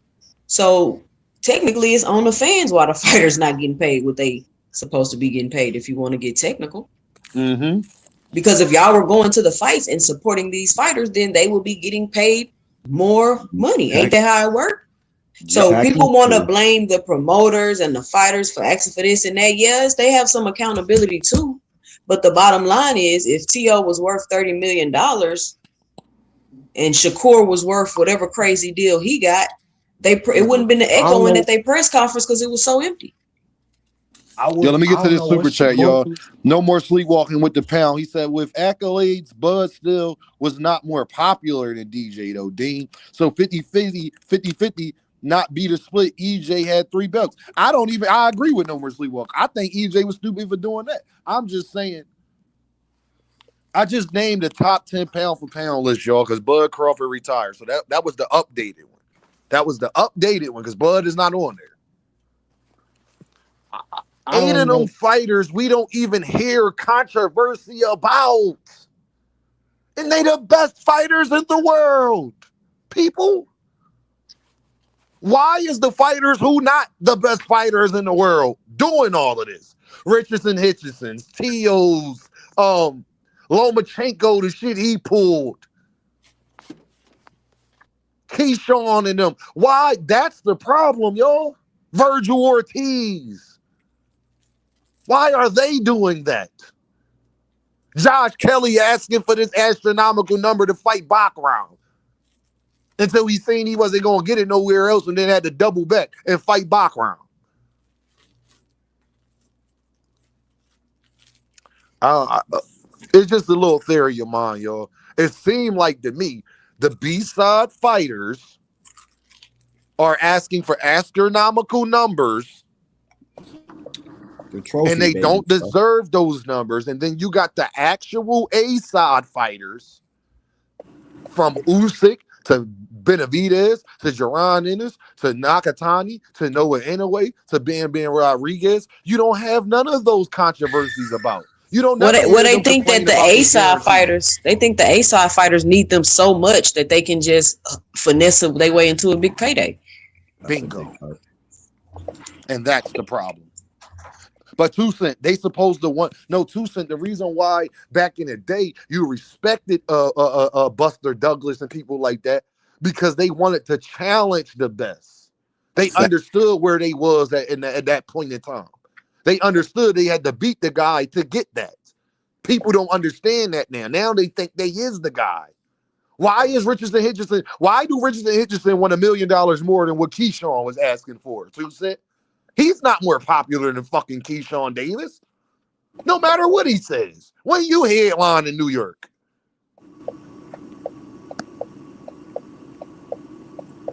So technically it's on the fans why the fighters not getting paid what they supposed to be getting paid, if you want to get technical. Mm-hmm. Because if y'all were going to the fights and supporting these fighters, then they would be getting paid more money. Ain't that how it works? So people want to blame the promoters and the fighters for asking for this and that. Yes, they have some accountability too. But the bottom line is, if T.O. was worth $30 million and Shakur was worth whatever crazy deal he got, it wouldn't have been the echoing at their press conference because it was so empty. Yo, let me get to this super chat, y'all. No more sleepwalking with the pound. He said, with accolades, Bud still was not more popular than DJ, though, Dean. So 50-50, not be the split. EJ had 3 belts. I agree with no more sleepwalking. I think EJ was stupid for doing that. I'm just saying. I just named the top 10 pound for pound list, y'all, because Bud Crawford retired. So that was the updated one. That was the updated one because Bud is not on there. 8 of them fighters we don't even hear controversy about. And they the best fighters in the world. People. Why is the fighters who not the best fighters in the world doing all of this? Richardson Hitchenson's, T.O.'s, Lomachenko, the shit he pulled. Keyshawn and them. Why? That's the problem, y'all. Virgil Ortiz. Why are they doing that? Josh Kelly asking for this astronomical number to fight Baccarat until he seen he wasn't going to get it nowhere else and then had to double back and fight Baccarat. It's just a little theory of mine, y'all. It seemed like to me the B-side fighters are asking for astronomical numbers and they don't deserve those numbers. And then you got the actual A-side fighters from Usyk to Benavidez to Jaron Ennis to Nakatani to Noah Inoue to Bam Rodriguez. You don't have none of those controversies about. You don't know what they think that the A-side fighters, they think the A-side fighters need them so much that they can just finesse their way into a big payday. Bingo. And that's the problem. But 2 Cent, they supposed to want 2 Cent. The reason why back in the day you respected Buster Douglas and people like that because they wanted to challenge the best. They understood where they was at that point in time. They understood they had to beat the guy to get that. People don't understand that now. Now they think they is the guy. Why is Richardson Hitchison? Why do Richardson Hitchison want $1 million more than what Keyshawn was asking for? 2 Cent. He's not more popular than fucking Keyshawn Davis. No matter what he says. When you headline in New York.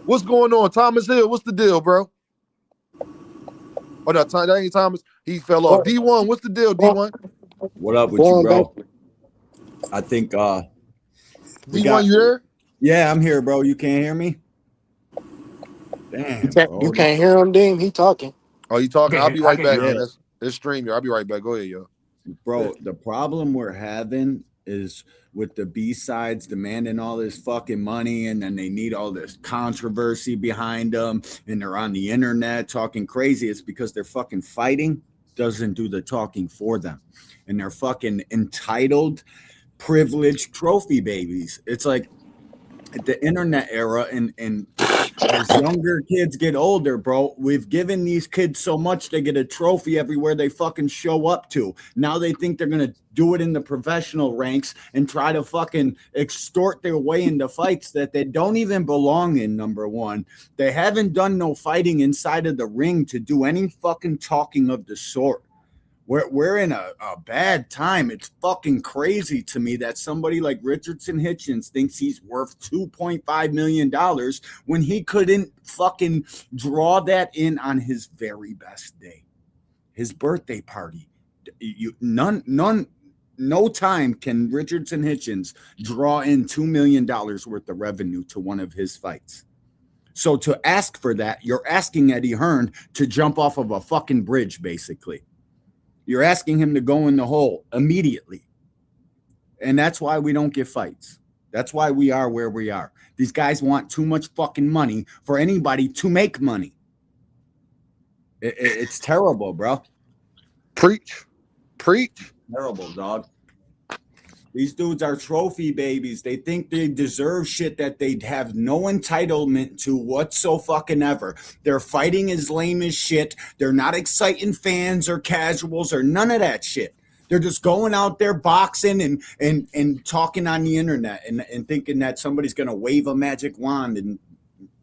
What's going on? Thomas Hill, what's the deal, bro? Oh, no, that ain't Thomas. He fell off. D1, what's the deal, D1? What up with you, bro? I think D1, you there? Yeah, I'm here, bro. You can't hear me? Damn, you can't hear him, Dean. He talking. Oh, you talking? I'll be right back, man. Let's stream you. I'll be right back. Go ahead, yo. Bro, the problem we're having is with the B-sides demanding all this fucking money, and then they need all this controversy behind them, and they're on the internet talking crazy. It's because they're fucking fighting doesn't do the talking for them. And they're fucking entitled, privileged trophy babies. It's like the internet era, and as younger kids get older, bro, we've given these kids so much they get a trophy everywhere they fucking show up to. Now they think they're gonna do it in the professional ranks and try to fucking extort their way into fights that they don't even belong in. Number one, they haven't done no fighting inside of the ring to do any fucking talking of the sort. We're in a bad time. It's fucking crazy to me that somebody like Richardson Hitchens thinks he's worth $2.5 million when he couldn't fucking draw that in on his very best day, his birthday party. None no time can Richardson Hitchens draw in $2 million worth of revenue to one of his fights. So to ask for that, you're asking Eddie Hearn to jump off of a fucking bridge, basically. You're asking him to go in the hole immediately. And that's why we don't get fights. That's why we are where we are. These guys want too much fucking money for anybody to make money. It's terrible, bro. Preach. Terrible, dog. These dudes are trophy babies. They think they deserve shit that they have no entitlement to whatsoever. Their fighting is lame as shit. They're not exciting fans or casuals or none of that shit. They're just going out there boxing and talking on the internet and thinking that somebody's going to wave a magic wand and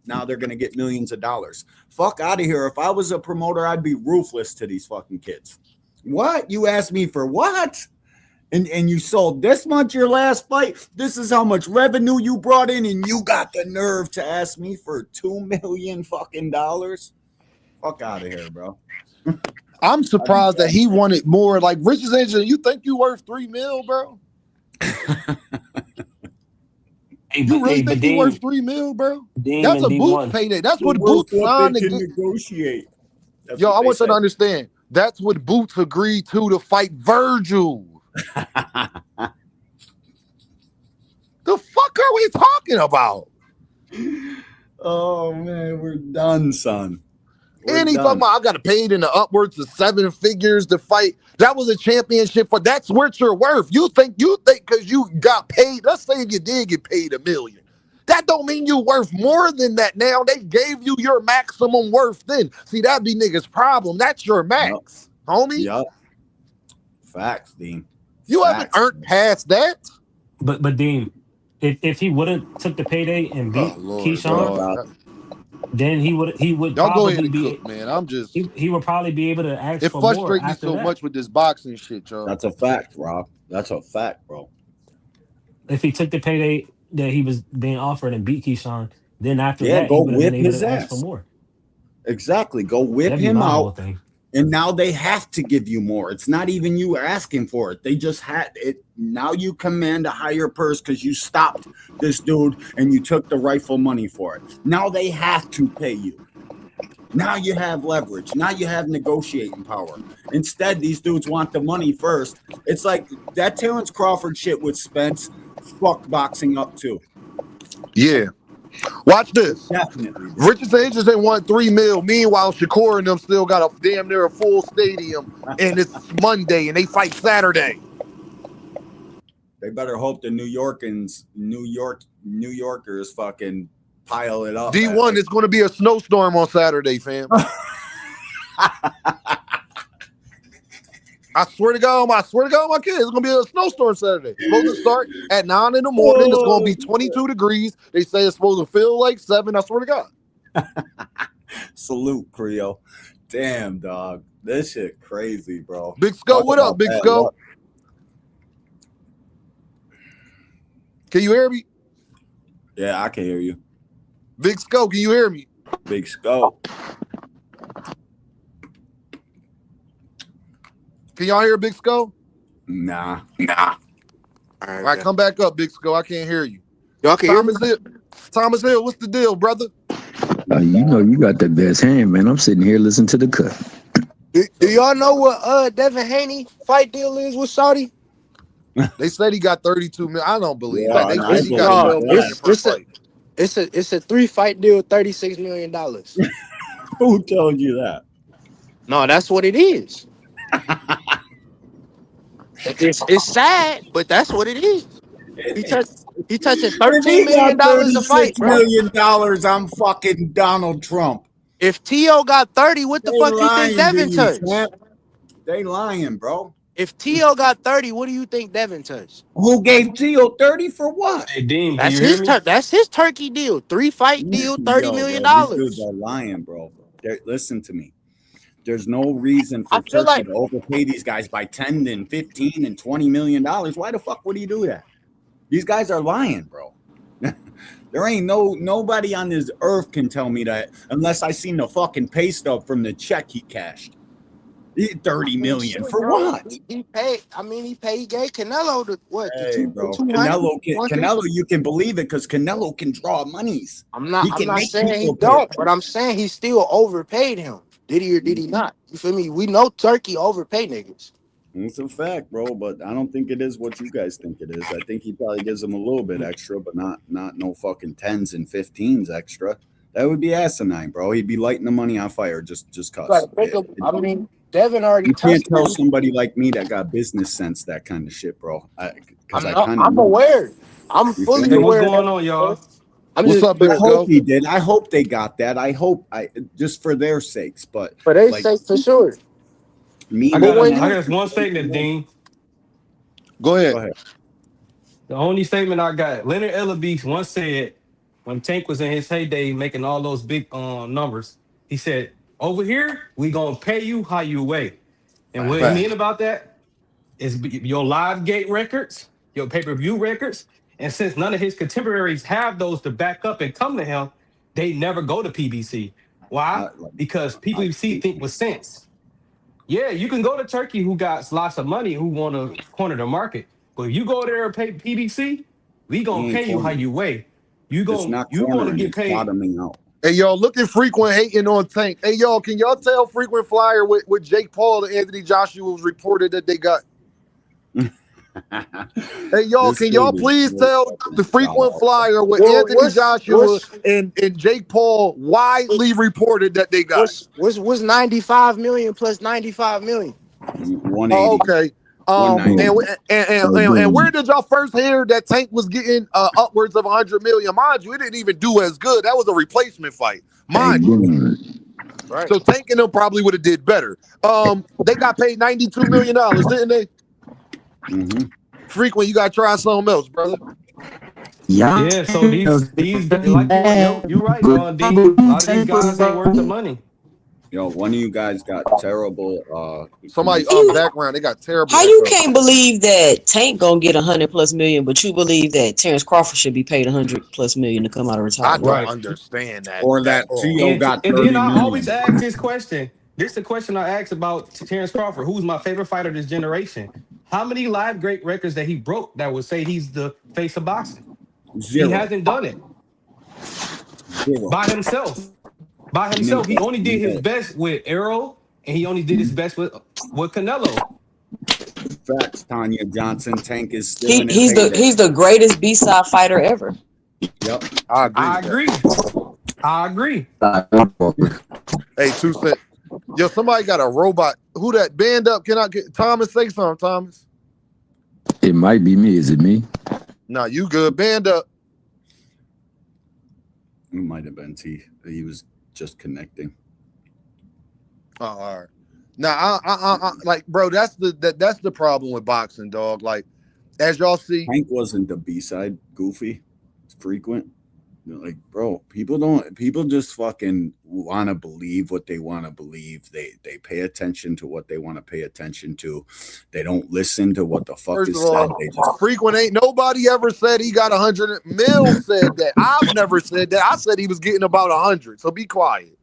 now they're going to get millions of dollars. Fuck out of here. If I was a promoter, I'd be ruthless to these fucking kids. What? You asked me for what? And you sold this much your last fight? This is how much revenue you brought in, and you got the nerve to ask me for $2 million fucking dollars? Fuck out of here, bro. I'm surprised that he wanted more. Like Richardson, Hitchens, you think you worth $3 million, bro? You really think you worth $3 million, bro? That's a Boots payday. That's what Boots signed to negotiate. Yo, I want you to understand. That's what Boots agreed to fight Virgil. The fuck are we talking about? Oh man, we're done, son. And he talking about I got paid in the upwards of 7 figures to fight. That was a championship for that's what you're worth. You think because you got paid. Let's say you did get paid $1 million. That don't mean you worth more than that now. They gave you your maximum worth then. See, that'd be niggas' problem. That's your max, homie. Yup. Facts, Dean. You haven't earned past that. But Dean, if he wouldn't took the payday and beat Keyshawn, then he would y'all probably go ahead and be cook, man. I'm just he would probably be able to ask it for more. It frustrates me so much with this boxing shit, y'all. That's a fact, Rob. That's a fact, bro. If he took the payday that he was being offered and beat Keyshawn, then after Yeah, that go he would have whip been able his to ass. ask for more. Exactly. Go whip That'd be him my whole out. thing. And now they have to give you more. It's not even you asking for it. They just had it. Now you command a higher purse because you stopped this dude and you took the rightful money for it. Now they have to pay you. Now you have leverage. Now you have negotiating power. Instead, these dudes want the money first. It's like that Terrence Crawford shit with Spence fucked boxing up too. Yeah. Watch this. Definitely. Richardson Hitchens ain't won $3 million. Meanwhile, Shakur and them still got a damn near a full stadium, and it's Monday, and they fight Saturday. They better hope the New Yorkers fucking pile it up. D1, it's going to be a snowstorm on Saturday, fam. I swear to God, my kids, it's gonna be a snowstorm Saturday. It's supposed to start at 9 in the morning. It's gonna be 22 degrees. They say it's supposed to feel like 7. I swear to God. Salute, Creo. Damn, dog. This shit crazy, bro. Big Sco, what up, Big Sco? Can you hear me? Yeah, I can hear you. Big Sco, can you hear me? Big Sco. Can y'all hear Big Sco? Nah. All right, come back up, Big Sco. I can't hear you. Y'all can hear me? Thomas Hill, what's the deal, brother? You know you got the best hand, man. I'm sitting here listening to the cut. Do y'all know what Devin Haney fight deal is with Saudi? They said he got 32 million. I don't believe Yeah, that. They I said he got 12 million per fight. It's a 3-fight deal, $36 million. Who told you that? No, that's what it is. It's sad, but that's what it is. He touching $13 million a fight, bro. $36 million. I'm fucking Donald Trump. If T.O. got 30, what the fuck you think Devin touched? They lying, bro. If T.O. got 30, what do you think Devin touched? Who gave T.O. 30 for what? Hey, Dean, That's his turkey deal. 3-fight deal, $30 million. These dudes are lying, bro. Listen to me. There's no reason for Turkey to overpay these guys by 10 and 15 and $20 million. Why the fuck would he do that? These guys are lying, bro. There ain't nobody on this earth can tell me that unless I seen the fucking pay stub from the check he cashed. 30 million for what? He paid. I mean, he paid. He gave Canelo the what? Hey, bro, 200? Canelo, you can believe it because Canelo can draw monies. I'm not make saying he people don't, pay. but I'm saying he still overpaid him. Did he or did he not? You feel me? We know Turkey overpay niggas. It's a fact, bro, but I don't think it is what you guys think it is. I think he probably gives them a little bit extra, but not no fucking 10s and 15s extra. That would be asinine, bro. He'd be lighting the money on fire just cause. I mean, Devin already You can't touched tell it. somebody like me that got business sense that kind of shit, bro. I'm aware. I'm fully Hey, what's aware. going on, y'all? What's up, I big hope go? he did. I hope they got that. I just for their sakes, but For their sake, for sure. Me, I got one statement, Dean. Go ahead. The only statement I got, Leonard Ellabeast once said, when Tank was in his heyday making all those big numbers, he said, over here, we gonna pay you how you weigh. And what he mean about that is your live gate records, your pay-per-view records. And since none of his contemporaries have those to back up and come to him, they never go to PBC. Why? Because PBC think with sense. Yeah, you can go to Turkey, who got lots of money, who want to corner the market. But if you go there and pay PBC, we gonna pay you how you weigh. You gonna get paid. Bottoming out. Hey, y'all, looking Frequent hating on Tank. Hey, y'all, can y'all tell Frequent Flyer with Jake Paul and Anthony Joshua was reported that they got? Hey, y'all, can y'all please tell the Frequent Flyer with Anthony Joshua and Jake Paul widely reported that they got? What's 95 million plus 95 million? 180. Oh, okay. And where did y'all first hear that Tank was getting upwards of 100 million? Mind you, it didn't even do as good. That was a replacement fight, mind you. Right. So Tank and them probably would have did better. They got paid $92 million, didn't they? Mm-hmm. Frequent, you gotta try something else, brother. Yeah. So these like you're right, D. A lot of these guys ain't worth the money. Yo, one of you guys got terrible. Somebody background, they got terrible. How you can't believe that Tank gonna get 100+ million, but you believe that Terrence Crawford should be paid 100+ million to come out of retirement? I don't understand that. Or that Tio got 30 and then I million. always ask this question. This is the question I ask about Terrence Crawford, who's my favorite fighter this generation. How many live great records that he broke that would say he's the face of boxing? 0. He hasn't done it. 0. By himself. He only did his best with Arrow, and he only did his best with Canelo. Facts, Tanya Johnson. Tank is still he's the greatest B-side fighter ever. Yep. I agree. Hey, 2 cents. Yo, somebody got a robot. Who that? Band up. Can I get Thomas? Say something, Thomas. It might be me. Is it me? Nah, you good. Band up. It might have been T. He was just connecting. Oh, all right. Now, I like, bro. That's the problem with boxing, dog. Like, as y'all see, Tank wasn't the B-side. Goofy, it's Frequent. Like, bro, people just fucking want to believe what they want to believe. They pay attention to what they want to pay attention to. They don't listen to what the fuck is said. They just Frequent ain't nobody ever said he got 100 mil said that. I've never said that. I said he was getting about 100. So be quiet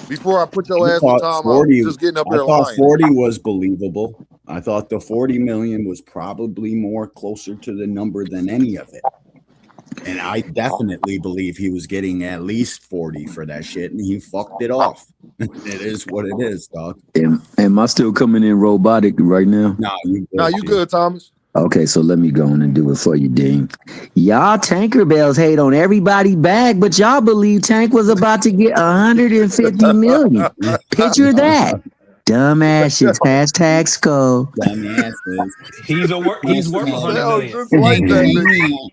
before I put your ass in time 40, out. Just getting up there lying. 40 was believable. I thought the 40 million was probably more closer to the number than any of it. And I definitely believe he was getting at least 40 for that shit, and he fucked it off. It is what it is, dog. Am I still coming in robotic right now? No, you good, Thomas. Okay, so let me go on and do it for you, Dean. Y'all tanker bells hate on everybody back, but y'all believe Tank was about to get 150 million. Picture that. Dumbasses. Hashtag skull. Dumbasses. He's worth 100 million. Just like that.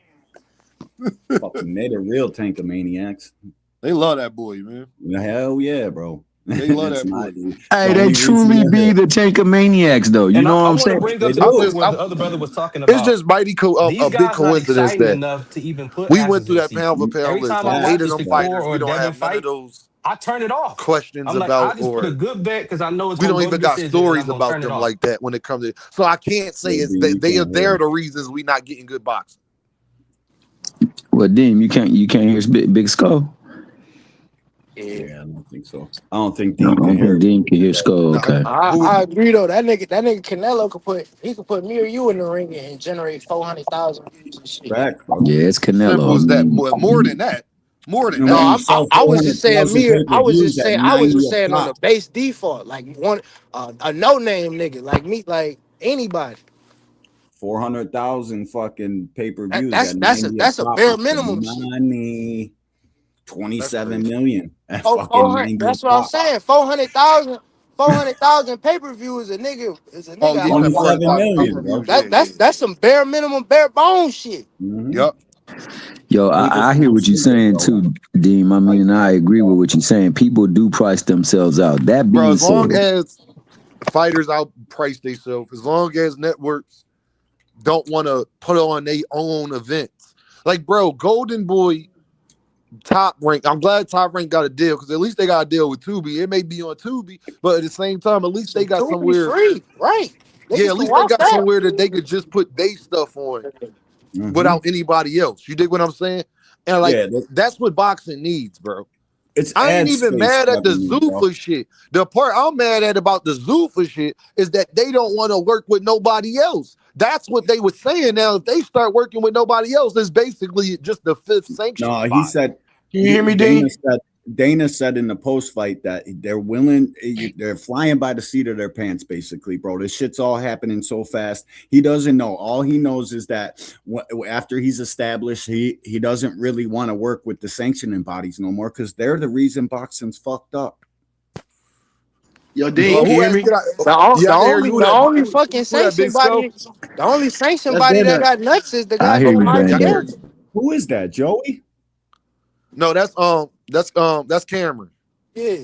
Fucking, they the real tankomaniacs. They love that boy, man. Hell yeah, bro. They love that boy. Hey, they truly be the tankomaniacs, though. You know what I'm saying? Bring up the other brother was talking about. It's just mighty a big coincidence that enough to even put we went through that pound for pound list. Every time I hated watch them fighters. We don't Devin have none of those. I turn it off. Questions I'm like, about I just put a good bet because I know it's we don't even got stories about them like that when it comes to. So I can't say it's they're the reasons we not getting good boxing. Well, Dean, you can't hear Big Skull. Yeah, I don't think so. I don't think No, I Dean don't can hear. think Dean can hear Skull. Nah, Okay. who was I agree though. That nigga Canelo could put me or you in the ring and generate 400,000 views and shit. Back, bro. Yeah, it's simple Canelo. I as that? mean, More than that. More than And No, when that. you I, sell I was just saying 400,000 me. I was pay-per-views just at saying I was 90 just a saying on pop, the base default, like one a no name nigga like me, like anybody. 400,000 fucking That, pay-per-views that's at that's a 90 a that's a pop bare is some minimum shit. money. That's 27 crazy. million at Oh, fucking 400. 90 a That's what I'm pop. saying. 400,000 pay per view is a Oh, nigga you out said here. 27 400,000 pay million, per bro. views. Yeah, yeah. That's some bare minimum, bare bones shit. Mm-hmm. Yep. yo, Who I hear doesn't what you're see it, saying bro? too, Deem. I mean, I agree with what you're saying. People do price themselves out. That Bro, being as long said, as fighters outprice themselves, as long as networks don't want to put on their own events. Like, bro, Golden Boy Top Rank. I'm glad Top Rank got a deal because at least they got a deal with Tubi. It may be on Tubi, but at the same time, at least they got To be somewhere. free, right? Yeah, Niggas at can least they watch got that. somewhere that they could just put their stuff on Mm-hmm. without anybody else. You dig what I'm saying? And like, Yeah, that's what boxing needs, bro. it's I ain't ad even space mad at the revenue, bro. Zuffa shit. The part I'm mad at about the Zuffa shit is that they don't want to work with nobody else. That's what they were saying. Now, if they start working with nobody else, it's basically just the fifth sanctioning No, he body. said Can you hear me, Dana Dean? said Dana said in the post fight that they're willing, they're flying by the seat of their pants, basically, bro. This shit's all happening so fast. He doesn't know. All he knows is that after he's established, he doesn't really want to work with the sanctioning bodies no more because they're the reason boxing's fucked up. Yo, Dean, can Who you hear asked? me? Yeah, I can hear you. The only fucking Who that sanction big skull? body, the only sanction That's body that Dana. got nuts is the I hear you, goddamn Yeah, I can Brandon. hear IBF. you. Who is that, Joey? No, that's Cameron. Yeah,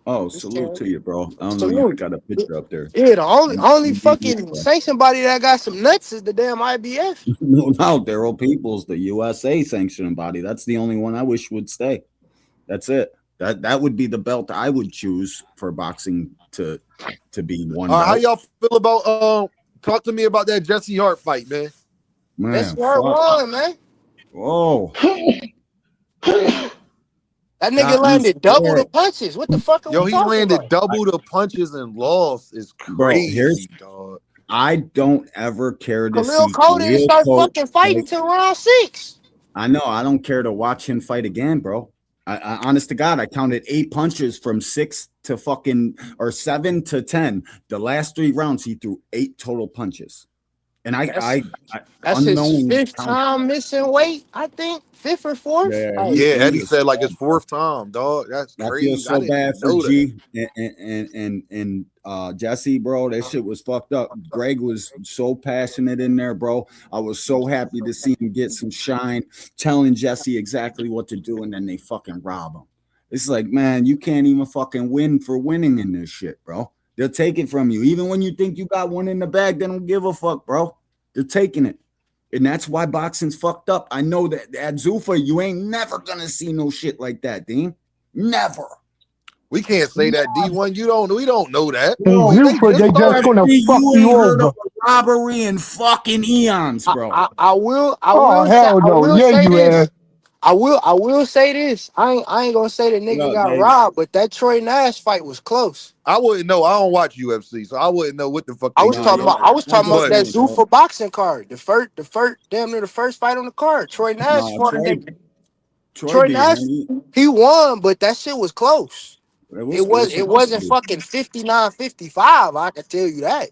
Oh, this salute can to you, bro. I don't know. You salute. got a picture up there. Yeah, the only MVP, fucking bro. sanction body that got some nuts is the damn IBF. No doubt, Daryl Peoples, the USA sanctioning body. That's the only one I wish would stay. That's it. That would be the belt I would choose for boxing to be one How belt. y'all feel about talk to me about that Jesse Hart fight, man? That's Man, part fuck. one, man. Oh, That nigga got me landed double the scared. punches. What the fuck are Yo, we he talking landed about? double the punches and lost. Is Bro, crazy, dog. I don't ever care to Khalil see Cole didn't Khalil start Cole fucking fighting fight. till round 6. I know. I don't care to watch him fight again, bro. Honest to God, I counted 8 punches from 6 to fucking or 7 to 10. The last 3 rounds, he threw 8 total punches, and That's I that's his unknowing fifth count. time missing weight, I think. Fifth or fourth. Yeah, Like, Yeah, he Eddie was said like his sad, bro. fourth time, dog. That's I feel crazy. I so didn't bad even for know that. G and Jesse, bro. That shit was fucked up. Greg was so passionate in there, bro. I was so happy to see him get some shine, telling Jesse exactly what to do, and then they fucking rob him. It's like, man, you can't even fucking win for winning in this shit, bro. They'll take it from you. Even when you think you got one in the bag, they don't give a fuck, bro. They're taking it. And that's why boxing's fucked up. I know that at Zuffa, you ain't never gonna see no shit like that, Dean. Never. We can't say that D1. We don't know that. And Bro, They Zuffa, just they just started. gonna fuck you you ain't heard of over. a robbery in fucking eons, bro. Oh, hell I no. will Yeah, say you this. have. I will say this. I ain't gonna say the nigga Look, got hey, robbed, but that Troy Nash fight was close. I wouldn't know. I don't watch UFC, so I wouldn't know what the fuck I they was nah, doing. talking yo, about I was I'm talking just about But that saying, bro. Zuffa boxing card. The first damn near the first fight on the card. Troy Nash Nah, fought a nigga. Troy Troy beat Nash, him. he won, but that shit was close. It was It supposed to wasn't be. fucking 59-55. I can tell you that.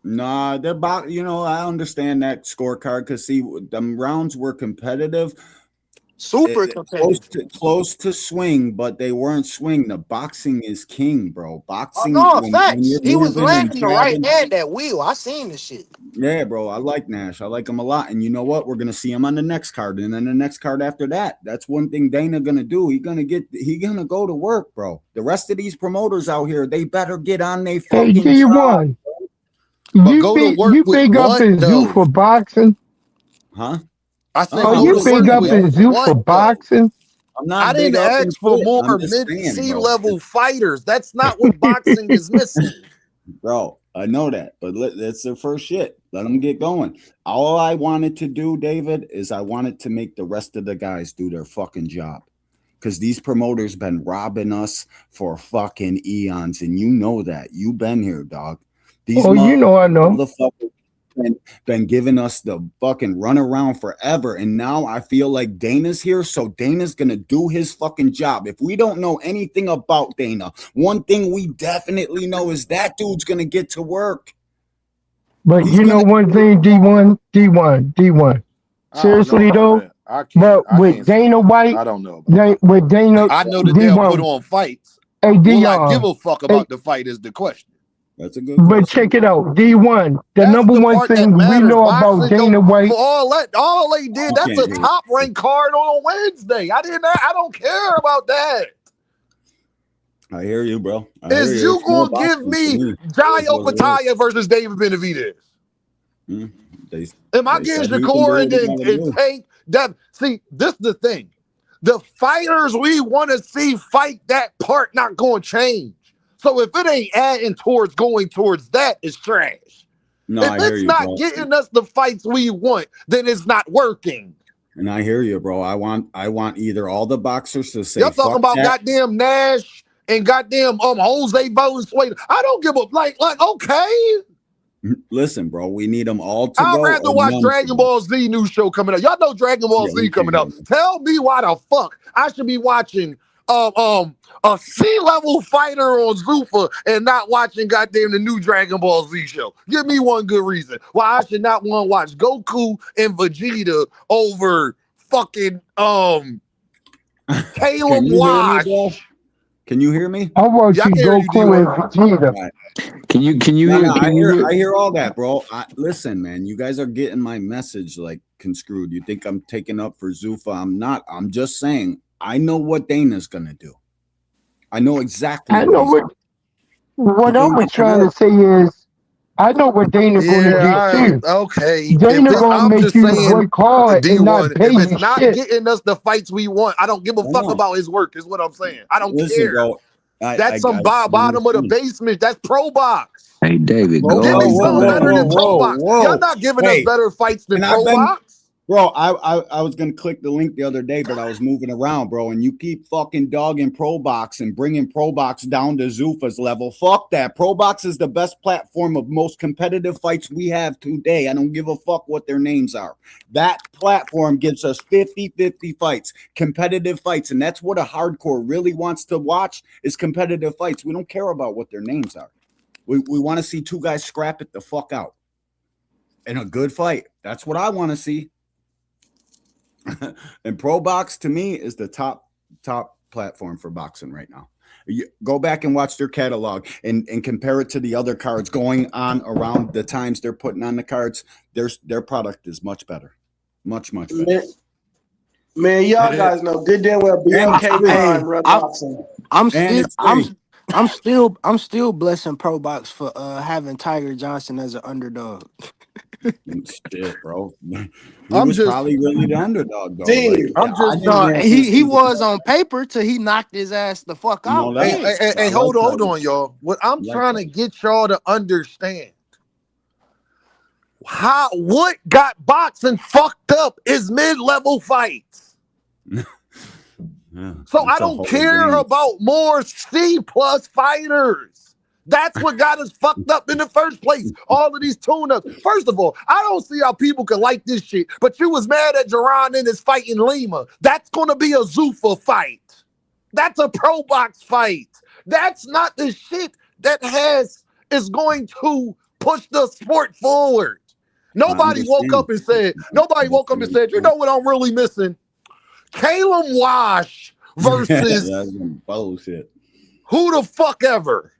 Nah, they're about, I understand that scorecard because see, them rounds were competitive. Super competitive. Close to swing, but they weren't swing. The boxing is king, bro. Oh Boxing no, when facts. you're He was moving and landing the right jabbing. hand at wheel. I seen the shit. Yeah, bro. I like Nash. I like him a lot. And you know what? We're gonna see him on the next card, and then the next card after that. That's one thing Dana gonna do. He gonna go to work, bro. The rest of these promoters out here, they better get on their Hey, fucking job, D1, go to work you with big up what in though? Zuffa boxing? huh? I Oh, said Are I'm go you to just work big saying, up with in bro. what Zuffa though? boxing? I'm I not big didn't up ask for into it. more I'm just mid saying, C bro. level fighters. That's not what boxing is missing. Bro, I know that, but that's their first shit. Let them get going. All I wanted to do, David, is I wanted to make the rest of the guys do their fucking job. because these promoters been robbing us for fucking eons, and you know that. You've been here, dog. These I know. motherfuckers been giving us the fucking runaround forever, and now I feel like Dana's here, so Dana's gonna do his fucking job. If we don't know anything about Dana, one thing we definitely know is that dude's gonna get to work. But you know one thing, D1. Seriously though, but with Dana White, I don't know about that. with Dana, I know that they'll put on fights. Hey, Will I give a fuck about the fight is the question. That's a good But question. check it out, D1. The number one thing we know about Dana White. For all they did, that's a top ranked card on a Wednesday. I don't care about that. I hear you, bro. Is you gonna give me Jaio Pataya versus David Benavidez? Am I getting Shakur and Tank? See, this is the thing. The fighters we want to see fight that part not going to change. So if it ain't adding towards going towards that, it's trash. No, if it's not getting us the fights we want, then it's not working. And I hear you, bro. I want either all the boxers to say, y'all talking about that. goddamn Nash and goddamn Jose Valenzuela. I don't give a like okay. Listen, bro, we need them all to I'd go. rather watch Dragon Ball Z new show coming out. Y'all know Dragon Ball Z coming out. Tell me why the fuck I should be watching a C-level fighter on Zuffa and not watching goddamn the new Dragon Ball Z show. Give me one good reason why I should not want to watch Goku and Vegeta over fucking Caleb Wash. Can you hear me? I want you Goku and Vegeta. Can you hear? I hear all that, bro. Listen, man, you guys are getting my message like construed. You think I'm taking up for Zuffa? I'm not. I'm just saying I know what Dana's gonna do. I know exactly. I know what I'm trying to say is I know what Dana's gonna do too. Okay, Dana gonna make you work hard and not pay you it's not shit. getting us the fights we want. I don't give a fuck about his work. Is what I'm saying. I don't care. Bro, that's some bottom of the basement. That's pro box. Hey, David, give me something better than pro box. Y'all not giving us better fights than pro box. Bro, I was gonna click the link the other day, but I was moving around, bro. And you keep fucking dogging Pro Box and bringing Pro Box down to Zuffa's level. Fuck that. Pro Box is the best platform of most competitive fights we have today. I don't give a fuck what their names are. That platform gives us 50-50 fights, competitive fights, and that's what a hardcore really wants to watch is competitive fights. We don't care about what their names are. We want to see two guys scrap it the fuck out in a good fight. That's what I want to see. And Pro Box to me is the top platform for boxing right now. You go back and watch their catalog and compare it to the other cards going on around the times they're putting on the cards. Their product is much better, much better. Man, y'all guys know good damn well BMK boxing. I'm still blessing Pro Box for having Tiger Johnson as an underdog. Shit, bro. Was probably really the underdog, though. He was on paper till he knocked his ass the fuck out. Hey, hold on, y'all. What I'm trying to get y'all to understand, what got boxing fucked up is mid-level fights. So I don't care about more C+ fighters. That's what got us fucked up in the first place. All of these tune-ups. First of all, I don't see how people can like this shit, but you was mad at Jerron in his fight in Lima. That's going to be a Zuffa fight. That's a Pro Box fight. That's not the shit that is going to push the sport forward. Nobody woke up and said, you know what I'm really missing? Caleb Wash versus bullshit. Who the fuck ever.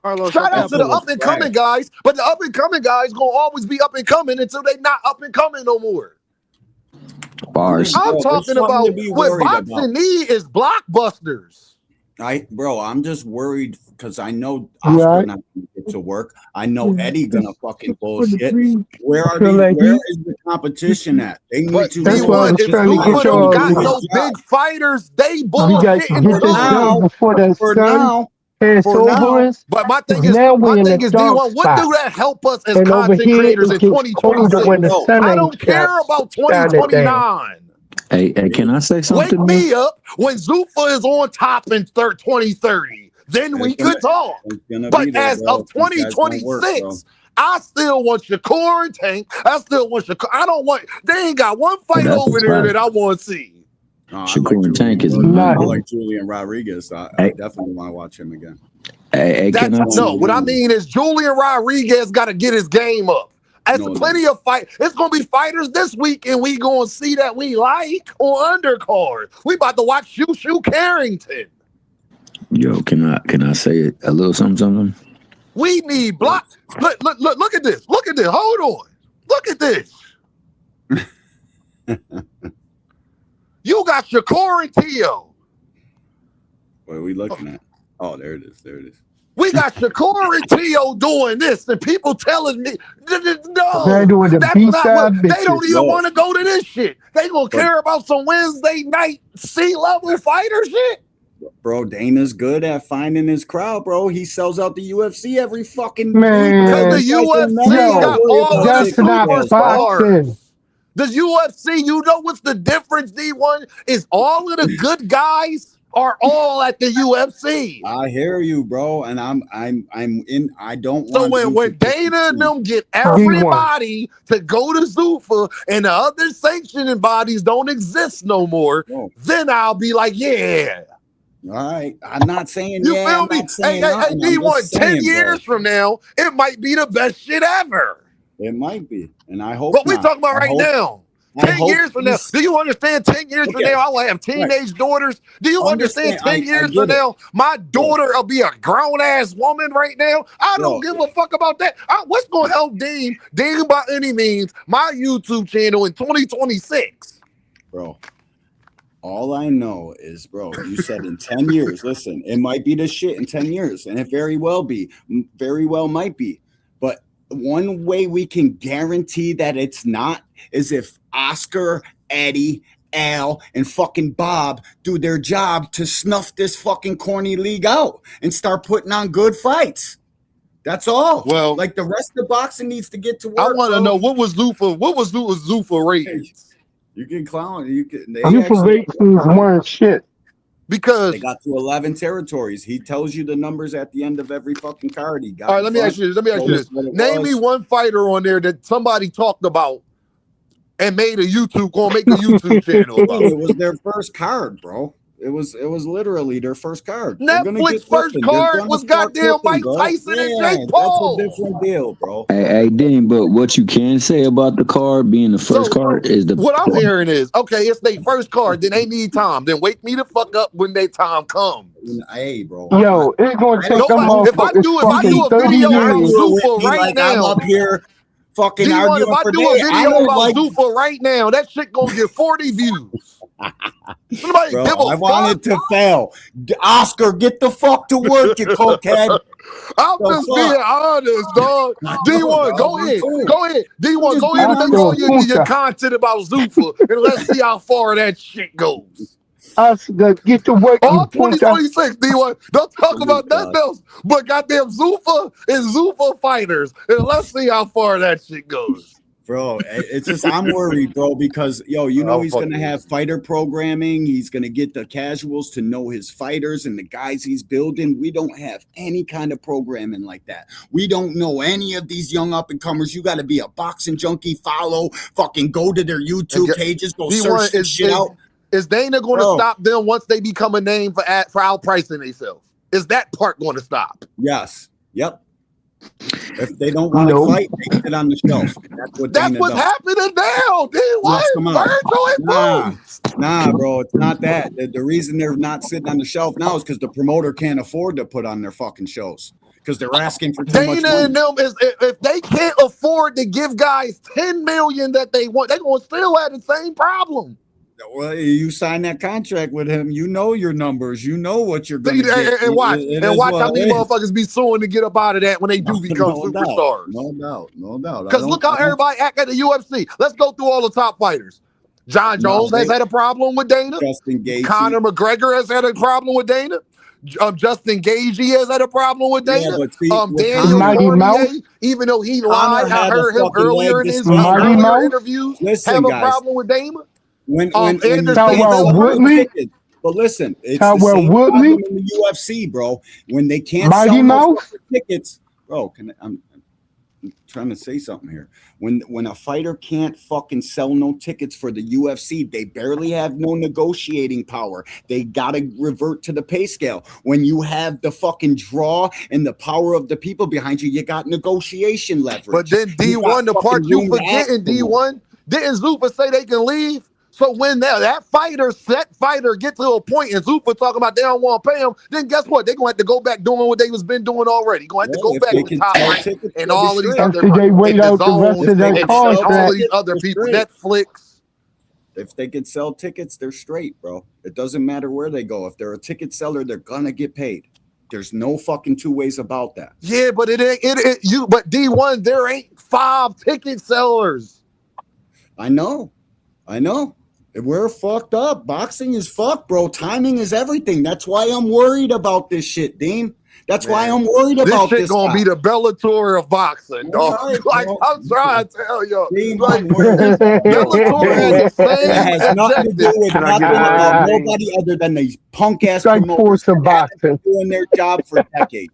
Carlos, shout out to the up and coming guys, but the up and coming guys gonna always be up and coming until they not up and coming no more. Bars. I'm talking about what boxing need is blockbusters. I'm just worried because I know Oscar not gonna get to work. I know Eddie gonna fucking bullshit. Where is the competition at? They need to. That's why I'm trying to get y'all. Got those big fighters. They bullshitting for now. But my thing is, D1, what do that help us as content creators in 2026? I don't care about 2029. Hey, can I say something? Wake me up when Zuffa is on top in 2030. Then we could talk. But as of 2026, I still want Shakur and Tank. I still want Shakur. I don't want. They ain't got one fight over there that I want to see. Shakur and Tank is I like Julian Rodriguez. I definitely want to watch him again. What I mean is Julian Rodriguez got to get his game up. There's plenty of fight. It's gonna be fighters this week, and we gonna see that we like on undercard. We about to watch Shoo Carrington. Yo, can I say a little something? We need block. Look at this. Look at this. Hold on. Look at this. You got Shakur and Tio. What are we looking at? Oh, there it is. We got Shakur and Tio doing this, and people telling me, no, they're doing the B-side. They don't even want to go to this shit. They gonna care about some Wednesday night C-level fighter shit. Bro, Dana's good at finding his crowd, bro. He sells out the UFC every fucking man. Because the UFC got all that's not boxing. The UFC, you know what's the difference, D1? Is all of the good guys are all at the UFC. I hear you, bro, and I'm in. I don't. So when Dana and them get everybody to go to Zuffa and the other sanctioning bodies don't exist no more, then I'll be like, yeah. All right, I'm not saying you feel me. Hey, D1, 10 years from now, it might be the best shit ever. It might be, and I hope. But we talking about right now. 10 years from now, do you understand 10 years from now, I will have teenage daughters? Do you understand 10 years from now, my daughter will be a grown-ass woman right now? I don't give a fuck about that. What's going to help Dean by any means, my YouTube channel in 2026? Bro, all I know is, bro, you said in 10 years, listen, it might be the shit in 10 years, and it very well might be. But one way we can guarantee that it's not is if Oscar, Eddie, Al, and fucking Bob do their job to snuff this fucking corny league out and start putting on good fights. That's all. Well, like the rest of boxing needs to get to work. I want to know what was Zuffa ratings? You can clown. Zuffa ratings weren't shit. Because they got to 11 territories. He tells you the numbers at the end of every fucking card. He got. All right, let me ask you this. Name me one fighter on there that somebody talked about and made a YouTube, gonna make a YouTube channel about. It was their first card, bro. It was literally their first card. Netflix first card was goddamn Mike Tyson and Jake Paul. That's a different deal, bro. Hey, Dean, but what you can say about the card being the first card is what I'm hearing is, okay, it's their first card, then they need time. Then wake me the fuck up when their time comes. Hey, bro. Yo, it's gonna take them if I do a video on Zuffa right now, I'm up here fucking if arguing I for do a days. video about Zuffa right now, that shit gonna get 40 views. Bro, I wanted to fail. Oscar, get the fuck to work, you cokehead. I'm just being honest, dog. D1, go ahead. D1, go ahead and make all your content about Zuffa, and let's see how far that shit goes. Oscar, get to work. All 2026, D1. Don't talk about nothing else but goddamn Zuffa and Zuffa fighters, and let's see how far that shit goes. Bro, it's just I'm worried, bro, because he's gonna have fighter programming. He's gonna get the casuals to know his fighters and the guys he's building. We don't have any kind of programming like that. We don't know any of these young up and comers. You got to be a boxing junkie. Follow, fucking go to their YouTube pages, go search this shit out. Is Dana going to stop them once they become a name for outpricing themselves? Is that part going to stop? Yes. Yep. If they don't want to fight, they sit on the shelf. That's what's happening now, dude. What? Nah, bro. It's not that. The reason they're not sitting on the shelf now is because the promoter can't afford to put on their fucking shows because they're asking for too much money. Dana and them if they can't afford to give guys $10 million that they want, they're going to still have the same problem. Well, you sign that contract with him. You know your numbers. You know what you're going to get. And watch how many motherfuckers be suing to get up out of that when they do become superstars. No doubt. Because look how everybody act at the UFC. Let's go through all the top fighters. John Jones has had a problem with Dana. Justin Gaethje. Conor McGregor has had a problem with Dana. Justin Gaethje has had a problem with Dana. Daniel Cormier, even though he lied, I heard him earlier in his interviews, have a problem with Dana. when Anderson Tyrell Woodley. tickets, but listen, it's the Tyrell same Woodley. problem in the UFC, bro. When they can't Mighty sell no Mouse. fucking tickets, bro. I'm trying to say something here. When a fighter can't fucking sell no tickets for the UFC, they barely have no negotiating power. They gotta revert to the pay scale. When you have the fucking draw and the power of the people behind you, you got negotiation leverage. But then D1, the part you forgetting, D1, didn't Zupa say they can leave? So when that fighter get to a point and Zupa talking about they don't want to pay him, then guess what? They're going to have to go back doing what they was been doing already. Going to have to go back to Top Rank and all of these other After they wait out the rest of their contract. all of these other people, Netflix. If they can sell tickets, they're straight, bro. It doesn't matter where they go. If they're a ticket seller, they're gonna get paid. There's no fucking two ways about that. Yeah, but but D1, there ain't 5 ticket sellers. I know. We're fucked up. Boxing is fucked, bro. Timing is everything. That's why I'm worried about this shit, Dean. That's why I'm worried about this shit gonna be the Bellator of boxing, dog. Right, I'm trying to tell y'all. Bellator had the same that has nothing to do with nothing about nobody other than these punk ass promoters doing their job for decades.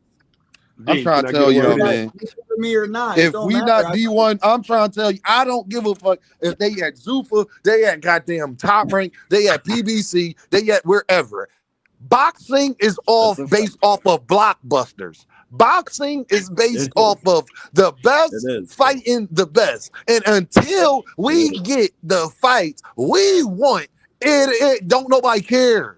I'm trying to tell you, man. Me or not, if we not D1, I'm trying to tell you, I don't give a fuck if they at Zufa, they at goddamn Top Rank, they at PBC, they at wherever. Boxing is based off of blockbusters. Boxing is based off of the best fighting the best. And until we get the fights we want, it don't nobody care.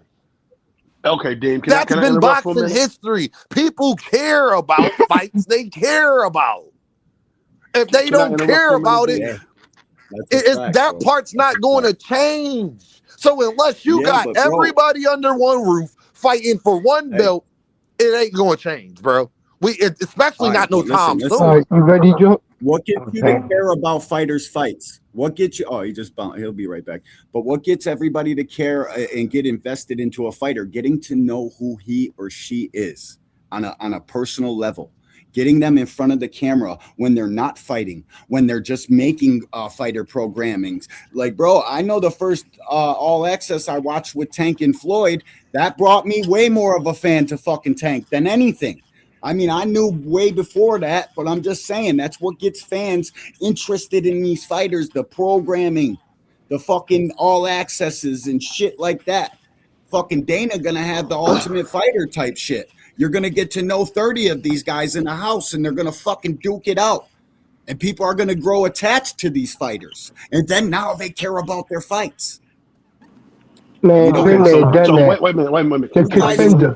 Okay, Dean. That's been boxing history. People care about fights they care about. If they don't care about it, that part's not going to change. So unless you got everybody under one roof fighting for one belt, it ain't going to change, bro. Especially not no time soon. All right, you ready, Joe? What gets you to care about fighters' fights? What gets you? Oh, he just bounced. He'll be right back. But what gets everybody to care and get invested into a fighter? Getting to know who he or she is on a personal level. Getting them in front of the camera when they're not fighting, when they're just making fighter programmings. Like, bro, I know the first All Access I watched with Tank and Floyd, that brought me way more of a fan to fucking Tank than anything. I mean, I knew way before that, but I'm just saying that's what gets fans interested in these fighters, the programming, the fucking All Accesses and shit like that. Fucking Dana gonna have the Ultimate Fighter type shit. You're going to get to know 30 of these guys in the house, and they're going to fucking duke it out. And people are going to grow attached to these fighters. And then now they care about their fights. Man, been there, done that. Wait a minute. The contender.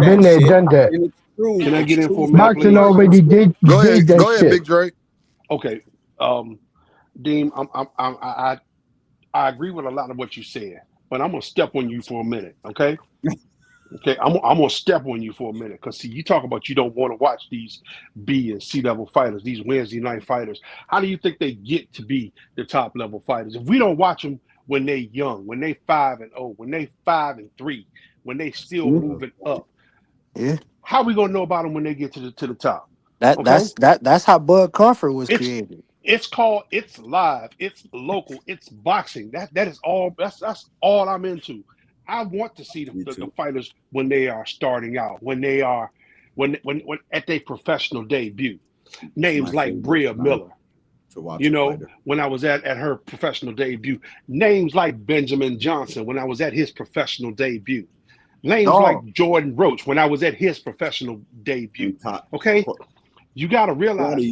Been there, done that. Can I get in for a minute, Boxing please? already did that Go ahead, shit. Big Drake. Okay. Dean, I agree with a lot of what you said, but I'm going to step on you for a minute, okay? Okay, I'm gonna step on you for a minute because see, you talk about you don't want to watch these B and C level fighters, these Wednesday night fighters. How do you think they get to be the top level fighters if we don't watch them when they young, when they 5-0, when they 5-3, when they still moving up? Yeah. How are we gonna know about them when they get to the top? That's how Bud Crawford was created. It's live, it's local, it's boxing. That is all. That's all I'm into. I want to see the fighters when they are starting out, when they are when at their professional debut. Names like Bria Miller. You know, when I was at her professional debut. Names like Benjamin Johnson when I was at his professional debut. Names like Jordan Roach when I was at his professional debut. Okay? You got to realize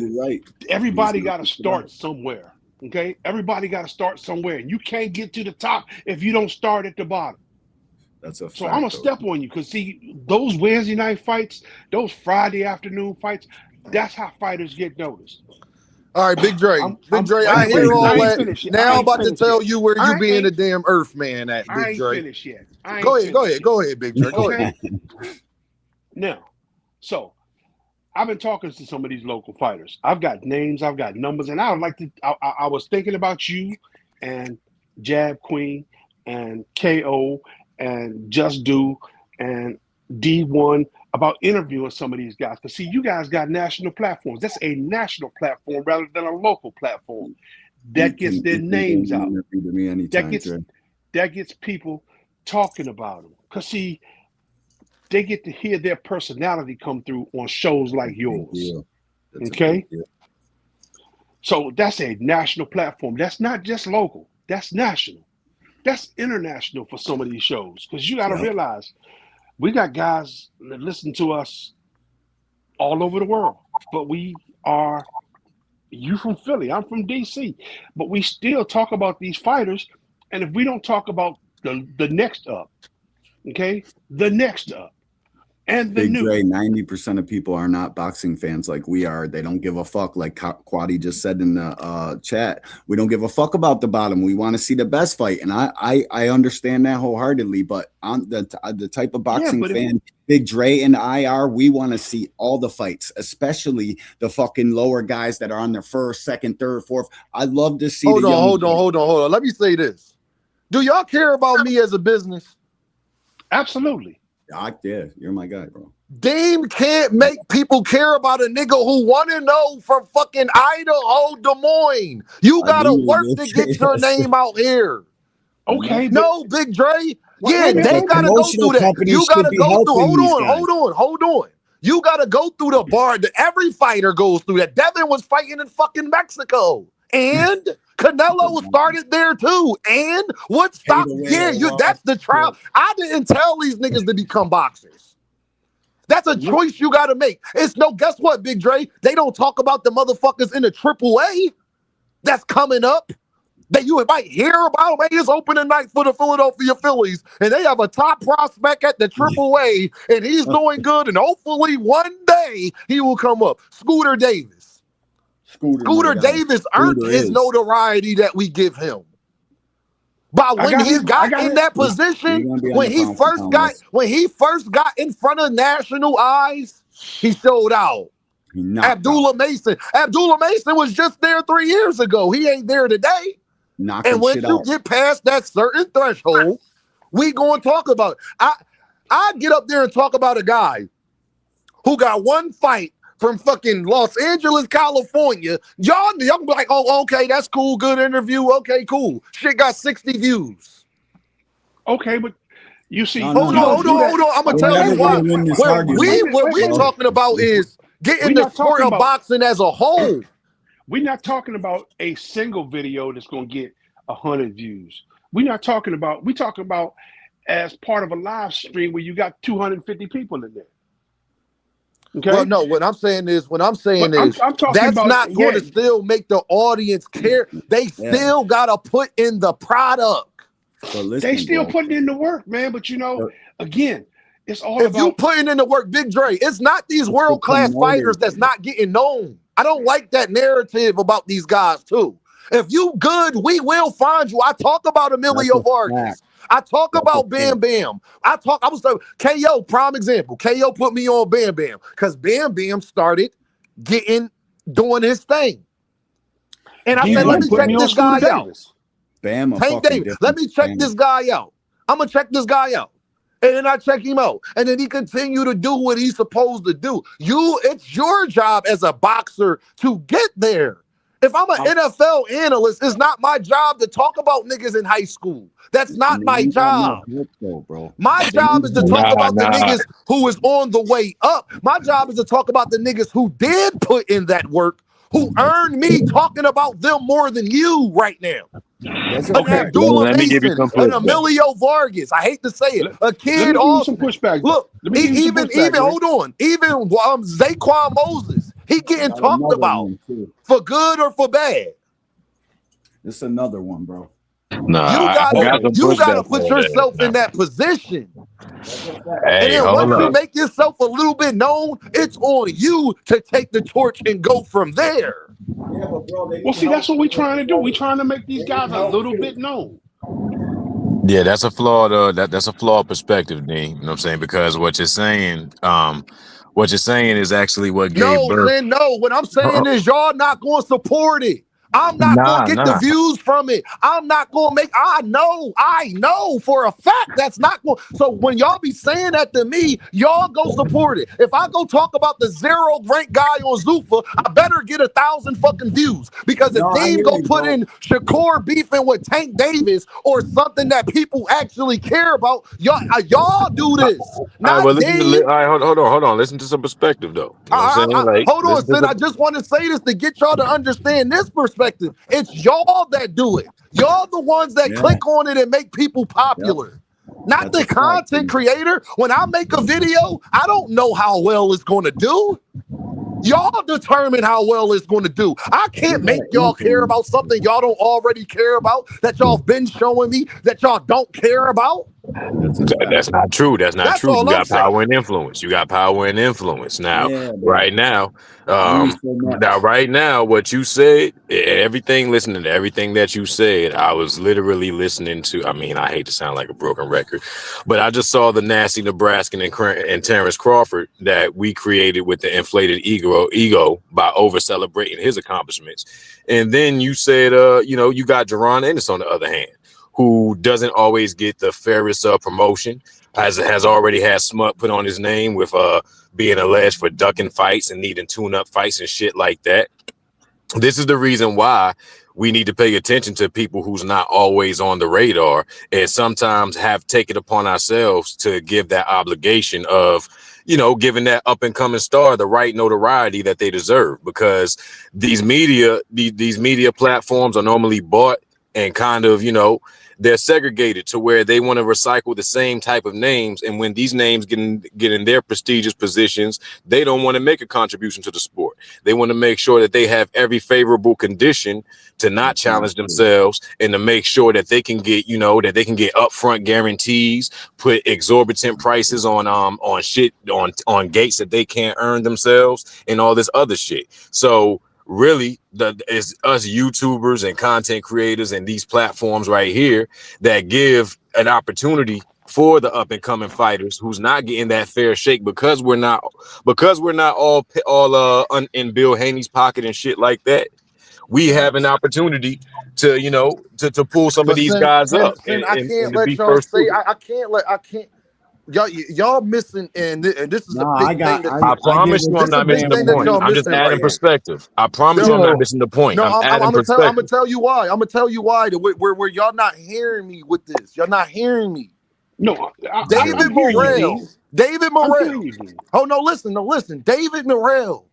everybody got to start somewhere. Okay? Everybody got to start somewhere. And you can't get to the top if you don't start at the bottom. So I'm gonna step on you because see those Wednesday night fights, those Friday afternoon fights. That's how fighters get noticed. All right, Big Dre. I hear all that. Now I'm about to tell you where you being a damn Earth man at, Big Dre. I ain't finished yet. Go ahead, Big Dre. Go ahead. Now, so I've been talking to some of these local fighters. I've got names, I've got numbers, and I would like to. I was thinking about you and Jab Queen and KO. And Just Do and D1 about interviewing some of these guys. Because see, you guys got national platforms. That's a national platform rather than a local platform. that gets their names out. Me anytime, that gets people talking about them. Because, see, they get to hear their personality come through on shows like yours. Okay? So that's a national platform. That's not just local. That's national. That's international for some of these shows. Because you got to realize, we got guys that listen to us all over the world. But you from Philly, I'm from DC. But we still talk about these fighters. And if we don't talk about the next up, okay? The next up. And the Big new. Dre, 90% of people are not boxing fans like we are. They don't give a fuck, like Quaddy just said in the chat. We don't give a fuck about the bottom. We want to see the best fight. And I understand that wholeheartedly. But on the type of boxing fan Big Dre and I are, we want to see all the fights, especially the fucking lower guys that are on their first, second, third, fourth. I'd love to see. Hold on. Let me say this. Do y'all care about me as a business? Absolutely. Yeah, you're my guy, bro. Dame can't make people care about a nigga who want to know from fucking Idaho, Des Moines. You gotta work to get your name out here. Okay. No, Big Dre. Yeah, they gotta go through that. You gotta go through. Hold on. You gotta go through the bar. Every fighter goes through that. Devin was fighting in fucking Mexico. And Canelo started there too. And what stopped? Yeah, that's the trial. I didn't tell these niggas to become boxers. That's a choice you got to make. Guess what, Big Dre? They don't talk about the motherfuckers in the AAA that's coming up. That you might hear about. Hey, it's opening night for the Philadelphia Phillies, and they have a top prospect at the AAA, and he's doing good, and hopefully one day he will come up. Scooter Davis. Scooter Davis earned his notoriety that we give him. But when he got in that position, when he first got in front of national eyes, he showed out. Abdullah Mason was just there 3 years ago. He ain't there today. And when you get past that certain threshold, we gonna talk about it. I get up there and talk about a guy who got one fight from fucking Los Angeles, California. Y'all be like, oh, okay, that's cool, good interview. Okay, cool. Shit got 60 views. Okay, but you see, hold on. I'm gonna tell you why. What we're talking about is getting the sport of boxing as a whole. We're not talking about a single video that's gonna get 100 views. We're talking about as part of a live stream where you got 250 people in there. Okay. Well, no, what I'm saying is that's not going to still make the audience care. They still got to put in the product. They still putting in the work, man. But again, it's all about. If you putting in the work, Big Dre, it's not these world-class fighters that's not getting known. I don't like that narrative about these guys, too. If you good, we will find you. I talk about Emilio Vargas. I talk about Bam Bam. I was like, KO, prime example. KO put me on Bam Bam because Bam Bam started doing his thing. And I said, let me check this guy out. Tank Davis, let me check this guy out. I'm going to check this guy out. And then I check him out. And then he continued to do what he's supposed to do. It's your job as a boxer to get there. If I'm an NFL analyst, it's not my job to talk about niggas in high school. That's not my job. My job is to talk about the niggas who is on the way up. My job is to talk about the niggas who did put in that work, who earned me talking about them more than you right now. An Abdullah Mason, an Emilio Vargas. I hate to say it. A kid also. Look, even hold on. Even Zaquan Moses. He getting talked about for good or for bad. It's another one, bro. Nah, you gotta put yourself in that position. And then once you make yourself a little bit known, it's on you to take the torch and go from there. Yeah, but bro, well, see, that's what we're trying to do. We're trying to make these guys a little bit known. Yeah, that's a flawed that's a flawed perspective, Dean. You know what I'm saying? Because what you're saying is actually what gave birth. No, what I'm saying is y'all not going to support it. I'm not gonna get the views from it. I'm not gonna make. I know for a fact that's not going. So when y'all be saying that to me, y'all go support it. If I go talk about the 0 rank guy on Zuffa, I better get 1,000 fucking views. Because if Dame go put in Shakur beefing with Tank Davis or something that people actually care about, y'all do this. Not Dame. All right, hold on. Listen to some perspective, though. You know what I'm saying? Like, hold on, Sin. I just want to say this to get y'all to understand this perspective. It's y'all that do it. Y'all the ones that click on it and make people popular. Not the content creator. When I make a video, I don't know how well it's going to do. Y'all determine how well it's going to do. I can't make y'all care about something y'all don't already care about, that y'all been showing me that y'all don't care about. That's not true. That's true. You got power and influence. Now, right now, what you said, everything, listening to everything that you said, I was literally listening to. I mean, I hate to sound like a broken record, but I just saw the nasty Nebraskan and Terrence Crawford that we created with the inflated ego by over celebrating his accomplishments. And then you said, you got Jerron Ennis on the other hand, who doesn't always get the fairest promotion, has already had smut put on his name with being alleged for ducking fights and needing tune-up fights and shit like that. This is the reason why we need to pay attention to people who's not always on the radar, and sometimes have taken upon ourselves to give that obligation of, giving that up and coming star the right notoriety that they deserve, because these media platforms are normally bought and kind of, they're segregated to where they want to recycle the same type of names. And when these names get in their prestigious positions, they don't want to make a contribution to the sport. They want to make sure that they have every favorable condition to not challenge themselves, and to make sure that they can get, upfront guarantees, put exorbitant prices on shit, on gates that they can't earn themselves, and all this other shit. So really, it's us YouTubers and content creators and these platforms right here that give an opportunity for the up and coming fighters who's not getting that fair shake, because we're not all in Bill Haney's pocket and shit like that. We have an opportunity to to pull some of these guys up. I can't let y'all say. I can't. Y'all missing, and this is a big thing. I promise you, I'm not missing the point. I'm just adding perspective. I promise you, I'm not missing the point. I'm adding perspective. I'm gonna tell you why. I'm gonna tell you why. Where y'all not hearing me with this. Y'all not hearing me. No, David Morrell. David Morrell. Oh no, listen. David Morrell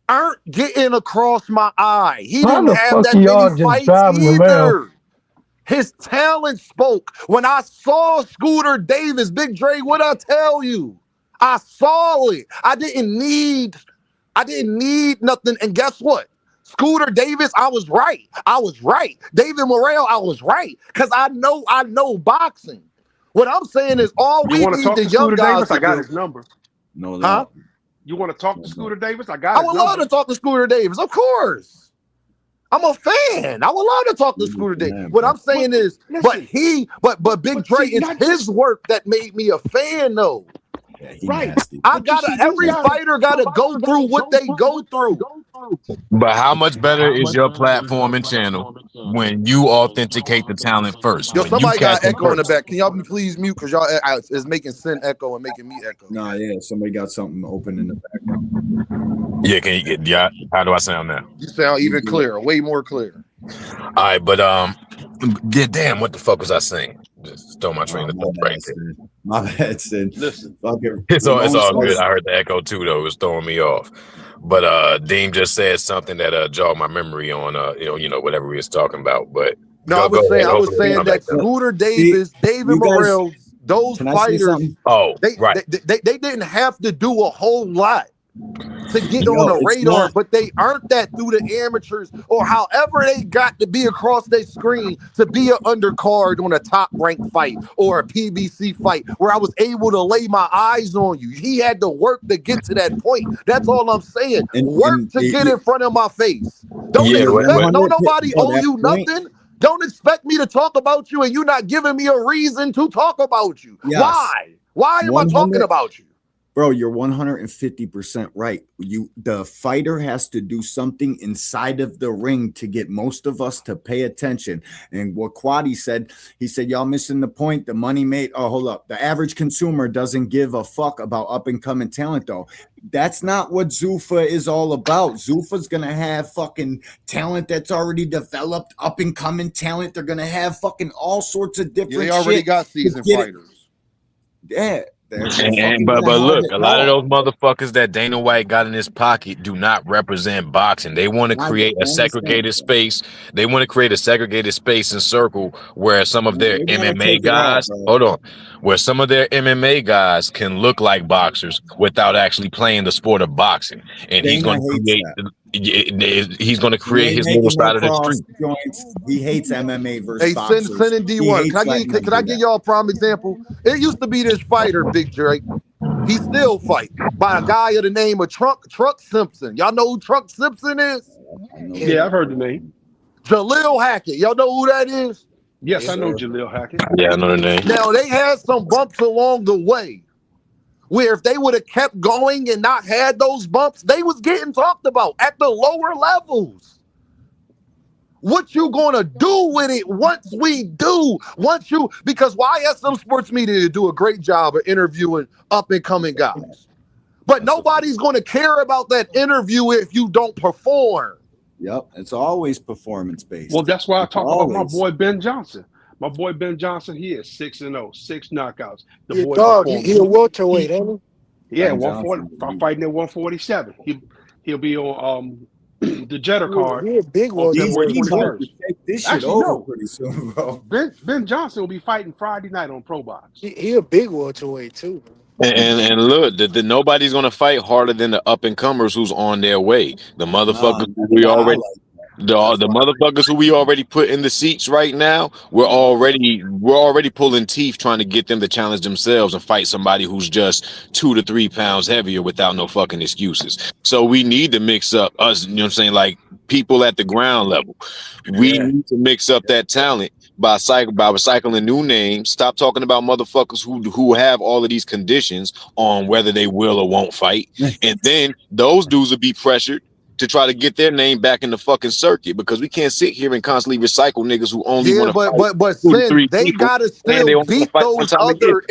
aren't getting across my eye. He didn't have that many fights either. His talent spoke. When I saw Scooter Davis, Big Dre, what'd I tell you? I saw it. I didn't need nothing. And guess what? Scooter Davis, I was right. David Morrell, I was right. Because I know boxing. What I'm saying is all we need the young guys to do. I got his number. No, huh? You want to talk to Scooter Davis? I would love to talk to Scooter Davis, of course. I'm a fan. I would love to talk to Scooter Davis. What I'm saying is, but Big Dre, it's his work that made me a fan, though. Right. Every fighter gotta go through what they go through. But how much better is your platform and channel when you authenticate the talent first? Yo, somebody got echo in the back. Can y'all please mute? Because y'all is making Sin echo and making me echo. Nah, yeah, somebody got something open in the background. Yeah, can you get? Yeah, how do I sound now? You sound even clearer, way more clear. All right, but yeah, damn, what the fuck was I saying? Just stole my train of thought right there. My bad, Sid. Listen, it's all good. I heard the echo too, though. It was throwing me off. But Dean just said something that jogged my memory on whatever we was talking about. But no, I was saying that Scooter Davis, David Morrell, those fighters, they didn't have to do a whole lot to get on the radar, but they earned that through the amateurs or however they got to be across their screen to be an undercard on a top ranked fight or a PBC fight where I was able to lay my eyes on you. He had to work to get to that point. That's all I'm saying. Work to get in front of my face. Don't nobody owe you nothing. Don't expect me to talk about you and you not giving me a reason to talk about you. Yes. Why am I talking about you? Bro, you're 150% right. The fighter has to do something inside of the ring to get most of us to pay attention. And what Quaddy said, he said, y'all missing the point. The money made. Oh, hold up. The average consumer doesn't give a fuck about up and coming talent, though. That's not what Zuffa is all about. Zuffa's gonna have fucking talent that's already developed, up and coming talent. They're gonna have fucking all sorts of different. They already got seasoned fighters. Yeah. But look, a lot of those motherfuckers that Dana White got in his pocket do not represent boxing. They want to create a segregated space. They want to create a segregated space and circle where some of their MMA guys, where some of their MMA guys can look like boxers without actually playing the sport of boxing. And he's going to create. He's going to create his little side of the street. He hates MMA versus boxers. Send in D1. Can I give y'all a prime example? It used to be this fighter, Big Drake. He still fight by a guy of the name of Truck Simpson. Y'all know who Truck Simpson is? Yeah, I've heard the name. Jaleel Hackett. Y'all know who that is? Yes, I know Jaleel Hackett. Yeah, I know the name. Now, they had some bumps along the way where if they would have kept going and not had those bumps, they was getting talked about at the lower levels. What you gonna do with it once we do? Because YSM Sports Media do a great job of interviewing up and coming guys. But nobody's gonna care about that interview if you don't perform. Yep, it's always performance based. Well, that's why I talk about my boy Ben Johnson. My boy Ben Johnson, he is 6-0, 6 knockouts. The boy dog, he a welterweight, ain't he? Yeah, 140. I'm fighting at 147. He'll be on the Jetter card. He a big welterweight. Take this shit over pretty soon, bro. Ben Johnson will be fighting Friday night on Pro Box. He a big welterweight too. And look, nobody's gonna fight harder than the up and comers who's on their way. The motherfuckers the motherfuckers who we already put in the seats right now, we're already pulling teeth trying to get them to challenge themselves and fight somebody who's just 2 to 3 pounds heavier without no fucking excuses. So we need to mix up us, you know what I'm saying, like people at the ground level. We need to mix up that talent by recycling new names. Stop talking about motherfuckers who have all of these conditions on whether they will or won't fight. And then those dudes will be pressured to try to get their name back in the fucking circuit, because we can't sit here and constantly recycle niggas who only want to but Sin, they gotta still beat those other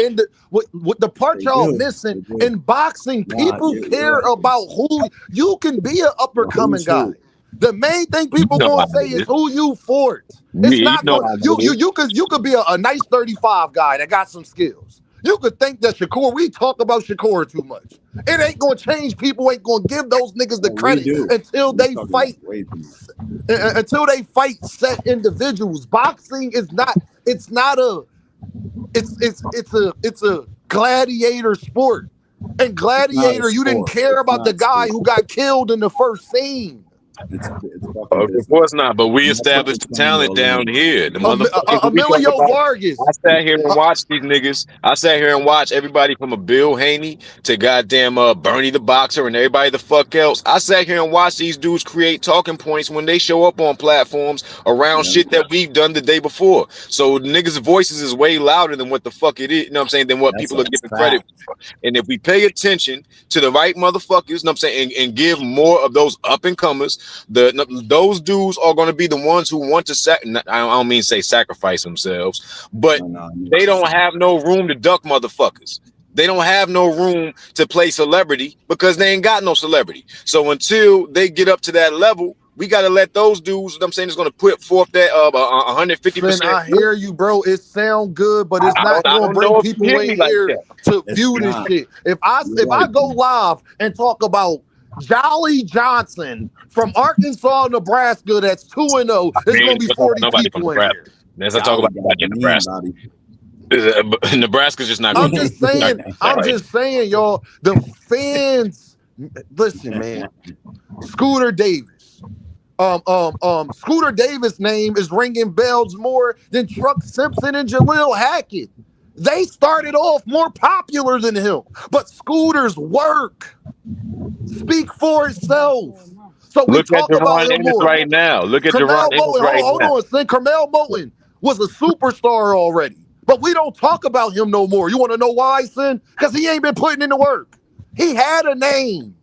with the part y'all missing in boxing. People care about who you can be an upper coming guy. The main thing people gonna say is who you fought. It's not you could be a nice 35 guy that got some skills. You could think that Shakur, we talk about Shakur too much. It ain't going to change. People ain't going to give those niggas the credit until they fight. Until they fight set individuals. Boxing is not. It's a gladiator sport. And gladiator, you didn't care about the guy who got killed in the first scene. Of course not, but we established the talent down here. The Emilio Vargas. I sat here and watched these niggas. I sat here and watched everybody from a Bill Haney to goddamn Bernie the Boxer and everybody the fuck else. I sat here and watched these dudes create talking points when they show up on platforms around shit that we've done the day before. So niggas' voices is way louder than what the fuck it is, you know what I'm saying, than what people are giving credit for. And if we pay attention to the right motherfuckers, you know what I'm saying, and give more of those up and comers, those dudes are going to be the ones who want to I don't mean say sacrifice themselves, but they don't have no room to duck motherfuckers. They don't have no room to play celebrity because they ain't got no celebrity. So until they get up to that level, we got to let those dudes, I'm saying, is going to put forth that 150%. I hear you, bro. It sound good, but it's not going to bring people in here to view this shit. If I go live and talk about Jolly Johnson from Arkansas, Nebraska, that's 2-0. There's going to be 40 people in here. Let's not talk about Nebraska. Nebraska's just not. I'm just saying, y'all. The fans, listen, man. Scooter Davis. Scooter Davis' name is ringing bells more than Truck Simpson and Jaleel Hackett. They started off more popular than him, but Scooter's work speak for itself. So we talk about him more right now. Look at Jerron Ennis right now. Hold on, Carmel Moten was a superstar already, but we don't talk about him no more. You want to know why, Sin? Because he ain't been putting in the work. He had a name.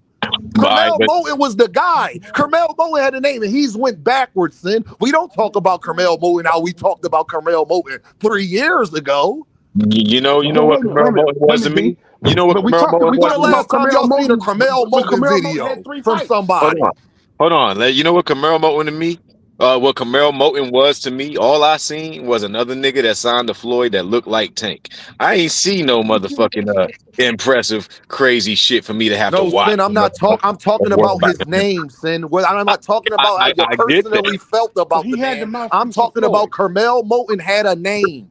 Right, Carmel Moten was the guy. Carmel Moten had a name, and he's went backwards. Sin. We don't talk about Carmel Moten how we talked about Carmel Moten 3 years ago. You know what Carmel Moten was to me? You know what Carmel Moten was? When the last time y'all seen a Carmel Moten video from somebody? Hold on. You know what Carmel Moten to me? What Carmel Moten was to me, all I seen was another nigga that signed to Floyd that looked like Tank. I ain't see no motherfucking impressive, crazy shit for me to have to watch. Sin, I'm talking about his name, Sin. I'm not talking about how you personally felt about the man. I'm talking about Carmel Moten had a name.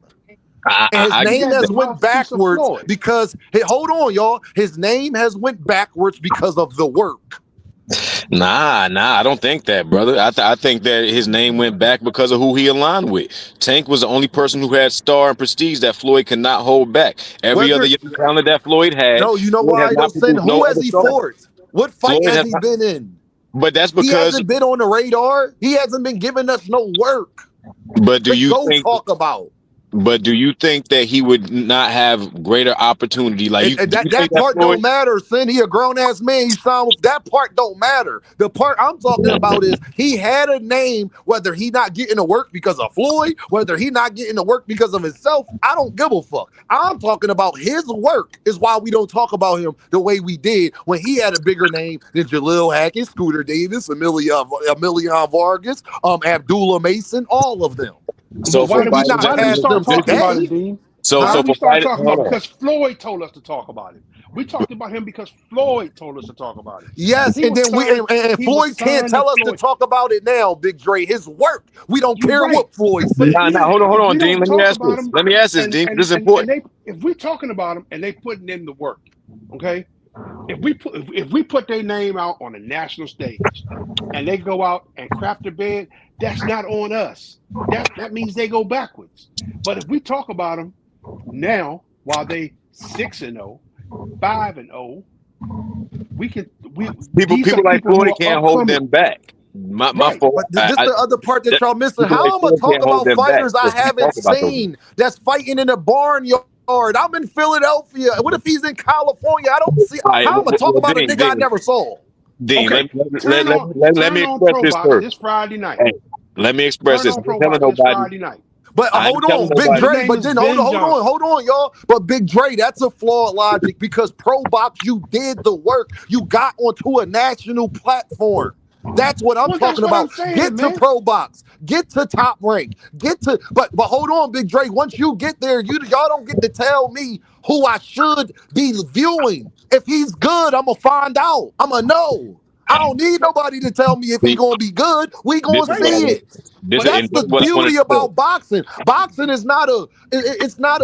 And his name has went backwards because hold on, y'all. His name has went backwards because of the work. Nah, I don't think that, brother. I think that his name went back because of who he aligned with. Tank was the only person who had star and prestige that Floyd could not hold back. Every other young talent that Floyd had. No, you know why I don't send? Who has he fought? What fight has he been in? But that's because he hasn't been on the radar. He hasn't been giving us no work. But do you think talk about? But do you think that he would not have greater opportunity? Like that part don't matter, Sin. He a grown ass man. He signed with that part don't matter. The part I'm talking about is he had a name, whether he not getting to work because of Floyd, whether he not getting to work because of himself. I don't give a fuck. I'm talking about his work is why we don't talk about him the way we did when he had a bigger name than Jalil Hackett, Scooter Davis, Emilion Vargas, Abdullah Mason, all of them. So why did we not start talking about it, Dean? Why did we start talking about it? Because Floyd told us to talk about it. We talked about him because Floyd told us to talk about it. Yes, and then Floyd can't tell us to talk about it now, Big Dre. His work. We don't care what Floyd said. Hold on, Dean. Let me ask this, Dean. This is important. If we're talking about him and they putting in the work, okay? If we put their name out on a national stage and they go out and crap their bed, that's not on us. That means they go backwards. But if we talk about them now, while they 6-0, 5-0, people like Floyd can't hold them back. My fault. But this is the other part that y'all missing. How am I gonna talk about fighters I haven't seen that's fighting in a barnyard? I'm in Philadelphia. What if he's in California? I don't see. How am I gonna talk about a nigga I never saw? Dean, okay. let me express this first. This Friday night. Hey, let me express this. Friday night. But hold on, Big Dre. But then hold on, y'all. But Big Dre, that's a flawed logic because Pro Box, you did the work. You got onto a national platform. That's what I'm talking about. Get to Pro Box. Get to Top Rank. But hold on, Big Dre. Once you get there, y'all don't get to tell me who I should be viewing. If he's good, I'm gonna find out. I'm gonna know. I don't need nobody to tell me if he's gonna be good. We gonna see it. But that's the beauty about boxing. Boxing is not it's not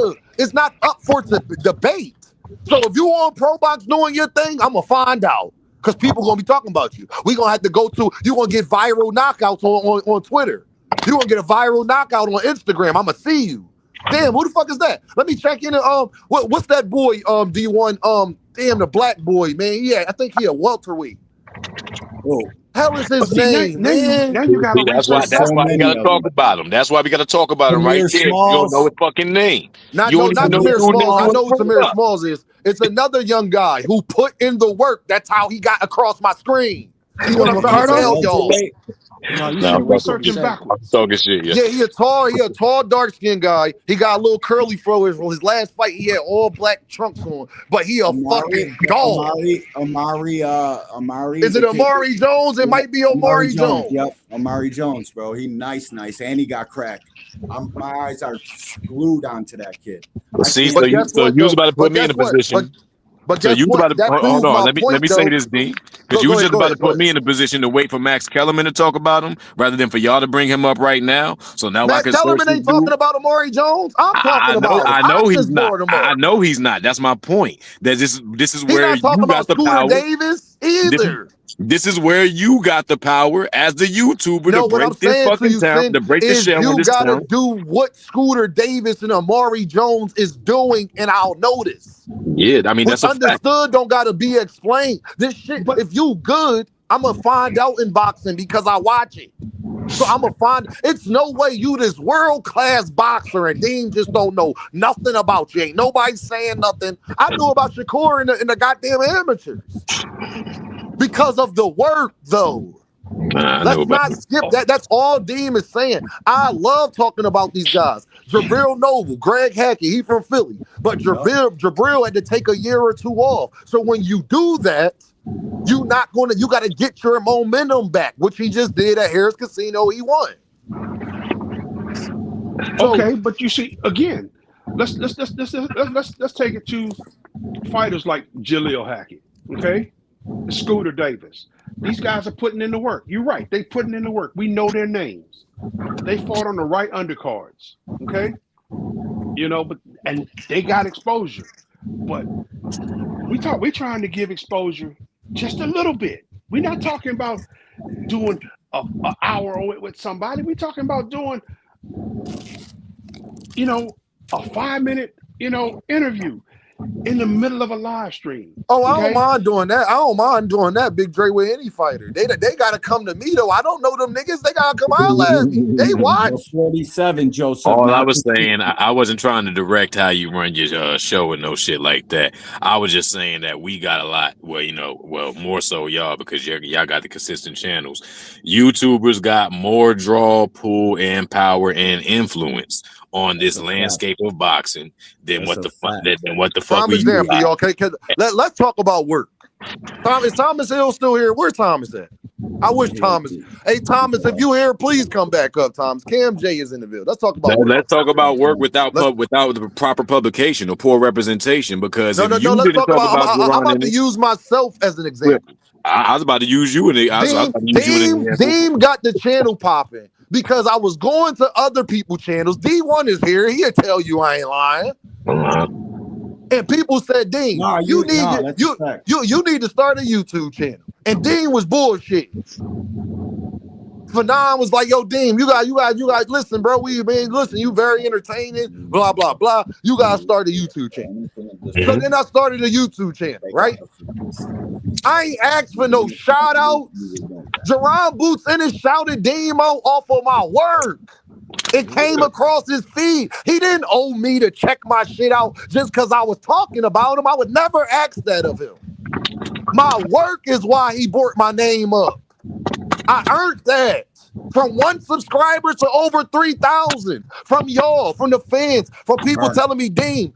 up for debate. So if you on Pro Box doing your thing, I'm gonna find out. Because people gonna be talking about you. We gonna have to you gonna get viral knockouts on Twitter. You gonna get a viral knockout on Instagram. I'ma see you. Damn, who the fuck is that? Let me check in. What's that boy? D1. Damn, the black boy, man. Yeah, I think he a welterweight. Oh, hell is his name, man? Now you gotta that's why we gotta talk about him. That's why we gotta talk about him right there. You don't know his fucking name. Not Tamir Smalls. I know who Tamir Smalls is. It's another young guy who put in the work. That's how he got across my screen. You know what I'm trying to tell y'all? No, researching backwards. Talking shit, yeah. He a tall, dark-skinned guy. He got a little curly fro. His last fight, he had all black trunks on, but he a fucking dog. Amari. Is it Amari Jones? It might be Amari Jones. Yep, Amari Jones, bro. He nice, and he got cracked. My eyes are glued onto that kid. See, so you was about to put me in a position. But so you about to hold on. Let me say this, Dean, because you was just about to put me in a position to wait for Max Kellerman to talk about him, rather than for y'all to bring him up right now. So now Max Kellerman ain't talking about Amari Jones. I'm talking about him. I know he's not. I know he's not. That's my point. That this is where you got the power. Davis either. This is where you got the power as the YouTuber to break this fucking town, to break the shell on this town. You gotta do what Scooter Davis and Amari Jones is doing, and I'll notice. Yeah, I mean, that's understood. Don't gotta be explained. This shit. But if you good, I'm gonna find out in boxing because I watch it. So I'm gonna find. It's no way you this world class boxer and Dean just don't know nothing about you. Ain't nobody saying nothing. I knew about Shakur in the goddamn amateurs because of the work, though. Let's not skip that. That's all Dean is saying. I love talking about these guys. Jabril Noble, Greg Hackett, he from Philly. But Jabril had to take a year or two off. So when you do that, you got to get your momentum back, which he just did at Harris Casino. He won. Okay, but you see, again, let's take it to fighters like Jaleel Hackett, okay? Scooter Davis. These guys are putting in the work. You're right. They putting in the work. We know their names. They fought on the right undercards. Okay. And they got exposure. But we're trying to give exposure just a little bit. We're not talking about doing an hour with somebody. We're talking about doing, a 5-minute, interview in the middle of a live stream. Oh, I don't mind doing that. I don't mind doing that, Big Dre, with any fighter. They got to come to me, though. I don't know them niggas. They got to come holler at me. They watch. 47, Joseph. All I was saying, I wasn't trying to direct how you run your show and no shit like that. I was just saying that we got a lot. Well, more so y'all, because y'all got the consistent channels. YouTubers got more draw, pull, and power and influence on this landscape of boxing than what the fuck we example, y'all. Okay, let's talk about work. Is Thomas Hill still here? Where's Thomas at? I wish Thomas. Hey, Thomas, if you here, please come back up, Thomas. Cam J is in the bill. Let's talk about work. Let's talk about work without the proper publication or poor representation. Because let's talk about. I'm about to use myself as an example. I was about to use you. Deem got the channel popping because I was going to other people's channels. D1 is here. He'll tell you I ain't lying. And people said, Dean, you need to start a YouTube channel. And Dean was bullshit. Fanon was like, yo, Dean, you guys, listen, bro. Listen, you very entertaining, blah, blah, blah. You guys start a YouTube channel. So then I started a YouTube channel, right? I ain't asked for no shout outs. Jerron Boots in it shouted Dean out off of my work. It came across his feed. He didn't owe me to check my shit out just because I was talking about him. I would never ask that of him. My work is why he brought my name up. I earned that from 1 subscriber to over 3,000 from y'all, from the fans, from people telling me, Dean,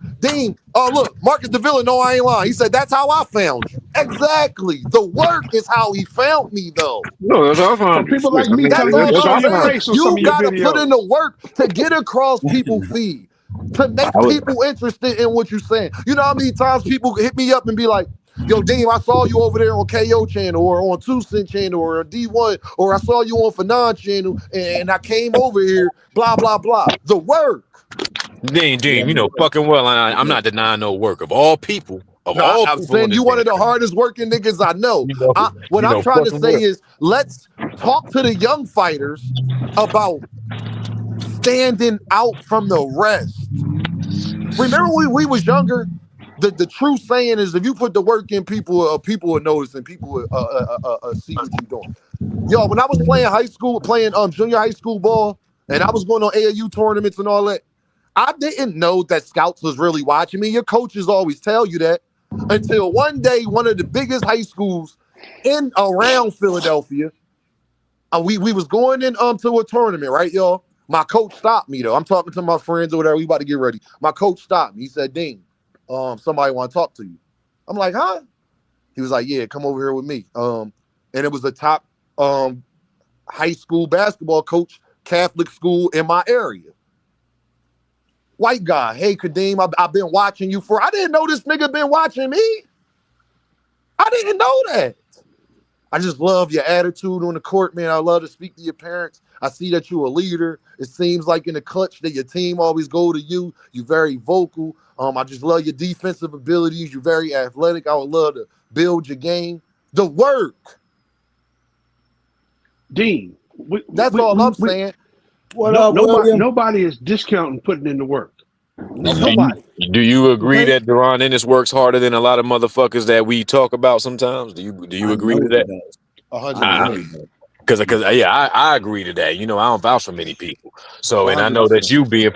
look, Marcus DeVilla, no, I ain't lying. He said, that's how I found you. Exactly. The work is how he found me, though. No, that's how I found you. People like me, that's all I'm saying. You got to put in the work to get across people's feed, to make people interested in what you're saying. You know how many times people hit me up and be like, yo, Dean, I saw you over there on KO channel or on 2 Cent channel or on D1, or I saw you on Fanon channel and I came over here, blah, blah, blah. The work. Dean, you know fucking well I'm not denying no work of all people. I'm saying you one of the hardest working niggas I know. What I'm trying to say is let's talk to the young fighters about standing out from the rest. Remember when we was younger? The true saying is if you put the work in, people will notice and people will see what you're doing. Yo, when I was playing junior high school ball, and I was going on AAU tournaments and all that, I didn't know that scouts was really watching me. Your coaches always tell you that until one day, one of the biggest high schools in around Philadelphia, we was going in to a tournament, right, y'all? My coach stopped me though. I'm talking to my friends or whatever. We about to get ready. My coach stopped me. He said, Dean, somebody want to talk to you. I'm like, huh? He was like, yeah, come over here with me. And it was the top high school basketball coach, Catholic school in my area. White guy, hey, Kadeem, I've been watching you I didn't know this nigga been watching me. I didn't know that. I just love your attitude on the court, man. I love to speak to your parents. I see that you're a leader. It seems like in the clutch that your team always go to you. You're very vocal. I just love your defensive abilities. You're very athletic. I would love to build your game. The work. Dean. That's all I'm saying. Nobody is discounting putting in the work. Nobody. Do you agree that Deron Ennis works harder than a lot of motherfuckers that we talk about sometimes? Do you agree with that? 100%. Because yeah, I agree to that. You know, I don't vouch for many people. So, and I know that 100%. you being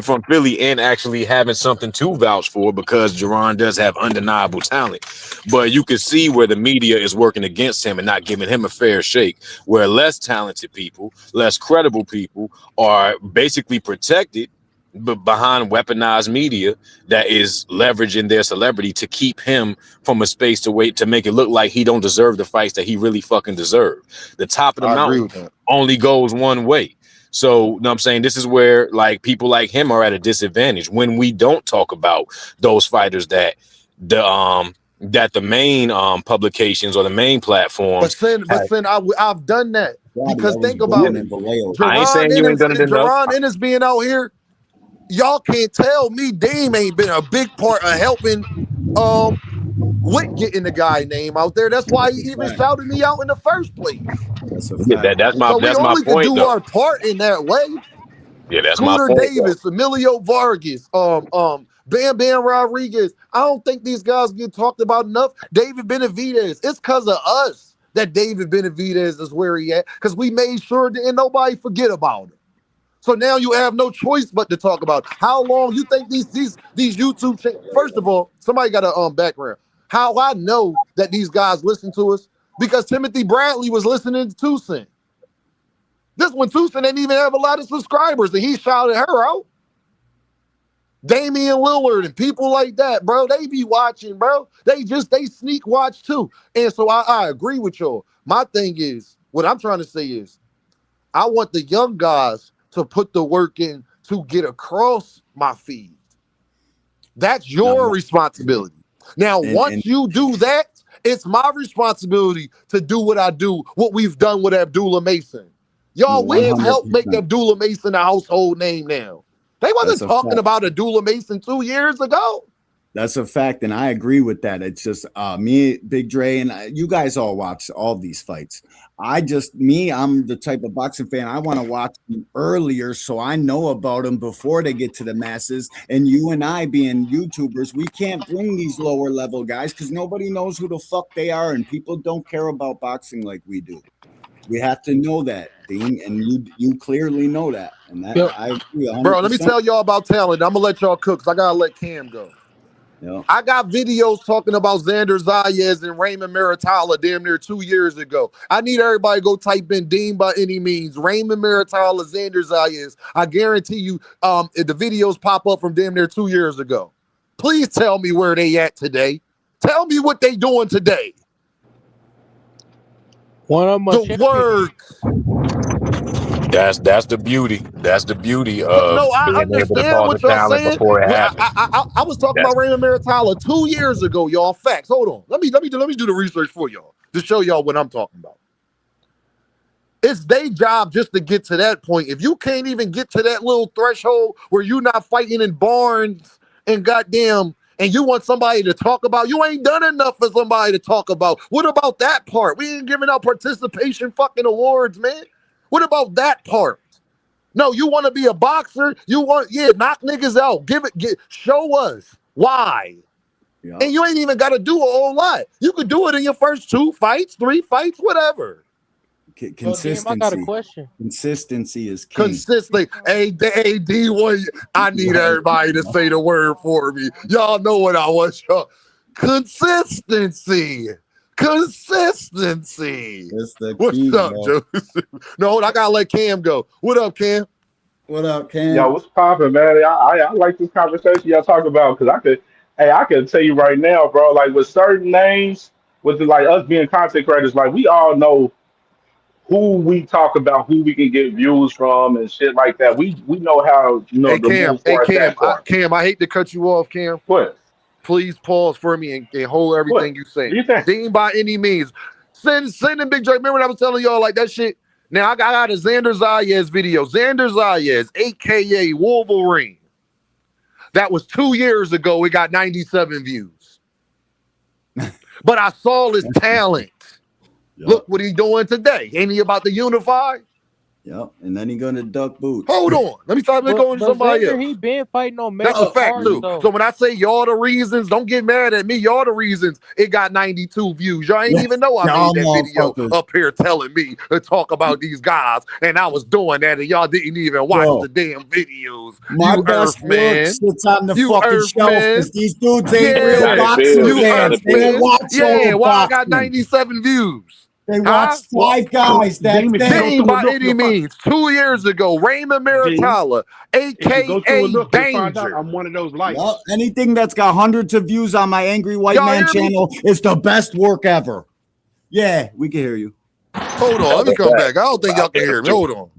from Philly, and actually having something to vouch for because Jerron does have undeniable talent. But you can see where the media is working against him and not giving him a fair shake. Where less talented people, less credible people are basically protected behind weaponized media that is leveraging their celebrity to keep him from a space to wait to make it look like he don't deserve the fights that he really fucking deserve. The top of the I agree mountain with that. only goes one way. So, you know what I'm saying? This is where like people like him are at a disadvantage when we don't talk about those fighters that the main publications or the main platforms But sin, I've done that because think about it. I ain't saying you ain't done it enough. Jerron Ennis being out here, y'all can't tell me Dame ain't been a big part of helping with getting the guy name out there. That's why he even shouted me out in the first place. That's a fact. That's So we my only can point do though. our part in that way. Yeah, that's my Scooter point though. Davis, Emilio Vargas, Bam Bam Rodriguez. I don't think these guys get talked about enough. David Benavidez. It's because of us that David Benavidez is where he at, because we made sure that nobody forget about him. So now you have no choice but to talk about how long you think these YouTube first of all, somebody got a background. How I know that these guys listen to us because Timothy Bradley was listening to Tucson. This one, Tucson didn't even have a lot of subscribers, and he shouted her out. Damian Lillard and people like that, bro, they be watching, bro. They sneak watch too. And so I agree with y'all. My thing is, what I'm trying to say is, I want the young guys to put the work in to get across my feed. That's your responsibility. Now, once you do that, it's my responsibility to do what I do, what we've done with Abdullah Mason. Y'all, we've helped make Abdullah Mason a household name now. They wasn't talking about Abdullah Mason 2 years ago. That's a fact, and I agree with that. It's just me, Big Dre, and you guys all watch all these fights. I'm the type of boxing fan, I want to watch them earlier so I know about them before they get to the masses. And you and I being YouTubers, we can't bring these lower level guys because nobody knows who the fuck they are, and people don't care about boxing like we do. We have to know that, Dean, and you clearly know that. And that I agree 100%. Bro, let me tell y'all about talent. I'm gonna let y'all cook because I gotta let Cam go. Yep. I got videos talking about Xander Zayas and Raymond Maritala damn near 2 years ago. I need everybody to go type in Dean by any means. Raymond Maritala, Xander Zayas. I guarantee you the videos pop up from damn near 2 years ago. Please tell me where they at today. Tell me what they doing today. The work. That's the beauty. That's the beauty of I understand what y'all saying. I was talking about Raymond Maritala 2 years ago, y'all. Facts. Hold on. Let me do the research for y'all to show y'all what I'm talking about. It's their job just to get to that point. If you can't even get to that little threshold where you're not fighting in barns and goddamn, and you want somebody to talk about, you ain't done enough for somebody to talk about. What about that part? We ain't giving out participation fucking awards, man. What about that part? No, you want to be a boxer? You want, knock niggas out. Show us why. Yeah. And you ain't even got to do a whole lot. You could do it in your first 2 fights, 3 fights, whatever. Consistency. I got a question. Consistency is key. Consistently. Hey, D1, I need everybody to say the word for me. Y'all know what I want, y'all. Consistency. Consistency. That's the What's key, up, Joseph? No, I gotta let Cam go. What up, Cam? What up, Cam? Yo, what's poppin', man? I like this conversation y'all talk about because I could tell you right now, bro. Like with certain names, like us being content creators, like we all know who we talk about, who we can get views from, and shit like that. We know how Hey, the Cam. moves for that part. Cam, I hate to cut you off, Cam. What? Please pause for me and hold everything you say. Dean by any means. Send in Big Drake. Remember what I was telling y'all like that shit? Now I got a Xander Zayas video. Xander Zayas, aka Wolverine. That was 2 years ago. It got 97 views. But I saw his talent. Yep. Look what he's doing today. Ain't he about to unify? Yep, and then he gonna duck boots. Hold on. Let me talk. Let's go into somebody else. He been fighting on That's a fact Hart, too. though. So when I say y'all the reasons, don't get mad at me. Y'all the reasons it got 92 views. Y'all ain't even know I made that video up here telling me to talk about these guys, and I was doing that, and y'all didn't even watch the damn videos. My best work sits on the fucking shelf because these dudes ain't real boxing fans. They don't watch why I got 97 views? They watched 5 guys. Didn't by any means. 2 years ago, Raymond Maritala, a.k.a. Danger. I'm one of those lights. Well, anything that's got hundreds of views on my Angry White Man channel is the best work ever. Yeah, we can hear you. Hold on, let me come back. I don't think y'all can hear me. Hold on.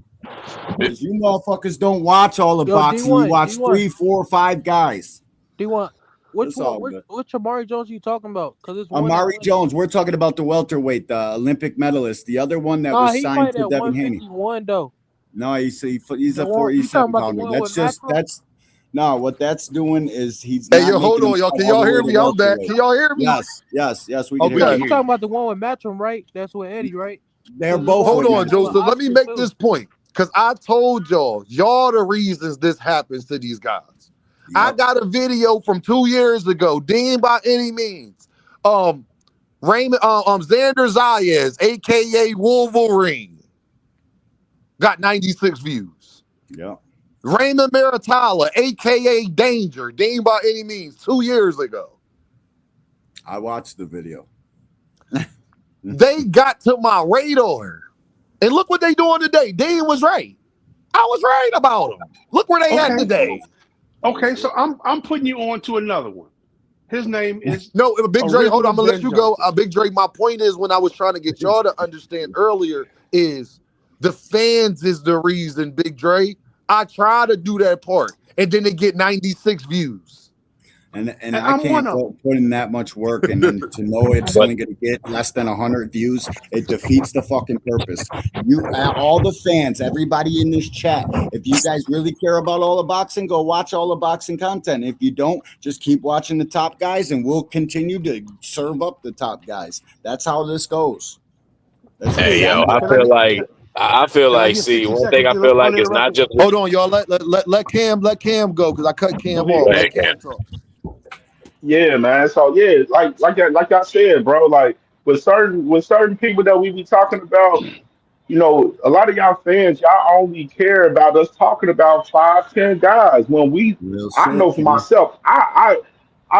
Because you motherfuckers don't watch all the boxing. D1, you watch D1. 3, 4, 5 guys. D1. Which Amari Jones are you talking about? Because it's Amari Jones. We're talking about the welterweight, the Olympic medalist. The other one that was signed to Devin Haney. Though. No, he's a 47 pounder. What that's doing is he's. Hey, yo, hold on, y'all. Can y'all hear me? I'm back. Can y'all hear me? Yes. We can hear you. You talking about the one with Matchroom, right? That's with Eddie, right? They're both. Hold on, Joseph. Let me make this point because I told y'all the reasons this happens to these guys. Yep. I got a video from 2 years ago. Dean by any means. Raymond, Xander Zayas, aka Wolverine, got 96 views. Yeah. Raymond Maritala, aka Danger, Dean by any means, 2 years ago. I watched the video. They got to my radar. And look what they doing today. Dean was right. I was right about them. Look where they at today. Okay, so I'm putting you on to another one. His name is Big Dre. Hold on, I'm gonna let you go. Big Dre. My point is, when I was trying to get y'all to understand earlier, is the fans is the reason. Big Dre. I try to do that part, and then they get 96 views. And I can't put in that much work, and then to know it's only going to get less than 100 views, it defeats the fucking purpose. All the fans, everybody in this chat, if you guys really care about all the boxing, go watch all the boxing content. If you don't, just keep watching the top guys, and we'll continue to serve up the top guys. That's how this goes. Hey, yo, I feel like, see, one thing I feel like is not just. Hold on, y'all. Let Cam go because I cut Cam off. Let Cam talk. Yeah, man. So yeah, like I said, bro. Like with certain people that we be talking about, you know, a lot of y'all fans, y'all only care about us talking about 5-10 guys. When I know for myself, I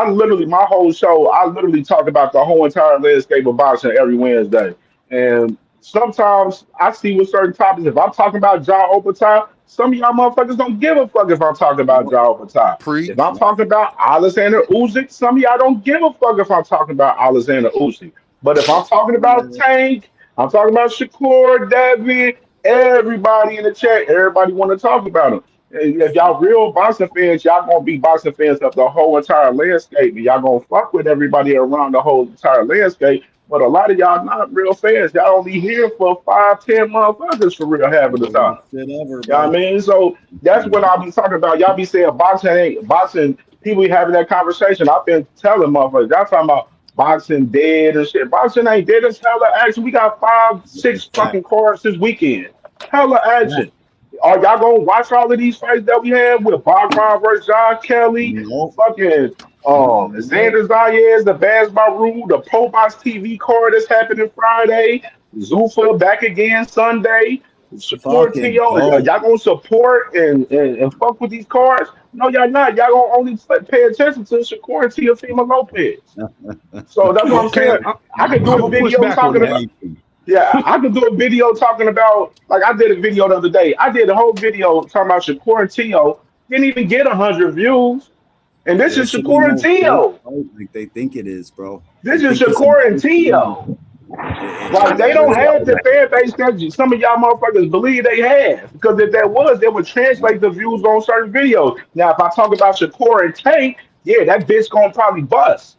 literally my whole show, I literally talk about the whole entire landscape of boxing every Wednesday. And sometimes I see with certain topics, if I'm talking about Ja Obertime, some of y'all motherfuckers don't give a fuck if I'm talking about Ja Obertime. If I'm talking about Alexander Usyk, some of y'all don't give a fuck if I'm talking about Alexander Usyk. But if I'm talking about Tank, I'm talking about Shakur, David, everybody in the chat, everybody want to talk about them. If y'all real boxing fans, y'all gonna be boxing fans of the whole entire landscape, and y'all gonna fuck with everybody around the whole entire landscape. But a lot of y'all not real fans. Y'all only here for 5-10 motherfuckers for real half of the time. You know what I mean? So that's what I'll be talking about. Y'all be saying boxing ain't boxing. People be having that conversation. I've been telling motherfuckers. Y'all talking about boxing dead and shit. Boxing ain't dead. It's hella action. We got 5-6 fucking cards this weekend. Hella action. Are y'all gonna watch all of these fights that we had with Bogdan versus John Kelly, fucking Xander Zayas, the Baz Baru, the Pobox TV card that's happening Friday, Zuffa back again Sunday, support Tio. Y'all gonna support and fuck with these cards? No, y'all not. Y'all gonna only pay attention to Shakur and Teofimo Lopez. So that's what I'm saying. I could do a video talking about. Yeah, I could do a video talking about, like I did a video the other day. I did a whole video talking about Shakur and Tio. Didn't even get 100 views. And this is Shakur and Tio. Like they think it is, bro. This is Shakur and Tio. Like they don't have the fan base that some of y'all motherfuckers believe they have. Because if that was, they would translate the views on certain videos. Now, if I talk about Shakur and Tank, yeah, that bitch gonna probably bust.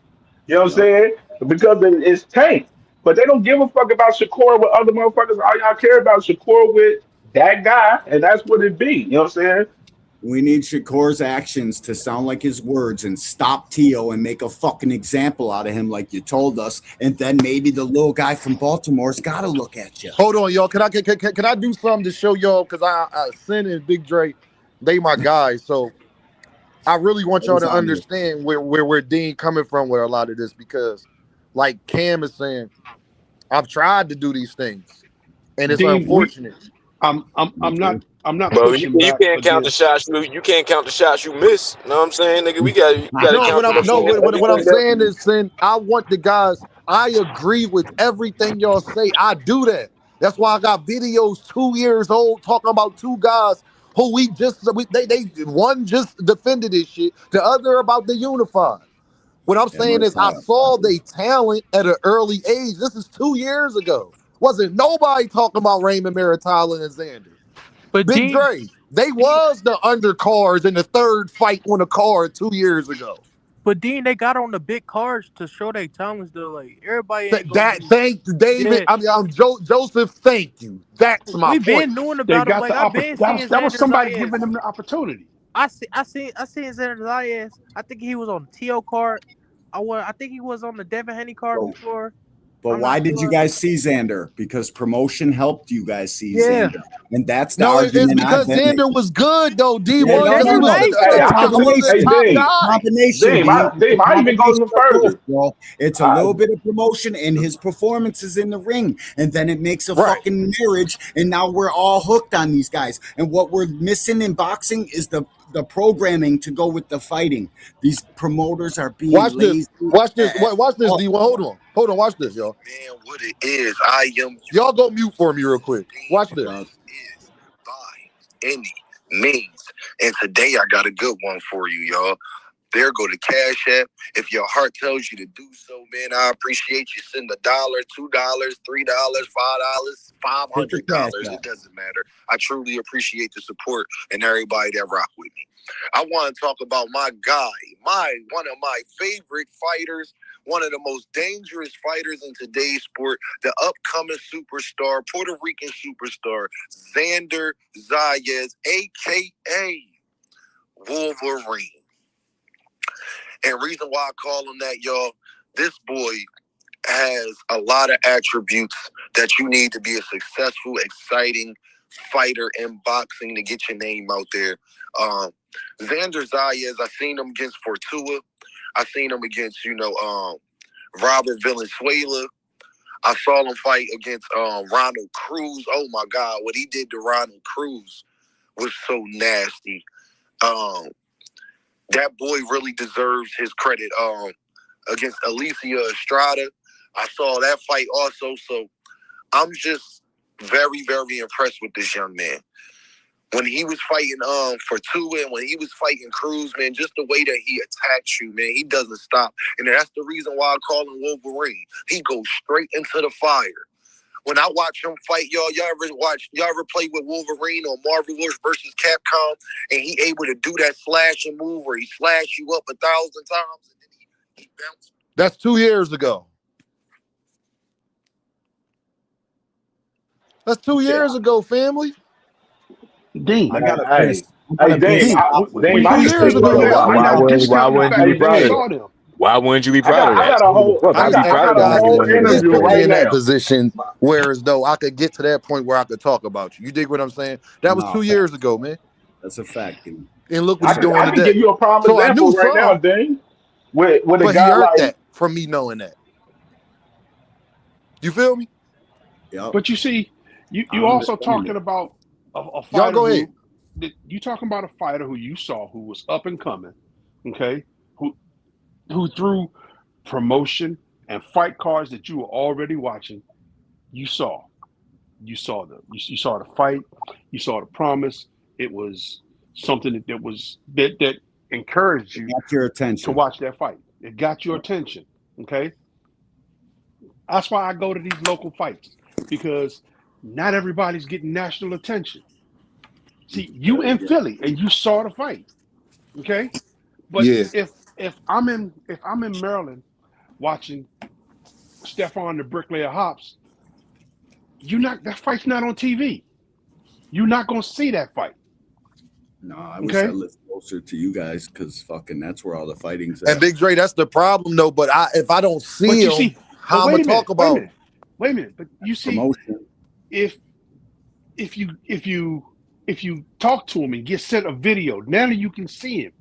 You know what I'm saying? Because it's Tank. But they don't give a fuck about Shakur with other motherfuckers. All y'all care about Shakur with that guy, and that's what it be. You know what I'm saying? We need Shakur's actions to sound like his words and stop Tio and make a fucking example out of him like you told us. And then maybe the little guy from Baltimore's got to look at you. Hold on, y'all. Can I do something to show y'all? Because I Sin and Big Dre, they my guys. So I really want y'all to understand where Dean coming from with a lot of this, because like Cam is saying, I've tried to do these things and it's Dean, unfortunate. I'm not Bro, pushing you back can't count the against. shots. You can't count the shots you miss. Know what I'm saying, nigga? You gotta No, count what I'm everything saying that. is, Sin, I want the guys. I agree with everything y'all say. I do that. That's why I got videos 2 years old talking about two guys who they one just defended this shit, the other about the unified. What I'm saying is, I saw they talent at an early age. This is 2 years ago. Wasn't nobody talking about Raymond Maritile and Xander. But Big Dean, Dre, they was the undercards in the third fight on the card 2 years ago. they got on the big cars to show their talents. Though, like everybody ain't gonna be. Thank David. Yeah, I'm Joseph. Thank you. That's my we point. been knowing They about him. got Like the I been seeing that was Xander somebody Zayas. giving them the opportunity. I seen Xander Zayas. I think he was on the TO card. I think he was on the Devin Haney card before. But I'm not why did you sure. guys see Xander? Because promotion helped you guys see Yeah. Xander. And that's the No, it's argument I've because been Xander making. was good though. D Yeah, was no, because no, he Xander was no. nice It's a though. one of the combination. top It's a guys. combination, Dame, D. It's a I even go a little combination of both, further. bro. It's a little bit of promotion and his performances in the ring. And then it makes a Right. fucking marriage. And now we're all hooked on these guys. And what we're missing in boxing is the programming to go with the fighting. These promoters are being Watch this. lazy. Watch this. Watch this, D1. Hold on. Watch this, y'all. Man, what it is, I am. Y'all go mute for me real quick. Watch this. Is by any means. And today I got a good one for you, y'all. There go to Cash App. If your heart tells you to do so, man, I appreciate you. Send $1, $2, $3, $5, $500. It doesn't matter. I truly appreciate the support and everybody that rock with me. I want to talk about my guy, one of my favorite fighters, one of the most dangerous fighters in today's sport, the upcoming superstar, Puerto Rican superstar, Xander Zayas, a.k.a. Wolverine. And reason why I call him that, y'all, this boy has a lot of attributes that you need to be a successful, exciting fighter in boxing to get your name out there. Xander Zayas, I seen him against Fortua. I seen him against, Robert Valenzuela. I saw him fight against Ronald Cruz. Oh my God, what he did to Ronald Cruz was so nasty. That boy really deserves his credit. Against Alicia Estrada, I saw that fight also. So I'm just very, very impressed with this young man. When he was fighting Fortua and when he was fighting Cruz, man, just the way that he attacks you, man, he doesn't stop. And that's the reason why I call him Wolverine. He goes straight into the fire. When I watch him fight, y'all ever play with Wolverine or Marvel versus Capcom, and he able to do that slash and move where he slash you up 1,000 times and then he bounces. That's 2 years ago. That's 2 years ago, family. Dean, I gotta Hey, Dame, we I need can to tell you take right now. Why discount the wouldn't you fact be that proud you of that? saw them. Why wouldn't you be proud of I that? got a whole Fuck, I'd be I proud of got a that. whole This interview put me right in that now. position where as though I could get to that point where I could talk about you. You dig what I'm saying? That was No, 2 years ago, man. that's a fact, dude. And look what he's doing I can give today. you a prime So I knew example right now, some, Dame, with a but he guy earned like that from me knowing that. You feel me? Yep. But you see, I you also understand talking it. about a Y'all fighter go ahead. you talking about a fighter who you saw who was up and coming, okay? Who through promotion and fight cards that you were already watching, you saw. You saw you saw the fight, you saw the promise. It was something that encouraged It you got your to attention. watch that fight. It got your attention. Okay. That's why I go to these local fights, because not everybody's getting national attention. See, you in Philly and you saw the fight. Okay. But Yeah. if I'm in Maryland watching Stephon the Bricklayer Hops, that fight's not on TV. You're not gonna see that fight. No, I wish I lived closer to you guys because fucking that's where all the fighting's at. And Big Dre, that's the problem though. But if I don't see him, how am I talk about him? Wait a minute. But you see, promotion. If you talk to him and get sent a video, now you can see him.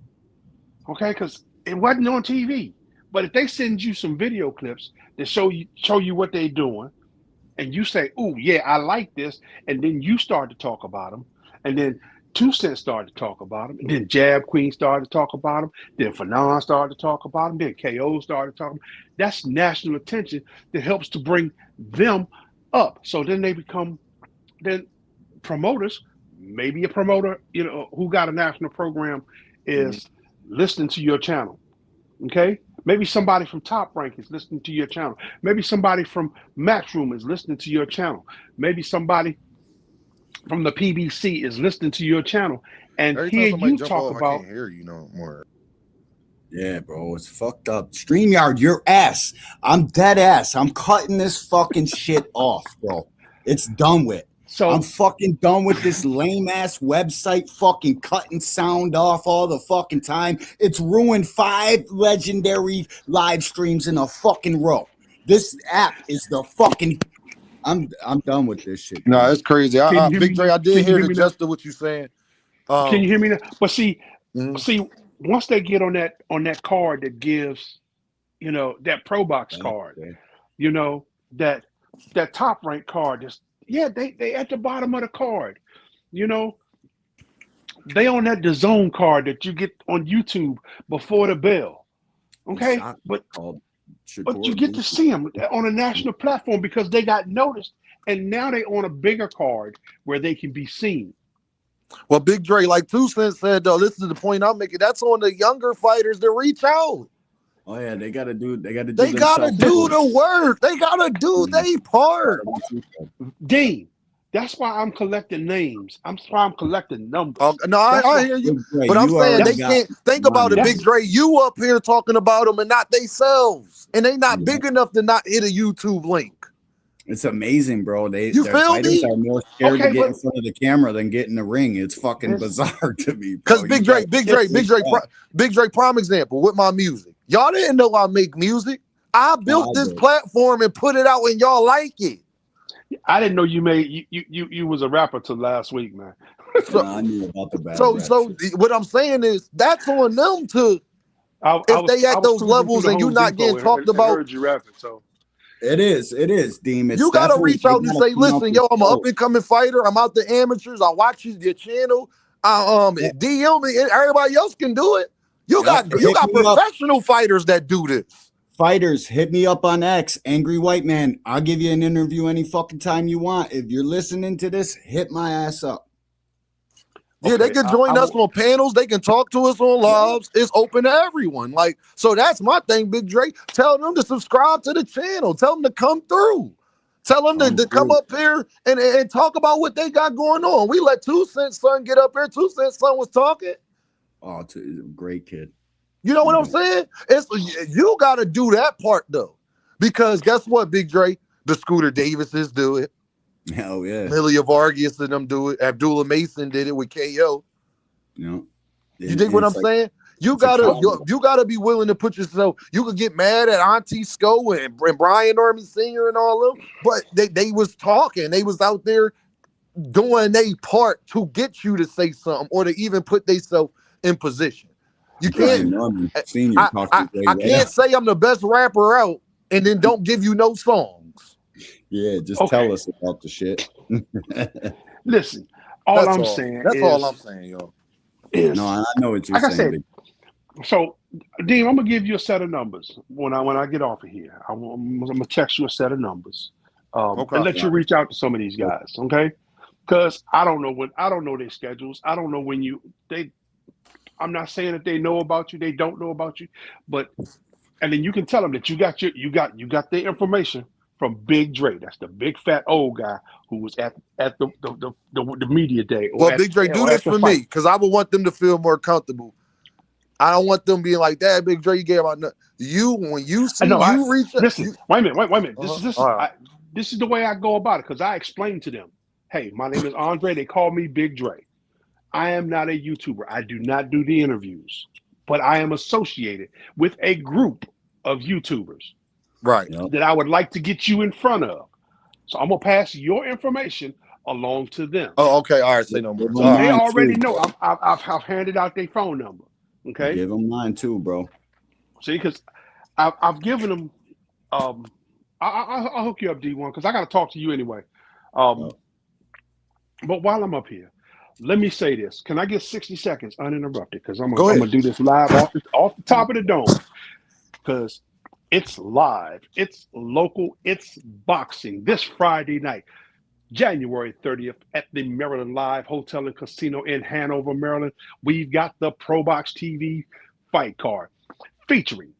Okay, because it wasn't on TV. But if they send you some video clips that show you what they're doing, and you say, "Oh yeah, I like this," and then you start to talk about them, and then 2 Cent started to talk about him, and then Jab Queen started to talk about him, then Fanon started to talk about him, then KO started talking. That's national attention that helps to bring them up. So then they become promoters. Maybe a promoter, who got a national program is listening to your channel. Okay? Maybe somebody from Top Rank is listening to your channel. Maybe somebody from Matchroom is listening to your channel. Maybe somebody from the PBC is listening to your channel and hear you talk about. I can't hear you no more. Yeah, bro, it's fucked up. StreamYard, your ass. I'm dead ass. I'm cutting this fucking shit off, bro. It's done with. So I'm fucking done with this lame ass website fucking cutting sound off all the fucking time. It's ruined 5 legendary live streams in a fucking row. This app is the fucking. I'm done with this shit. No, it's crazy. Big Dre, I did hear the gist of what you're saying. Can you hear me now? But see, once they get on that card that gives, that Pro Box card, that Top Rank card is. Yeah, they at the bottom of the card. They on that DAZN card that you get on YouTube before the bell. Okay? But you get to see them on a national platform because they got noticed, and now they on a bigger card where they can be seen. Well, Big Dre, like 2 Cent said, though, this is the point I'm making. That's on the younger fighters to reach out. Oh yeah, they gotta do the work. They gotta do their part. Dean, that's why I'm collecting names. I'm collecting numbers. I hear you. But I'm saying they can't think about it, Big Dre. You up here talking about them and not themselves. And they not big enough to not hit a YouTube link. It's amazing, bro. Their feel fighters me? are more scared to get in front of the camera than get in the ring. It's fucking bizarre to me. Because Big Dre, prime example with my music. Y'all didn't know I make music. I built this platform and put it out, and y'all like it. I didn't know you was a rapper till last week, man. I knew about the bad so what I'm saying is that's on them to if they at those levels and you not getting talked about. I heard you rapping, so. It is, Deem. You gotta reach out and say, listen, yo, I'm an up and coming fighter. I'm out the amateurs. I watch your channel. DM me. Everybody else can do it. You got professional fighters that do this. Fighters, hit me up on X, Angry White Man. I'll give you an interview any fucking time you want. If you're listening to this, hit my ass up. Yeah, they can join us on panels. They can talk to us on lives. It's open to everyone. So that's my thing, Big Dre. Tell them to subscribe to the channel. Tell them to come through. Tell them to come up here and talk about what they got going on. We let 2 Cent son get up here. 2 Cent son was talking. Oh, great kid. You know what I'm saying? You got to do that part, though. Because guess what, Big Dre? The Scooter Davises do it. Hell yeah. Amelia Vargas and them do it. Abdullah Mason did it with KO. You dig what I'm saying? You gotta be willing to put yourself. You could get mad at Auntie Sco and Brian Norman Sr. and all of them, but they was talking. They was out there doing their part to get you to say something or to even put themselves in position. You can't. I can't say I'm the best rapper out and then don't give you no songs. Yeah, just tell us about the shit. Listen, all I'm saying, yo. No, I know what you're saying. So, Dean, I'm gonna give you a set of numbers when I get off of here. I'm gonna text you a set of numbers, and let you reach out to some of these guys, okay? Because I don't know their schedules. I don't know when I'm not saying that they know about you. They don't know about you, and then you can tell them that you got their information from Big Dre. That's the big fat old guy who was at the media day. Well, Big Dre, do this for me because I would want them to feel more comfortable. I don't want them being like that. Big Dre, you gave out nothing. When you see reach. Listen, wait a minute. This is the way I go about it because I explained to them. Hey, my name is Andre. They call me Big Dre. I am not a YouTuber. I do not do the interviews, but I am associated with a group of YouTubers Right. that I would like to get you in front of. So I'm gonna pass your information along to them. Oh, okay. All right. Say no more. Give All them So they right. mine already too, know bro. I've handed out their phone number. Okay. Give them mine too, bro. See, because I've given them. Um, I'll hook you up, D1, because I got to talk to you anyway. Um, Oh, but while I'm up here, let me say this. Can I get 60 seconds uninterrupted? Because Go I'm ahead. gonna do this live off the top of the dome. Because it's live, it's local, it's boxing this Friday night, January 30th at the Maryland Live Hotel and Casino in Hanover, Maryland. We've got the Pro Box TV fight card featuring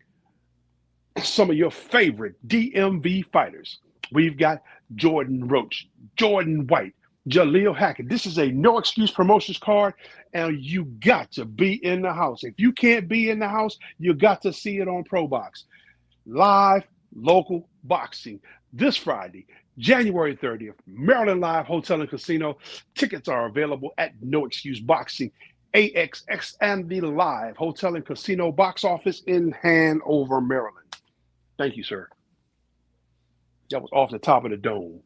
some of your favorite DMV fighters. We've got Jordan Roach, Jordan White, Jaleel Hackett. This is a no excuse promotions card, and you got to be in the house. If you can't be in the house, you got to see it on Pro Box. Live local boxing this Friday, January 30th, Maryland Live Hotel and Casino. Tickets are available at No Excuse Boxing, AXX, and the Live Hotel and Casino box office in Hanover, Maryland. Thank you, sir. That was off the top of the dome.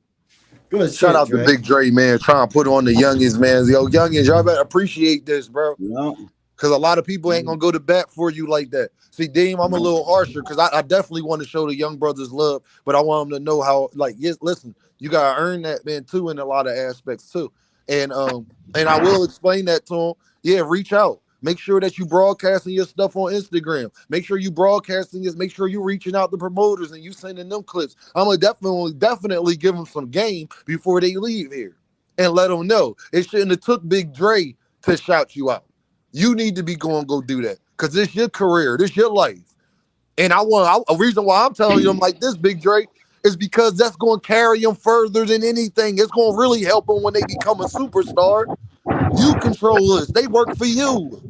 good Shout shit, out to Dre. Big Dre, man, trying to put on the youngins, man. Yo, youngins, y'all better appreciate this, bro. No, Because a lot of people ain't going to go to bat for you like that. See, Deem, I'm a little harsher because I definitely want to show the young brothers love, but I want them to know how, like, yes, listen, you got to earn that, man, too, in a lot of aspects, too. And I will explain that to them. Yeah, reach out. Make sure that you broadcasting your stuff on Instagram. Make sure you broadcasting this. Make sure you reaching out to promoters and you sending them clips. I'm going to definitely give them some game before they leave here and let them know. It shouldn't have took Big Dre to shout you out. You need to be going go do that because this your career, this your life. And a reason why I'm telling you them like this, Big Dre, is because that's going to carry them further than anything. It's going to really help them when they become a superstar. You control this. They work for you.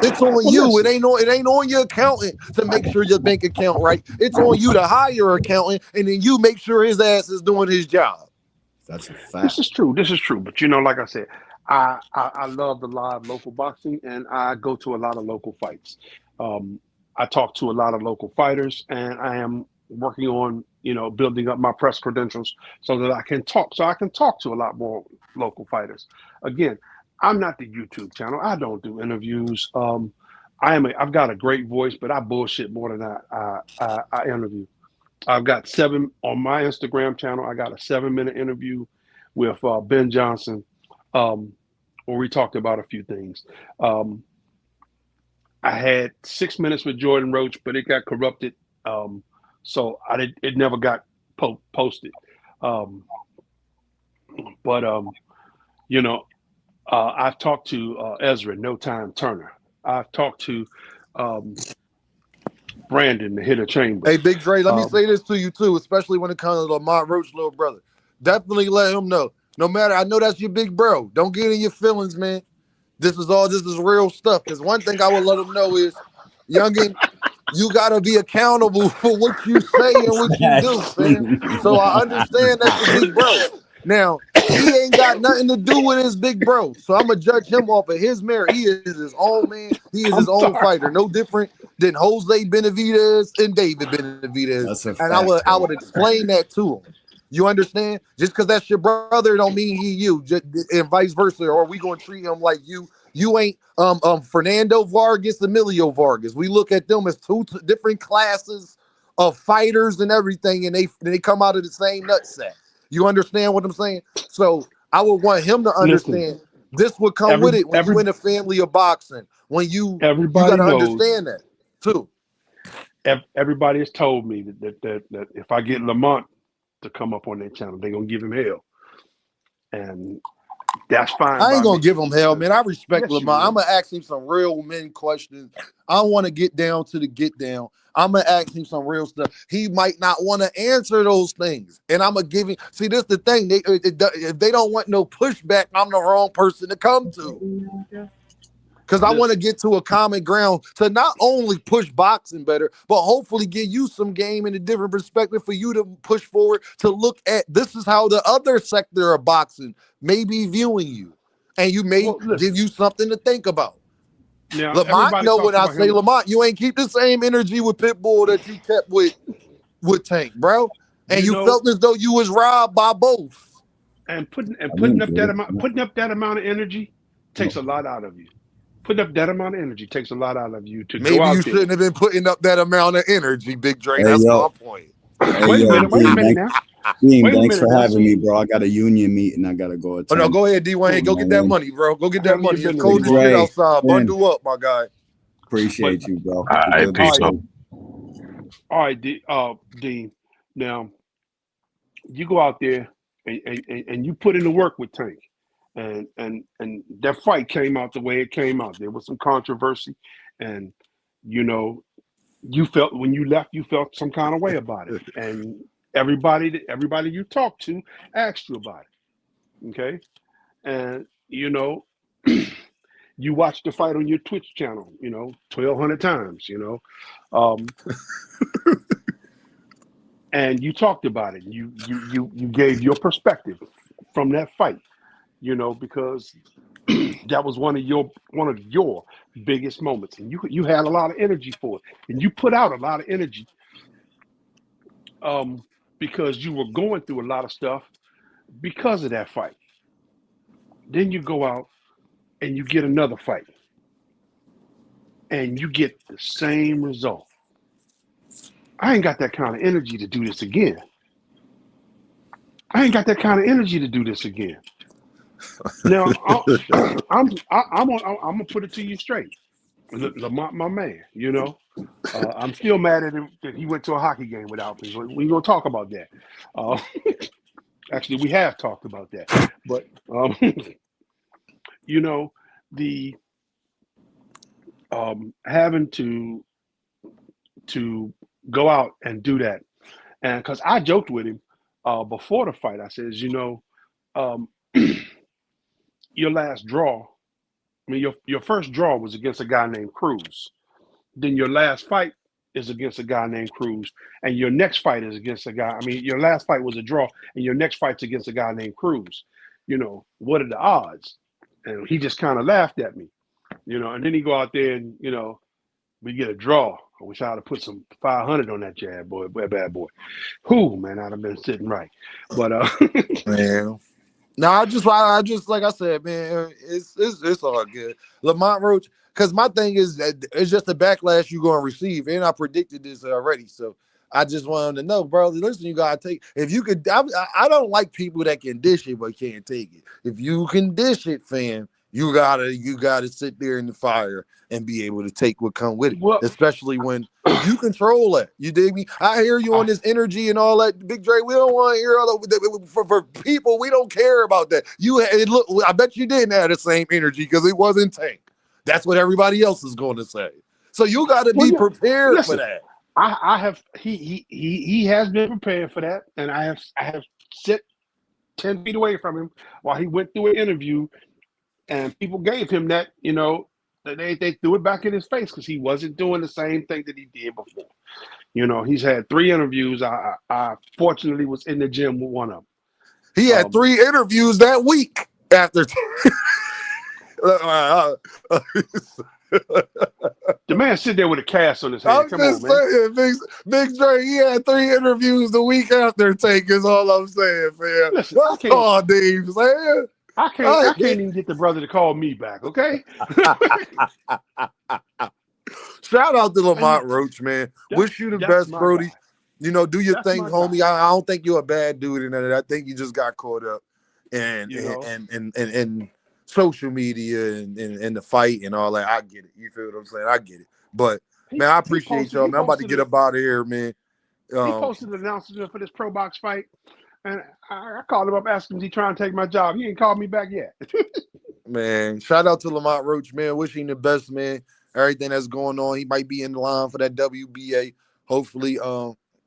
It's on you. It ain't on your accountant to make sure your bank account right. It's on you to hire an accountant and then you make sure his ass is doing his job. that's a fact. This is true. This is true. But like I said, I love the live local boxing, and I go to a lot of local fights. I talk to a lot of local fighters, and I am working on building up my press credentials so that I can talk. So I can talk to a lot more local fighters. Again, I'm not the YouTube channel. I don't do interviews. I've got a great voice, but I bullshit more than I interview. I've got 7 on my Instagram channel. I got a 7-minute interview with Ben Johnson, where we talked about a few things. I had 6 minutes with Jordan Roach, but it got corrupted, so it never got posted. But I've talked to Ezra No Time Turner. I've talked to Brandon, the hitter Chambers. Hey, Big Dre, let me say this to you too, especially when it comes to Lamont Roach, little brother. Definitely let him know. No matter, I know that's your big bro. Don't get in your feelings, man. This is real stuff. Because one thing I would let him know is, youngin, you gotta be accountable for what you say and what you do, man. So I understand that's your big bro. Now, he ain't got nothing to do with his big bro. So I'm gonna judge him off of his merit. He is his own man. He is his own fighter. No different than Jose Benavidez and David Benavidez. And I would explain that to him. You understand? Just because that's your brother don't mean he you. And vice versa. Or we gonna treat him like you. You ain't Fernando Vargas, Emilio Vargas. We look at them as two different classes of fighters and everything, and they come out of the same nutsack. You understand what I'm saying? So I would want him to understand this would come with it when you in a family of boxing. When you got to understand that too. Everybody has told me that if I get Lamont to come up on their channel, they're gonna give him hell, and that's fine. I ain't gonna give him hell, man. I respect Lamont. I'm gonna ask him some real men questions. I want to get down to the get down. I'm gonna ask him some real stuff. He might not want to answer those things, and I'm gonna give him. See, this the thing. If they don't want no pushback, I'm the wrong person to come to. Because I want to get to a common ground to not only push boxing better, but hopefully give you some game in a different perspective for you to push forward to look at this is how the other sector of boxing may be viewing you. and you may Well, listen. give you something to think about. Now Lamont everybody know talks when I about say him Lamont, you ain't keep the same energy with Pitbull that you kept with Tank, bro. And you you know, felt as though you was robbed by both. and I putting didn't up get that it. amount, putting up that amount of energy takes a lot out of you. Putting up that amount of energy takes a lot out of you to go Maybe you out there. shouldn't have been putting up that amount of energy, Big Dre. Hey That's yo, my point. hey Wait a yo, minute, wait a minute now. Dean, Wait a thanks minute for now. having me, See, bro. I got a union meeting I gotta go Oh no, attend. go ahead, D-Wayne. Go get that Man, money, bro. Go get that handle your money. It's business, Big cold as D-Wayne. shit Dre, outside. man, Bundle up, my guy. But appreciate you, bro. All Have a right, good all peace, right, man. day. all right, Dean. Now you go out there and you put in the work with Tank, and that fight came out the way it came out. There was some controversy, and you know you felt when you left, you felt some kind of way about it, and everybody you talked to asked you about it. Okay, and you watched the fight on your Twitch channel, 1,200 times, um, and you talked about it. You gave your perspective from that fight, because that was one of your biggest moments, and you had a lot of energy for it, and you put out a lot of energy, um, because you were going through a lot of stuff because of that fight. Then you go out and you get another fight, and you get the same result. I ain't got that kind of energy to do this again. I ain't got that kind of energy to do this again. Now I'm gonna put it to you straight, Lamont, my man. I'm still mad at him that he went to a hockey game without me. We gonna talk about that. Uh, actually, we have talked about that, but you know the having to go out and do that, and because I joked with him before the fight, I says, um, your last draw. I mean, your first draw was against a guy named Cruz. Then your last fight is against a guy named Cruz, and your next fight is against a guy. I mean, your last fight was a draw, and your next fight's against a guy named Cruz. What are the odds? And he just kind of laughed at me, and then he go out there and we get a draw. I wish I'd have put some 500 on that bad boy. Who man, I'd have been sitting right, but Man. No, I just like I said, man, it's all good. Lamont Roach, because my thing is that it's just the backlash you're gonna receive, and I predicted this already. So I just wanted to know, bro. Listen, you gotta take if you could. I don't like people that can dish it but can't take it. If you can dish it, fam, you gotta sit there in the fire and be able to take what come with it, well, especially when you control it. You dig me? I hear you on this energy and all that, Big Dre. We don't want to hear all that. For people. We don't care about that. I bet you didn't have the same energy because it wasn't Tank. That's what everybody else is going to say. So you got to be yeah. prepared for Listen, that. I have he has been prepared for that, and I have sit 10 feet away from him while he went through an interview, and people gave him that, they threw it back in his face because he wasn't doing the same thing that he did before. He's had 3 interviews. I fortunately was in the gym with one of them. He had 3 interviews that week after. The man sitting there with a cast on his hand. I'm Come just on, man. saying, Big Dre, he had 3 interviews the week after Tank is all I'm saying, fam. Listen, That's all Dave's saying. I can't even get the brother to call me back, okay? Shout out to Lamont Roach, man. Wish you the best, Brody. Guy. Do your That's thing, homie. I don't think you're a bad dude in that. I think you just got caught up and social media and the fight and all that. I get it. You feel what I'm saying? I get it. But man, I appreciate y'all, man. I'm about to get up out of here, man. He posted an announcement for this pro box fight, and I called him up, asked him, "Is he trying to take my job?" He ain't called me back yet. Man, shout out to Lamont Roach, man. Wishing the best, man. Everything that's going on. He might be in line for that WBA. Hopefully,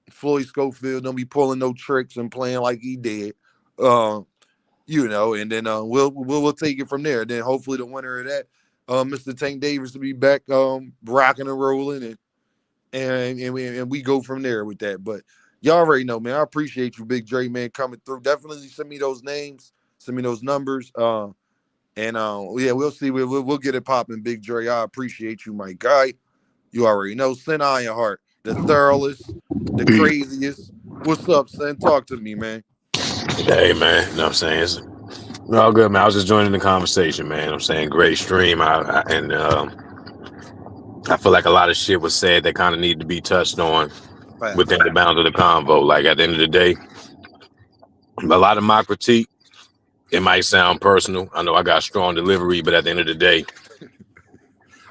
Floyd Schofield don't be pulling no tricks and playing like he did. And then we'll take it from there. Then hopefully the winner of that, Mr. Tank Davis, to be back rocking and rolling and we go from there with that. But y'all already know, man. I appreciate you, Big Dre, man, coming through. Definitely send me those names, send me those numbers. And yeah, we'll see. We'll get it popping, Big Dre. I appreciate you, my guy. You already know, Sin Ironheart, the thoroughest, the craziest. What's up, Sin? Talk to me, man. Hey, man. You know what I'm saying? It's all good, man. I was just joining the conversation, man. I'm saying great stream. I feel like a lot of shit was said that kind of need to be touched on Facts. within the bounds of the convo. Like at the end of the day, a lot of my critique, it might sound personal. I know I got strong delivery, but at the end of the day,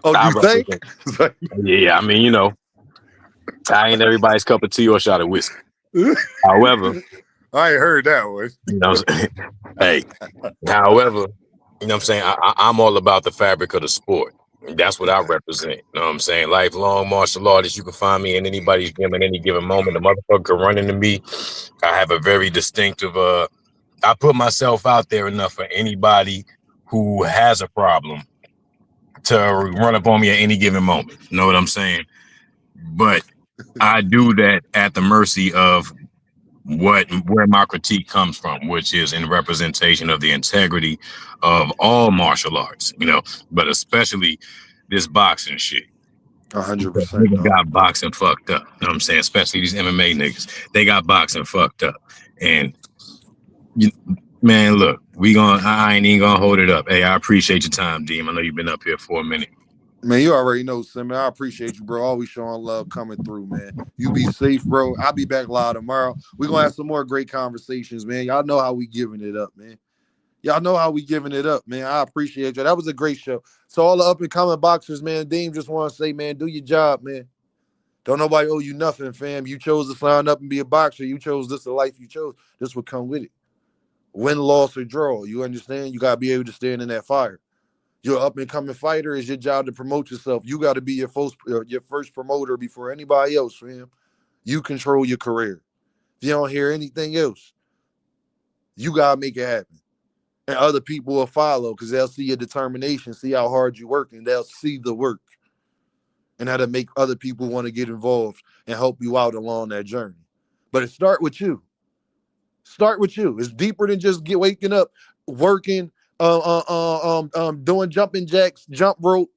Oh, I you think? represent. Yeah, I mean, I ain't everybody's cup of tea or shot of whiskey. However, I ain't heard that one. you know what I'm saying? Hey, however, you know what I'm saying? I'm all about the fabric of the sport. That's what I represent. You know what I'm saying? Lifelong martial artist. You can find me in anybody's gym at any given moment. The motherfucker can run into me. I have a very distinctive, I put myself out there enough for anybody who has a problem to run up on me at any given moment. You know what I'm saying? But I do that at the mercy of where my critique comes from, which is in representation of the integrity of all martial arts, but especially this boxing shit. 100%. Niggas got boxing fucked up. You know what I'm saying? Especially these MMA niggas. They got boxing fucked up. And man, look, I ain't even gonna hold it up. Hey, I appreciate your time, Deem. I know you've been up here for a minute. Man, you already know, Sim. I appreciate you, bro. Always showing love coming through, man. You be safe, bro. I'll be back live tomorrow. We're gonna have some more great conversations, man. Y'all know how we giving it up, man. Y'all know how we giving it up, man. I appreciate you. That was a great show. So all the up and coming boxers, man, Deem just want to say, man, do your job, man. Don't nobody owe you nothing, fam. You chose to sign up and be a boxer. You chose this the life you chose. This would come with it. Win, loss, or draw. You understand? You gotta be able to stand in that fire. You're an up and coming fighter. It's your job to promote yourself. You got to be your first promoter before anybody else, fam. You control your career. If you don't hear anything else, you gotta make it happen. And other people will follow because they'll see your determination, see how hard you work, and they'll see the work and how to make other people want to get involved and help you out along that journey. But it start with you. Start with you. It's deeper than just waking up, working, doing jumping jacks, jump rope,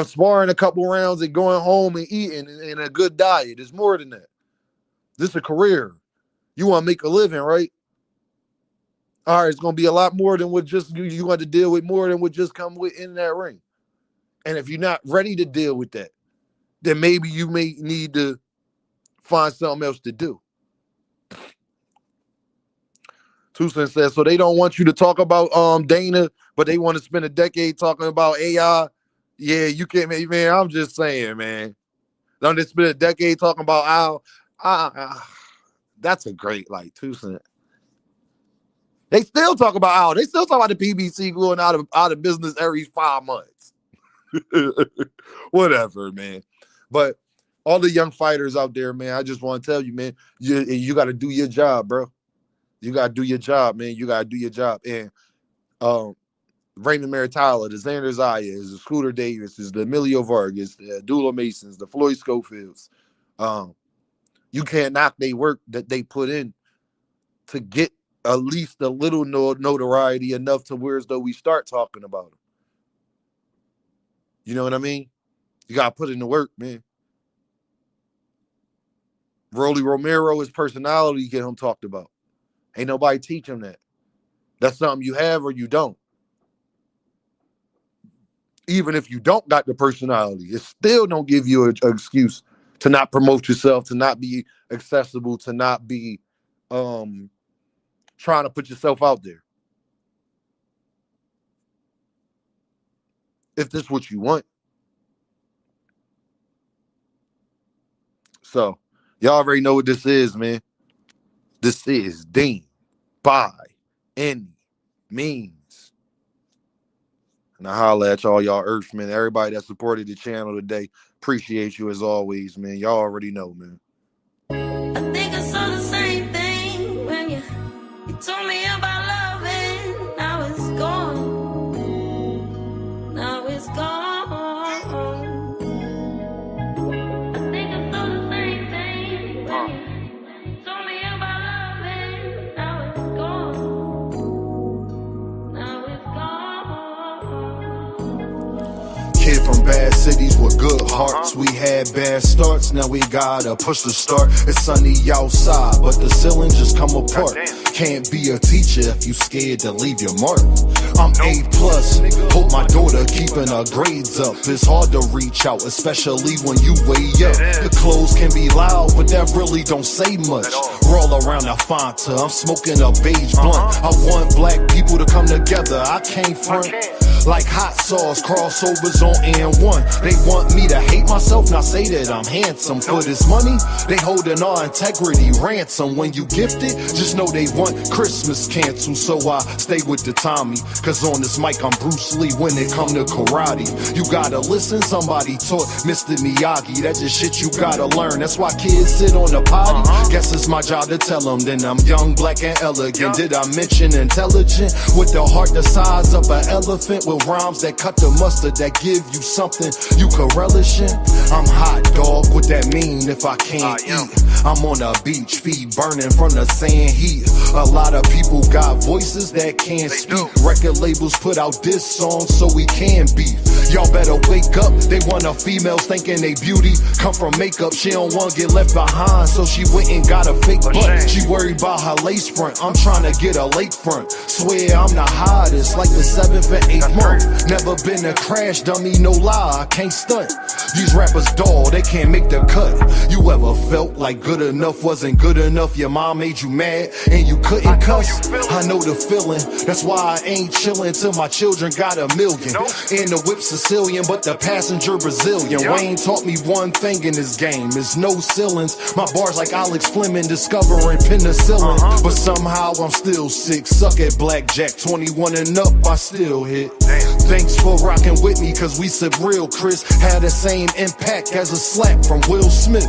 sparring a couple rounds and going home and eating and a good diet. It's more than that. This is a career. You want to make a living, right? All right, it's going to be a lot more than what just you want to deal with, more than what just come with in that ring. And if you're not ready to deal with that, then maybe you may need to find something else to do. Tucson says, so they don't want you to talk about Dana, but they want to spend a decade talking about AI. Yeah, you can't, man. I'm just saying, man. Don't they spend a decade talking about Al? That's a great, like, Tucson. They still talk about Al. They still talk about the PBC going out of business every 5 months. Whatever, man. But all the young fighters out there, man, I just want to tell you, man, you got to do your job, bro. You got to do your job, man. You got to do your job. And Raymond Maritala, the Xander Zayas, the Scooter Davis, the Emilio Vargas, the Dula Masons, the Floyd Schofields. You can't knock their work that they put in to get at least a little notoriety enough to where as though we start talking about them. You know what I mean? You got to put in the work, man. Rolly Romero, his personality, get him talked about. Ain't nobody teach him that. That's something you have or you don't. Even if you don't got the personality, it still don't give you an excuse to not promote yourself, to not be accessible, to not be trying to put yourself out there. If this is what you want. So, y'all already know what this is, man. This is Dean by any means. And I holla at y'all Earthmen, everybody that supported the channel today. Appreciate you as always, man. Y'all already know, man. I think I saw the same thing when you told me about love and now it's gone. Now it's gone. I think I saw the same thing when you told me about love and now it's gone. Now Kid from bad cities with good hearts. We had bad starts, now we gotta push the start. It's sunny outside, but the ceiling just come apart. Can't be a teacher if you scared to leave your mark. I'm A+, hope my daughter keeping her grades up. It's hard to reach out, especially when you way up. The clothes can be loud, but that really don't say much. Roll around the Fanta, I'm smoking a beige blunt. I want black people to come together, I can't front. Like hot sauce, crossovers on N1. They want me to hate myself, not say that I'm handsome. For this money, they holding our integrity ransom. When you gift it, just know they want Christmas canceled. So I stay with the Tommy, cause on this mic I'm Bruce Lee when it come to karate. You gotta listen, somebody taught Mr. Miyagi. That's just shit you gotta learn. That's why kids sit on the potty. Guess it's my job to tell them. Then I'm young, black, and elegant. Did I mention intelligent? With the heart the size of an elephant, with rhymes that cut the mustard, that give you something you can relish in. I'm hot, dog, what that mean if I can't eat? I'm on a beach, feet burning from the sand heat. A lot of people got voices that can't speak. Record labels put out diss songs so we can beef. Y'all better wake up, they want a females thinking they beauty come from makeup. She don't want to get left behind, so she went and got a fake butt. She worried about her lace front, I'm trying to get a lake front. Swear I'm the hottest, like the 7th and 8th month. Never been a crash dummy, no lie, I can't stunt. These rappers dull, they can't make the cut. You ever felt like good enough wasn't good enough? Your mom made you mad and you couldn't cuss? I know the feeling, that's why I ain't chillin' till my children got $1 million. And the whip Sicilian, but the passenger Brazilian. Wayne taught me one thing in this game, is no ceilings. My bars like Alex Fleming discovering penicillin. But somehow I'm still sick, suck at blackjack. 21 and up, I still hit. Thanks for rocking with me, cause we said real Chris had the same impact as a slap from Will Smith.